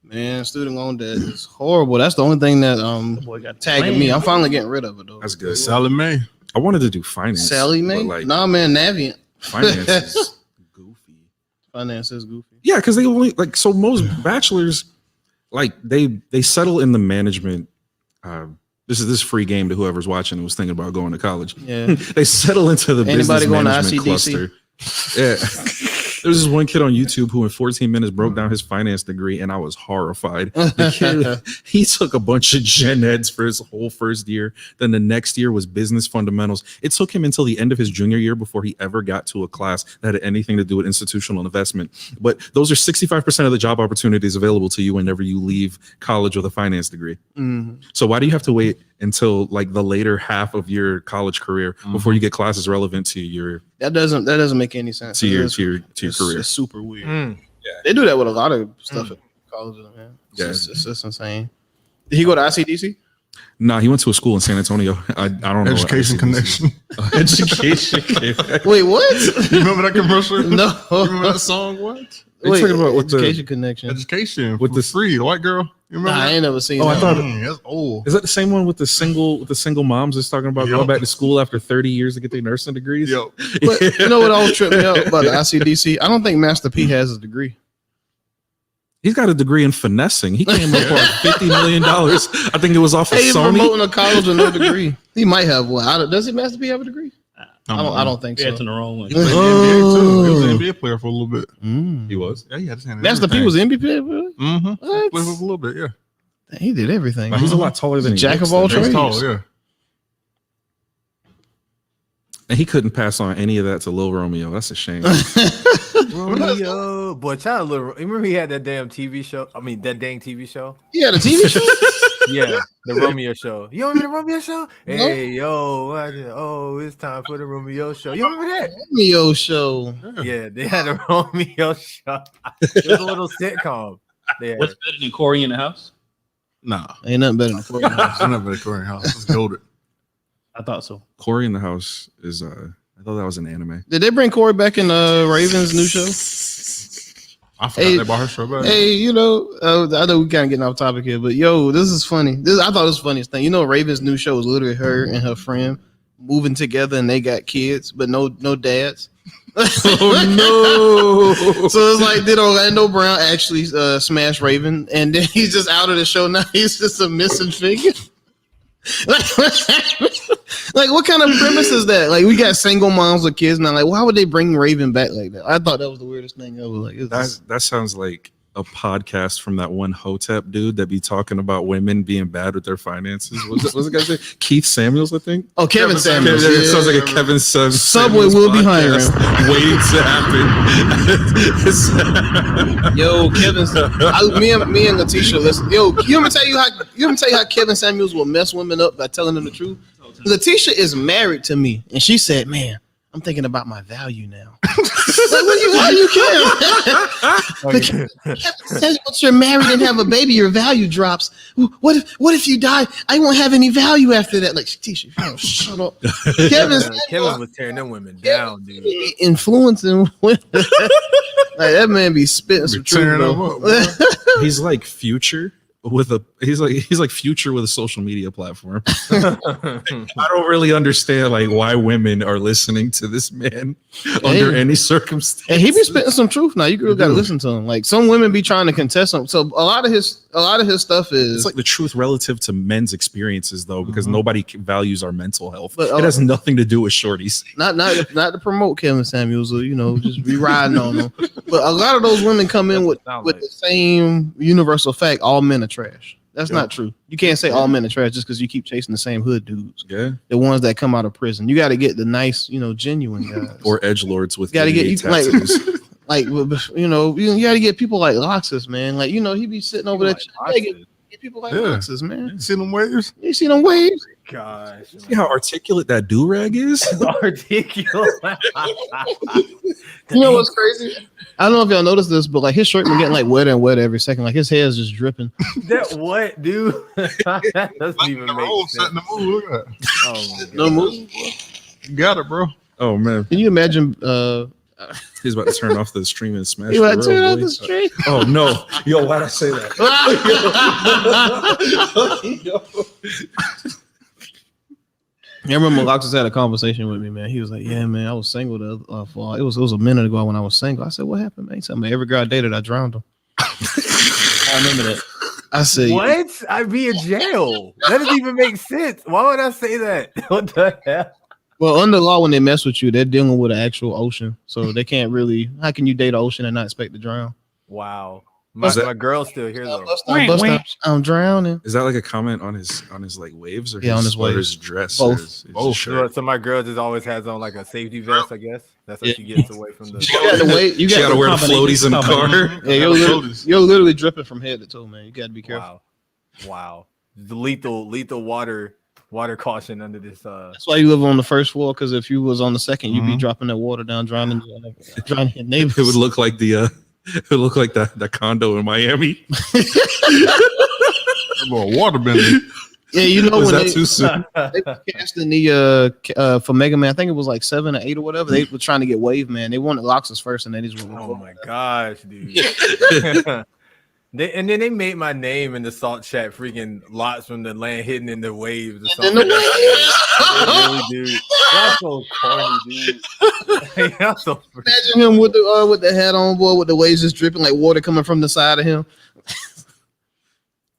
Man, student loan debt is horrible. That's the only thing that Boy got tagging me. I'm finally getting rid of it though. That's good. Solid man. I wanted to do finance. Sally, man. Like, nah, man, Navient. finance is goofy. Finance is goofy. Yeah, because they only like so most bachelors like they settle in the management. This is free game to whoever's watching and was thinking about going to college. Yeah, They settle into the Anybody business going to management ICDC? cluster. Yeah. There's this one kid on YouTube who in 14 minutes broke down his finance degree, and I was horrified. The kid, he took a bunch of gen eds for his whole first year. Then the next year was business fundamentals. It took him until the end of his junior year before he ever got to a class that had anything to do with institutional investment. But those are 65% of the job opportunities available to you whenever you leave college with a finance degree. So why do you have to wait until like the later half of your college career before you get classes relevant to your that doesn't make any sense. to your career? It's super weird. Yeah. They do that with a lot of stuff at colleges, man. Yeah. It's just insane. Did he go to ICDC? Nah, he went to a school in San Antonio. I don't know. Education Connection. Education. Wait, what? You remember that commercial? No. You remember that song? What? Wait, talking about with the- Education Connection. Education With with the- the free, the white girl. You remember? Nah, I that? ain't never seen Oh, I that. thought- That's old. Is that the same one with the single moms that's talking about going Yup. back to school after 30 years to get their nursing degrees? Yo, But you know what always tripped me out about the ICDC? I don't think Master P has a degree. He's got a degree in finessing. He came up on $50 million. I think it was off of He's Sony. promoting a college with no degree. He might have one. Does it Master P have a degree? I don't think You're asking so. the wrong one. he played in the NBA too. He was an NBA player for a little bit. He was. Yeah, he had his hand in Master P everything. was MVP. Really? Mm-hmm. What? Played for a little bit. Yeah, He did everything. Like, he's a lot taller than he Jack looks, of all though. he's trades. tall. Yeah. And he couldn't pass on any of that to Lil Romeo. That's a shame. Romeo, boy, child, little. Remember he had that damn TV show? I mean, that dang TV show. He had a TV show. Yeah, the Romeo show. You remember the Romeo show? Hey, yo, it's time for the Romeo show. You remember that? Romeo show. Yeah, they had a Romeo show. It was a little sitcom. Yeah, What's better than Corey in the house? Nah, Ain't nothing better than Corey. I'm not very Corey House. It's golded. I thought so. Corey in the House is, I thought that was an anime. Did they bring Corey back in Raven's new show? I forgot Hey, they bought her show back. Hey, I know we kind of getting off topic here, but yo, this is funny. I thought it was the funniest thing. Raven's new show is literally her and her friend moving together, and they got kids, but no dads. Oh, no. So it's like, did Orlando Brown actually smash Raven, and then he's just out of the show now? He's just a missing figure. Like, what kind of premise is that? Like, we got single moms with kids now. Like, why would they bring Raven back like that? I thought that was the weirdest thing ever. Like, That sounds like a podcast from that one Hotep dude that be talking about women being bad with their finances. What's the guy's name? Keith Samuels, I think. oh, Kevin Samuels. It sounds like a Yeah. Kevin Samuels. Subway will be hiring. Waiting to happen. Yo, Kevin. Me and Letitia. Listen. Yo, you want me to tell you how Kevin Samuels will mess women up by telling them the truth? Letitia is married to me, and she said, "Man, I'm thinking about my value now." Like, why do you care? Kevin says once you're married and have a baby, your value drops. What if you die? I won't have any value after that. Like, Letitia, shut up. Kevin was tearing them women down, dude. Influencing women. Like, that man be spitting some tearing truth. them Bro. up, He's like Future with he's like Future with a social media platform. I don't really understand like why women are listening to this man under any circumstance. And he be spitting some truth now. You really got to listen to him. Like, some women be trying to contest him. So a lot of his stuff is It's like the truth relative to men's experiences, though, because nobody values our mental health. But, it has nothing to do with shorties. not to promote Kevin Samuels, or just be riding on him. But a lot of those women come in with the same universal fact: all men are trash. That's not true. You can't say all men are trash just because you keep chasing the same hood dudes. Yeah, the ones that come out of prison. You got to get the nice, genuine guys. or edgelords with Got to get tattoos. like you got to get people like Loxus, man. Like, he be sitting over there. Get people like Loxus, man. You see them waves? You see them waves? Gosh, See how articulate that do-rag is? ridiculous. You know what's crazy? I don't know if y'all noticed this, but like, his shirt been getting like wetter and wetter every second. Like, his hair is just dripping. That what, dude? That doesn't even make sense. Setting the mood. Look at that. Oh my No God. move. You got it, bro. Oh man, Can you imagine? he's about to turn off the stream and smash. You the want to turn road, off boy. the street? Oh no, yo, why'd I say that? I remember Loxus had a conversation with me, man. He was like, "Yeah, man, I was single for it was a minute ago when I was single." I said, "What happened, man?" He said, "Man, every girl I dated, I drowned them." I remember that. I said, "What? I'd be in jail. That doesn't even make sense. Why would I say that? What the hell?" Well, under law, when they mess with you, they're dealing with an actual ocean, so they can't really. How can you date an ocean and not expect to drown? Wow. My girl's still here though. I'm drowning. Is that like a comment on his like waves or on his waves? His dress? Both. So my girl just always has on like a safety vest, I guess. That's how she gets away from the. You got to wear the floaties in the car. Yeah, you're literally dripping from head to toe, man. You got to be careful. Wow. The lethal water caution under this. That's why you live on the first floor, because if you was on the second, you'd be dropping that water down, drowning your neighbors. It would look like that condo in Miami. Water bending. Yeah, you know, was when that too soon? They were casting the for Mega Man, I think it was like 7 or 8 or whatever. They were trying to get Wave Man. They wanted Loxus first, and then they just went. Oh my gosh, dude! And then they made my name in the salt chat freaking lots from the land hidden in the waves or something. Really, dude. That's so corny, dude. That's so Imagine him with the hat on, boy, with the waves just dripping like water coming from the side of him.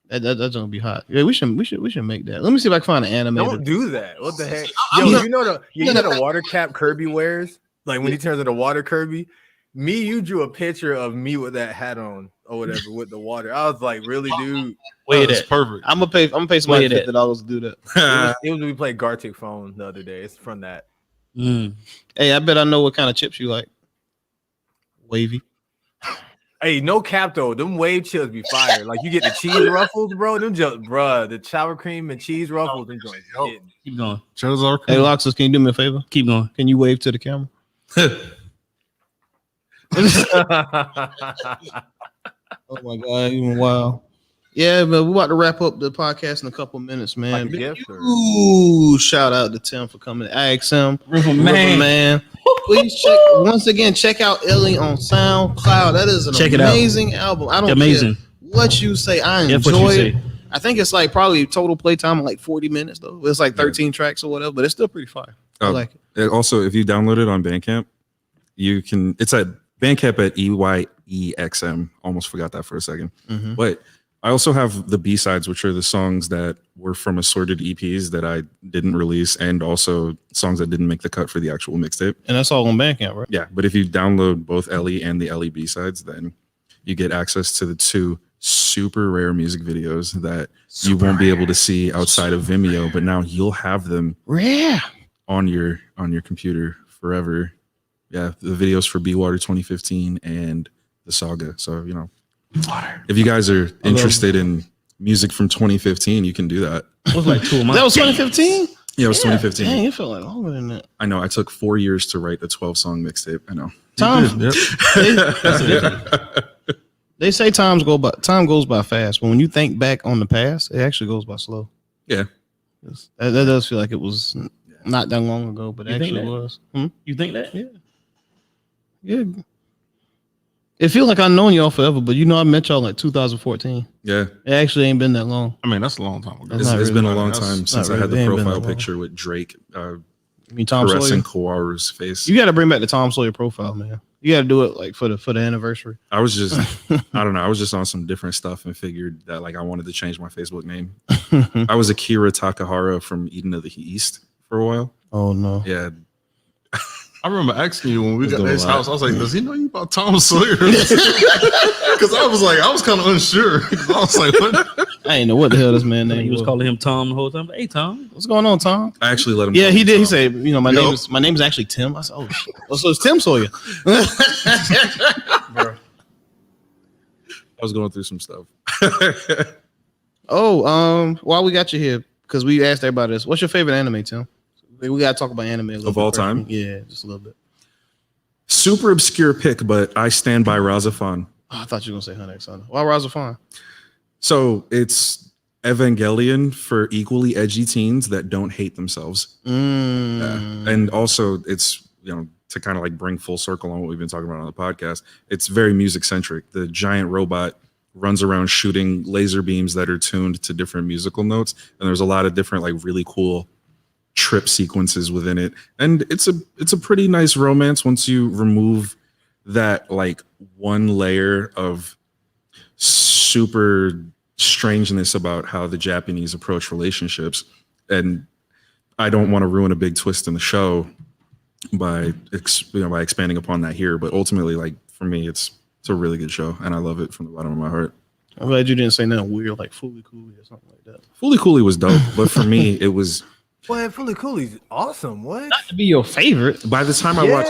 That's gonna be hot. Yeah, we should make that. Let me see if I can find an anime. Don't do that. What the heck? Yo, you know the water cap Kirby wears? Like when he turns into water Kirby. You drew a picture of me with that hat on or whatever with the water. I was like, really, dude? Wait, that's perfect. I'm gonna pay somebody $50 to do that. It was when we played Gartic Phone the other day. It's from that. Hey, I bet I know what kind of chips you like. Wavy. Hey, no cap though. Them wave chips be fire. Like you get the cheese ruffles, bro. Them just, bruh, the sour cream and cheese ruffles. Keep going. Hey, Loxus, can you do me a favor? Keep going. Can you wave to the camera? Oh my god, even wow. Yeah, but we're about to wrap up the podcast in a couple minutes, man. Ooh, shout out to Tim for coming to IXM. Riverman. Please check out Ellie on SoundCloud. That is an amazing album. I don't care what you say. I enjoy it. I think it's like probably total playtime like 40 minutes though. It's like 13 tracks or whatever, but it's still pretty fire. I like it. Also, if you download it on Bandcamp, it's at Bandcamp at EYEXM. Almost forgot that for a second. But I also have the B-sides, which are the songs that were from assorted EPs that I didn't release, and also songs that didn't make the cut for the actual mixtape. And that's all on Bandcamp, right? Yeah, but if you download both Ellie and the Ellie B-sides, then you get access to the 2 super rare music videos that you won't be able to see outside of Vimeo, but now you'll have them on your computer forever. Yeah, the videos for B Water 2015 and the Saga. So, if you guys are interested in music from 2015, you can do that. It was like 2 months. That was 2015? Yeah, it was 2015. Dang, it felt like longer than that. I know. I took 4 years to write a 12-song mixtape. I know. They say time goes by fast, but when you think back on the past, it actually goes by slow. Yeah. That does feel like it was not that long ago, but it actually was. You think that? Yeah. Yeah. It feels like I've known y'all forever, but I met y'all like 2014. Yeah. It actually ain't been that long. I mean, that's a long time ago. It's been a long time since I had the profile picture with Drake Tom caressing Sawyer? Kawaru's face. You got to bring back the Tom Sawyer profile, man. You got to do it like for the anniversary. I was just, I don't know. I was just on some different stuff and figured that like I wanted to change my Facebook name. I was Akira Takahara from Eden of the East for a while. Oh, no. Yeah. I remember asking you when we got to his house, I was like, does he know you about Tom Sawyer? Because I was kind of unsure. I was like, what? I ain't know what the hell this man name He was calling him Tom the whole time. Hey, Tom. What's going on, Tom? I actually let him. Yeah, he did. He said, my name is actually Tim. I said, oh, so it's Tim Sawyer. Bro. I was going through some stuff. While we got you here, because we asked everybody this, what's your favorite anime, Tim? We gotta talk about anime a little of bit all first. time. Yeah, just a little bit. Super obscure pick, but I stand by Razafan. Oh, I thought you were gonna say Hunter x Hunter. Why Razafan? So it's Evangelion for equally edgy teens that don't hate themselves. And also it's, to kind of like bring full circle on what we've been talking about on the podcast, it's very music centric. The giant robot runs around shooting laser beams that are tuned to different musical notes. And there's a lot of different like really cool trip sequences within it, and it's a pretty nice romance once you remove that like one layer of super strangeness about how the Japanese approach relationships. And I don't want to ruin a big twist in the show by by expanding upon that here, but ultimately, like for me, it's a really good show, and I love it from the bottom of my heart. I'm glad you didn't say nothing weird like Fooly Cooly or something like that. Fooly Cooly was dope, but for me, it was. Well, Fooly Cooly's awesome. What? Not to be your favorite. By the time I watched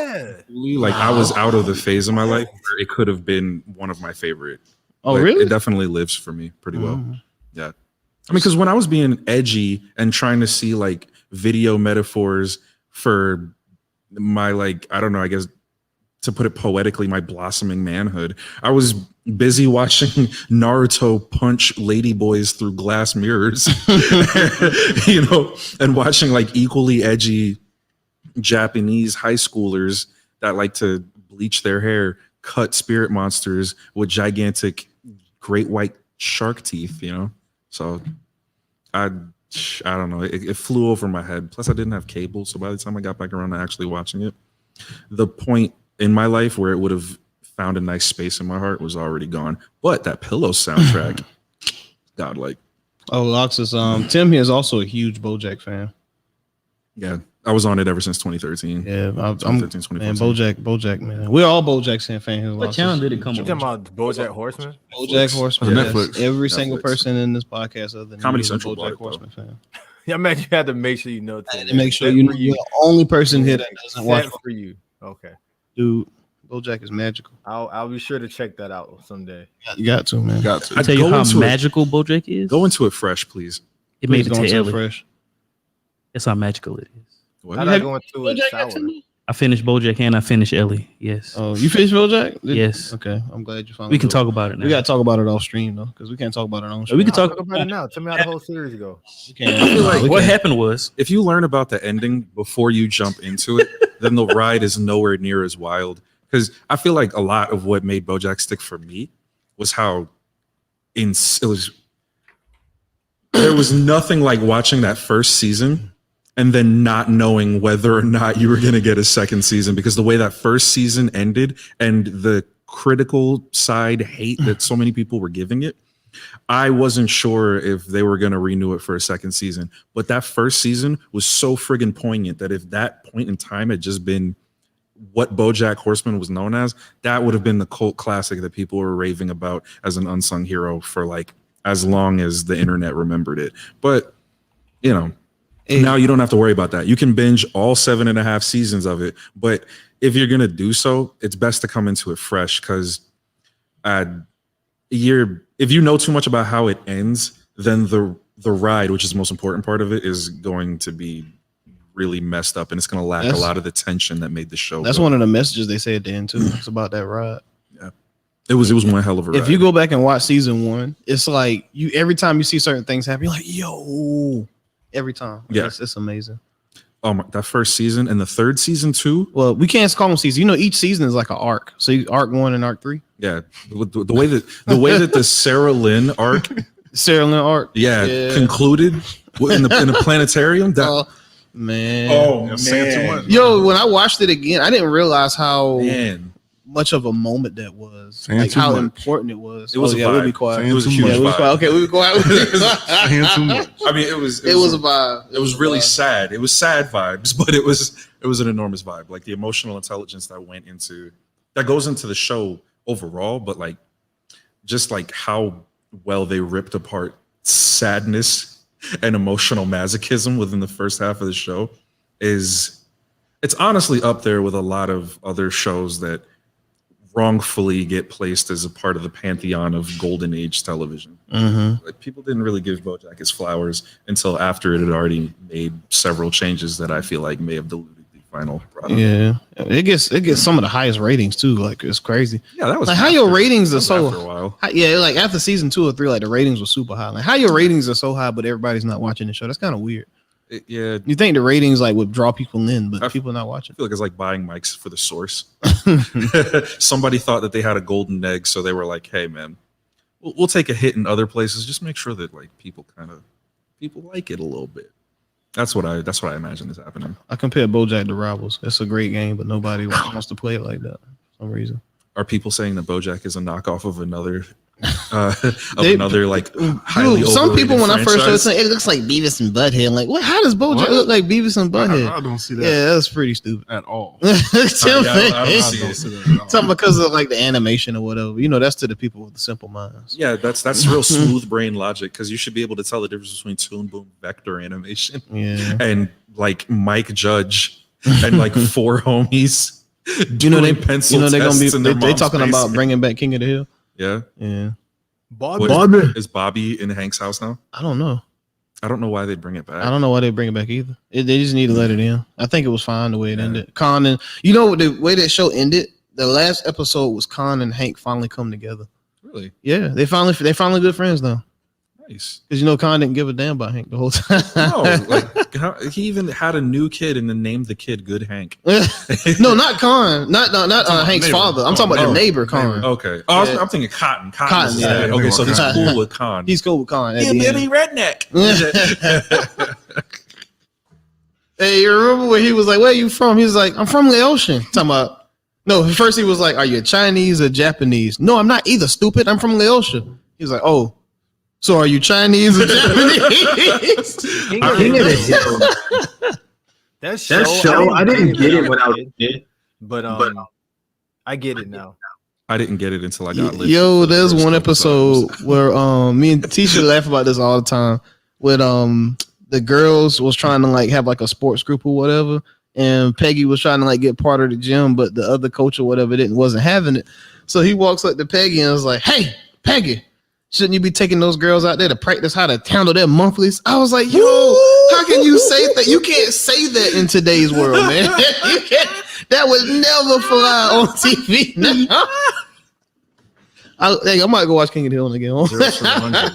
Fooly, like I was out of the phase of my life where it could have been one of my favorite. Oh, But really? It definitely lives for me pretty well. Yeah. I mean, because when I was being edgy and trying to see like video metaphors for my, like, I don't know, I guess to put it poetically, my blossoming manhood, I was busy watching Naruto punch ladyboys through glass mirrors, you know, and watching like equally edgy Japanese high schoolers that like to bleach their hair, cut spirit monsters with gigantic great white shark teeth, you know? So I don't know. It flew over my head. Plus I didn't have cable. So by the time I got back around to actually watching it, the point in my life where it would have found a nice space in my heart was already gone. But that Pillow soundtrack, godlike. Oh, Loxus, Tim here is also a huge BoJack fan. Yeah. I was on it ever since 2013. Yeah, I'm 2013, man, BoJack, man. We're all BoJack fans. What channel did it come You on? talking about BoJack Horseman? BoJack Horseman. On Yes. Netflix. Every single Netflix. person in this podcast other than Comedy me is a Central bought BoJack it, though. Horseman fan. Yeah, man, you had to make sure you know. Tim. To make sure That's you know for you're the only person here that doesn't watch. That's for you. Okay, Dude, BoJack is magical. I'll be sure to check that out someday. You got to, man. Got to. I tell you Go how into it. magical BoJack is. Go into it fresh, please. It made Please it go to into Ellie. fresh. That's how magical it is. What? How did I go into it sour? I finished BoJack and I finished Ellie. Yes. Oh, you finished BoJack? Yes. Okay, I'm glad you found. We can talk about it now. We gotta talk about it off stream though, because we can't talk about it on stream. We can talk about it now. Tell me how the whole series go. We can't. I feel like we what can't. happened was If you learn about the ending before you jump into it, then the ride is nowhere near as wild. Because I feel like a lot of what made BoJack stick for me was how it was. There was nothing like watching that first season and then not knowing whether or not you were going to get a second season, because the way that first season ended and the critical side hate that so many people were giving it, I wasn't sure if they were going to renew it for a second season. But that first season was so friggin' poignant that if that point in time had just been what BoJack Horseman was known as, that would have been the cult classic that people were raving about as an unsung hero for like as long as the internet remembered it. But, you know, now you don't have to worry about that. You can binge all 7.5 seasons of it. But if you're going to do so, it's best to come into it fresh, because if you know too much about how it ends, then the ride, which is the most important part of it, is going to be really messed up, and it's going to lack a lot of the tension that made the show. That's one of the messages they say at the end too. It's about that ride. Yeah, it was one hell of a ride. If you go back and watch season 1, it's like you every time you see certain things happen, you're like, yo, every time. Yeah. It's amazing. Oh my, that first season and the third season too. Well, we can't call them seasons. You know, each season is like an arc. So arc 1 and arc 3. Yeah, the way that the Sarah Lynn arc, Sarah Lynn arc. concluded in the planetarium. That, Man. Yeah, saying too much. Yo, when I watched it again, I didn't realize how man, much of a moment that was. Saying Like too how much. important it was. It was a we'll vibe. be quiet. Saying it was a too huge much. Yeah, we'll be vibe. quiet. Okay, we'll be quiet. Saying too much. I mean, it was a vibe. It was really sad. It was sad vibes, but it was an enormous vibe. Like the emotional intelligence that goes into the show overall, but like just like how well they ripped apart sadness and emotional masochism within the first half of the show it's honestly up there with a lot of other shows that wrongfully get placed as a part of the pantheon of golden age television. Mm-hmm. Like, people didn't really give BoJack his flowers until after it had already made several changes that I feel like may have diluted the final product. Yeah, it gets some of the highest ratings too. Like it's crazy. Yeah, that was Like how your ratings are after a so while. yeah, like after season 2 or 3, like the ratings were super high. Like how your ratings are so high, but everybody's not watching the show. That's kind of weird. Yeah, You think the ratings like would draw people in, but I people not watching. I feel like it's like buying mics for the source. Somebody thought that they had a golden egg, so they were like, "Hey, man, we'll take a hit in other places. Just make sure that like people like it a little bit." That's what I imagine is happening. I compare BoJack to Rivals. It's a great game, but nobody wants to play it like that for some reason. Are people saying that BoJack is a knockoff of another like highly some people when franchise? I first started saying it looks like Beavis and Butthead. I'm like, what? How does BoJack look like Beavis and Butthead? I don't see that. Yeah, that's pretty stupid At all. I don't see it. that at all. Something because of like the animation or whatever. You know, that's to the people with the simple minds. Yeah, that's real smooth brain logic because you should be able to tell the difference between Toon Boom vector animation and like Mike Judge and like four homies. They pencil they're gonna be they talking about bringing back King of the Hill. Yeah. Bobby. Is Bobby in Hank's house now? I don't know. I don't know why they'd bring it back. I don't know why they bring it back either. They just need to let it in. I think it was fine the way it ended. Khan and the way that show ended. The last episode was Khan and Hank finally come together. Really? Yeah, they finally good friends now. Nice. Because Khan didn't give a damn about Hank the whole time. No, he even had a new kid and then named the kid Good Hank. No, not Khan. Not Hank's father. I'm talking about the neighbor Khan. Okay. Oh, I'm thinking Cotton. Cotton, Yeah. Okay, so he's cool with Khan. He's cool with Khan. Yeah, Billy Redneck. Hey, you remember when he was like, "Where are you from?" He was like, "I'm from Laotian." Talking about first he was like, "Are you Chinese or Japanese?" No, I'm not either. Stupid. I'm from Laotia. He was like, "Oh, so are you Chinese or Japanese?" That show, I didn't get it when I was a kid, but I get it now. I didn't get it until I got lit. Yo, there's one episode where me and Tisha laugh about this all the time. With the girls was trying to like have like a sports group or whatever, and Peggy was trying to like get part of the gym, but the other coach or whatever wasn't having it. So he walks up to Peggy and was like, "Hey, Peggy, shouldn't you be taking those girls out there to practice how to handle their monthlies?" I was like, "Yo, how can you say that? You can't say that in today's world, man. You can't. That would never fly on TV now." I might go watch King of the Hill again.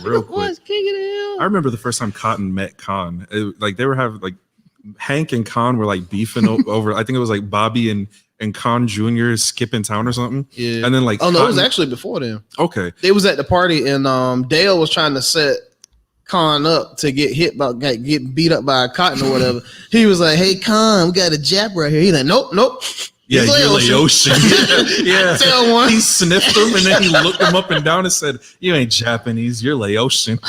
Real quick. I remember the first time Cotton met Khan. They were having like Hank and Khan were like beefing over. I think it was like Bobby and Khan Jr. skipping town or something. Yeah. And then like no, it was actually before then. Okay. They was at the party and Dale was trying to set Khan up to get get beat up by a Cotton or whatever. He was like, "Hey Khan, we got a jab right here." He's like, "Nope. Yeah, you're Laotian. Yeah. Tell one. He sniffed him and then he looked him up and down and said, "You ain't Japanese, you're Laotian."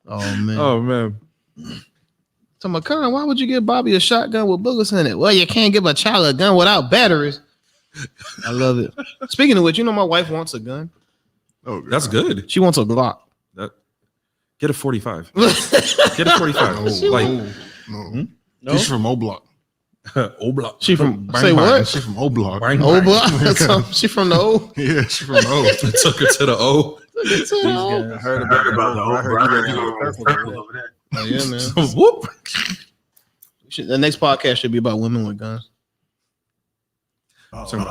Oh man. Oh man. So my Khan, why would you give Bobby a shotgun with bullets in it? Well, you can't give a child a gun without batteries. I love it. Speaking of which, my wife wants a gun. Oh, That's good. She wants a Glock. Get a 45. Get a 45. No. She's from O Block. O Block. She from Bang, say bang. what? She from O Block. Bang, O bang. Block. She from the O. Yeah, she from the O. It took her to the O. I heard about the over there. Oh yeah, man. Whoop. The next podcast should be about women with guns. I ain't on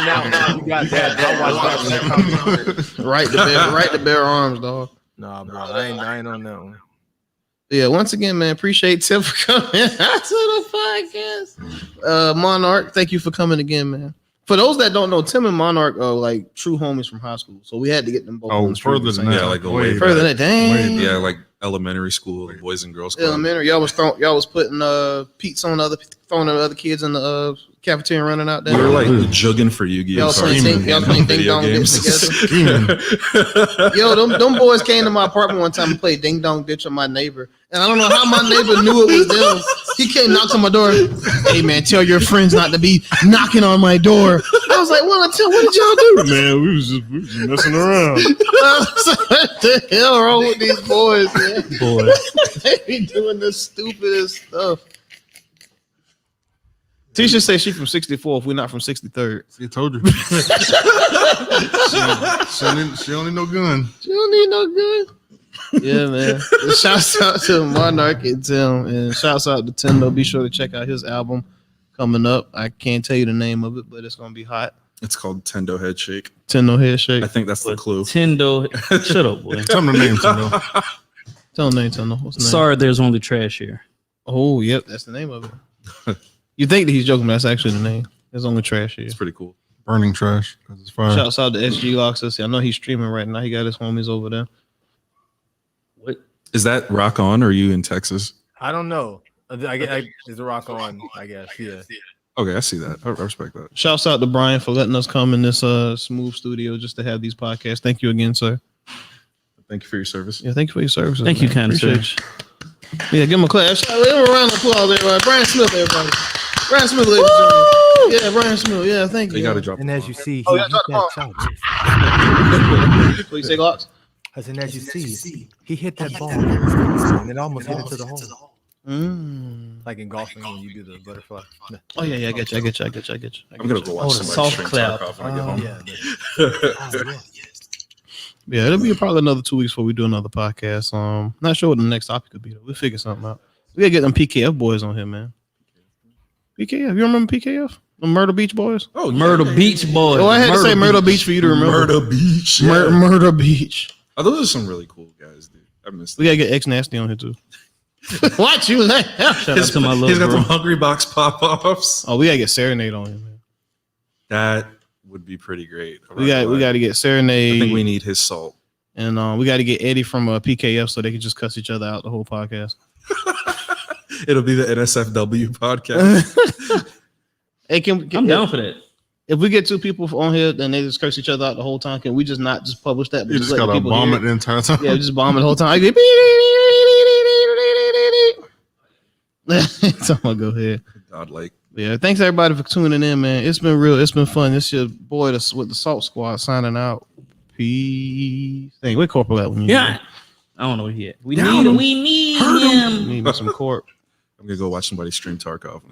that one. You got that. I'll watch that. Right to bear arms, dog. Nah, bro. I ain't on that one. Yeah, once again, man, appreciate Tim for coming to the podcast. Monarch, thank you for coming again, man. For those that don't know, Tim and Monarch are like true homies from high school, so we had to get them both. Oh, further than that. Yeah, like way further than that. Dang. Yeah, like elementary school, Boys and Girls Club. Elementary, y'all was putting pizza on throwing the other kids in the cafeteria running out there. We were like jugging for Yu-Gi-Oh! Y'all playing ding dong ditch together. Yo, them boys came to my apartment one time and played ding dong ditch on my neighbor, and I don't know how my neighbor knew it was them. He came knocked on my door. "Hey man, tell your friends not to be knocking on my door." I was like, "What did y'all do?" Man, we was just messing around. What the hell wrong with these boys, man? Boy. They be doing the stupidest stuff. Tisha say she from 64th. We're not from 63rd. See, I told you. she don't need no gun. She don't need no gun. Yeah, man. Shouts out to Monarch and Tim, and shouts out to Tendo. Be sure to check out his album coming up. I can't tell you the name of it, but it's gonna be hot. It's called Tendo Head Shake. Tendo Head Shake. I think that's the clue. Tendo. Shut up, boy. Tell me the name, Tendo. Tell the name, Tendo. What's the name? Sorry, there's only trash here. Oh, yep, that's the name of it. You think that he's joking, but that's actually the name. There's only trash here. It's pretty cool. Burning trash because it's fire. Shouts out to SG Locks. I know he's streaming right now. He got his homies over there. What? Is that Rock On? Or are you in Texas? I don't know. Is the Rock On? I guess. Yeah. Okay, I see that. I respect that. Shouts out to Brian for letting us come in this smooth studio just to have these podcasts. Thank you again, sir. Thank you for your service. Yeah, thank you for your services. Thank you, kind of sir. Yeah, give him a clap. Give him a round of applause, everybody. Brian Smith, everybody. Brian Smith, ladies and gentlemen. Yeah, Brian Smith. Yeah, thank you. You got to drop. And as you see, Oh, yeah, drop the ball. What you say, Glocks? And as you see, he hit that ball and it almost hit into the hole. Like in golfing when you do the butterfly. Oh yeah, I get you. I'm gonna go watch the somebody soft string clap. Tarkov when I get home. Yeah, it'll be probably another 2 weeks before we do another podcast. Not sure what the next topic could be though. We'll figure something out. We gotta get them PKF boys on here, man. PKF, you remember PKF? The Myrtle Beach boys? Oh, Myrtle Beach boys. Oh, I had to say Myrtle Beach for you to remember. Myrtle Beach. Myrtle Beach. Oh, those are some really cool guys, dude. I missed We them. gotta get X Nasty on here too. What you like? Shout out to my little He's got bro. the Hungry Box pop-offs. Oh, we gotta get Serenade on here, man. That would be pretty great. We got to get Serenade. I think we need his salt. And we got to get Eddie from PKF so they can just cuss each other out the whole podcast. It'll be the NSFW podcast. Hey, I'm down for that. If we get 2 people on here and they just curse each other out the whole time, can we just not just publish that? But You just let the gotta people bomb hear it the entire time. Yeah, just bomb it the whole time. I go, so I'm gonna go ahead. Godlike. Yeah, thanks everybody for tuning in, man. It's been real. It's been fun. This your boy with the Salt Squad signing out. Peace. Hey, where Corporal at when you Yeah. I don't know what he had. We need him. need me some corp. I'm gonna go watch somebody stream Tarkov.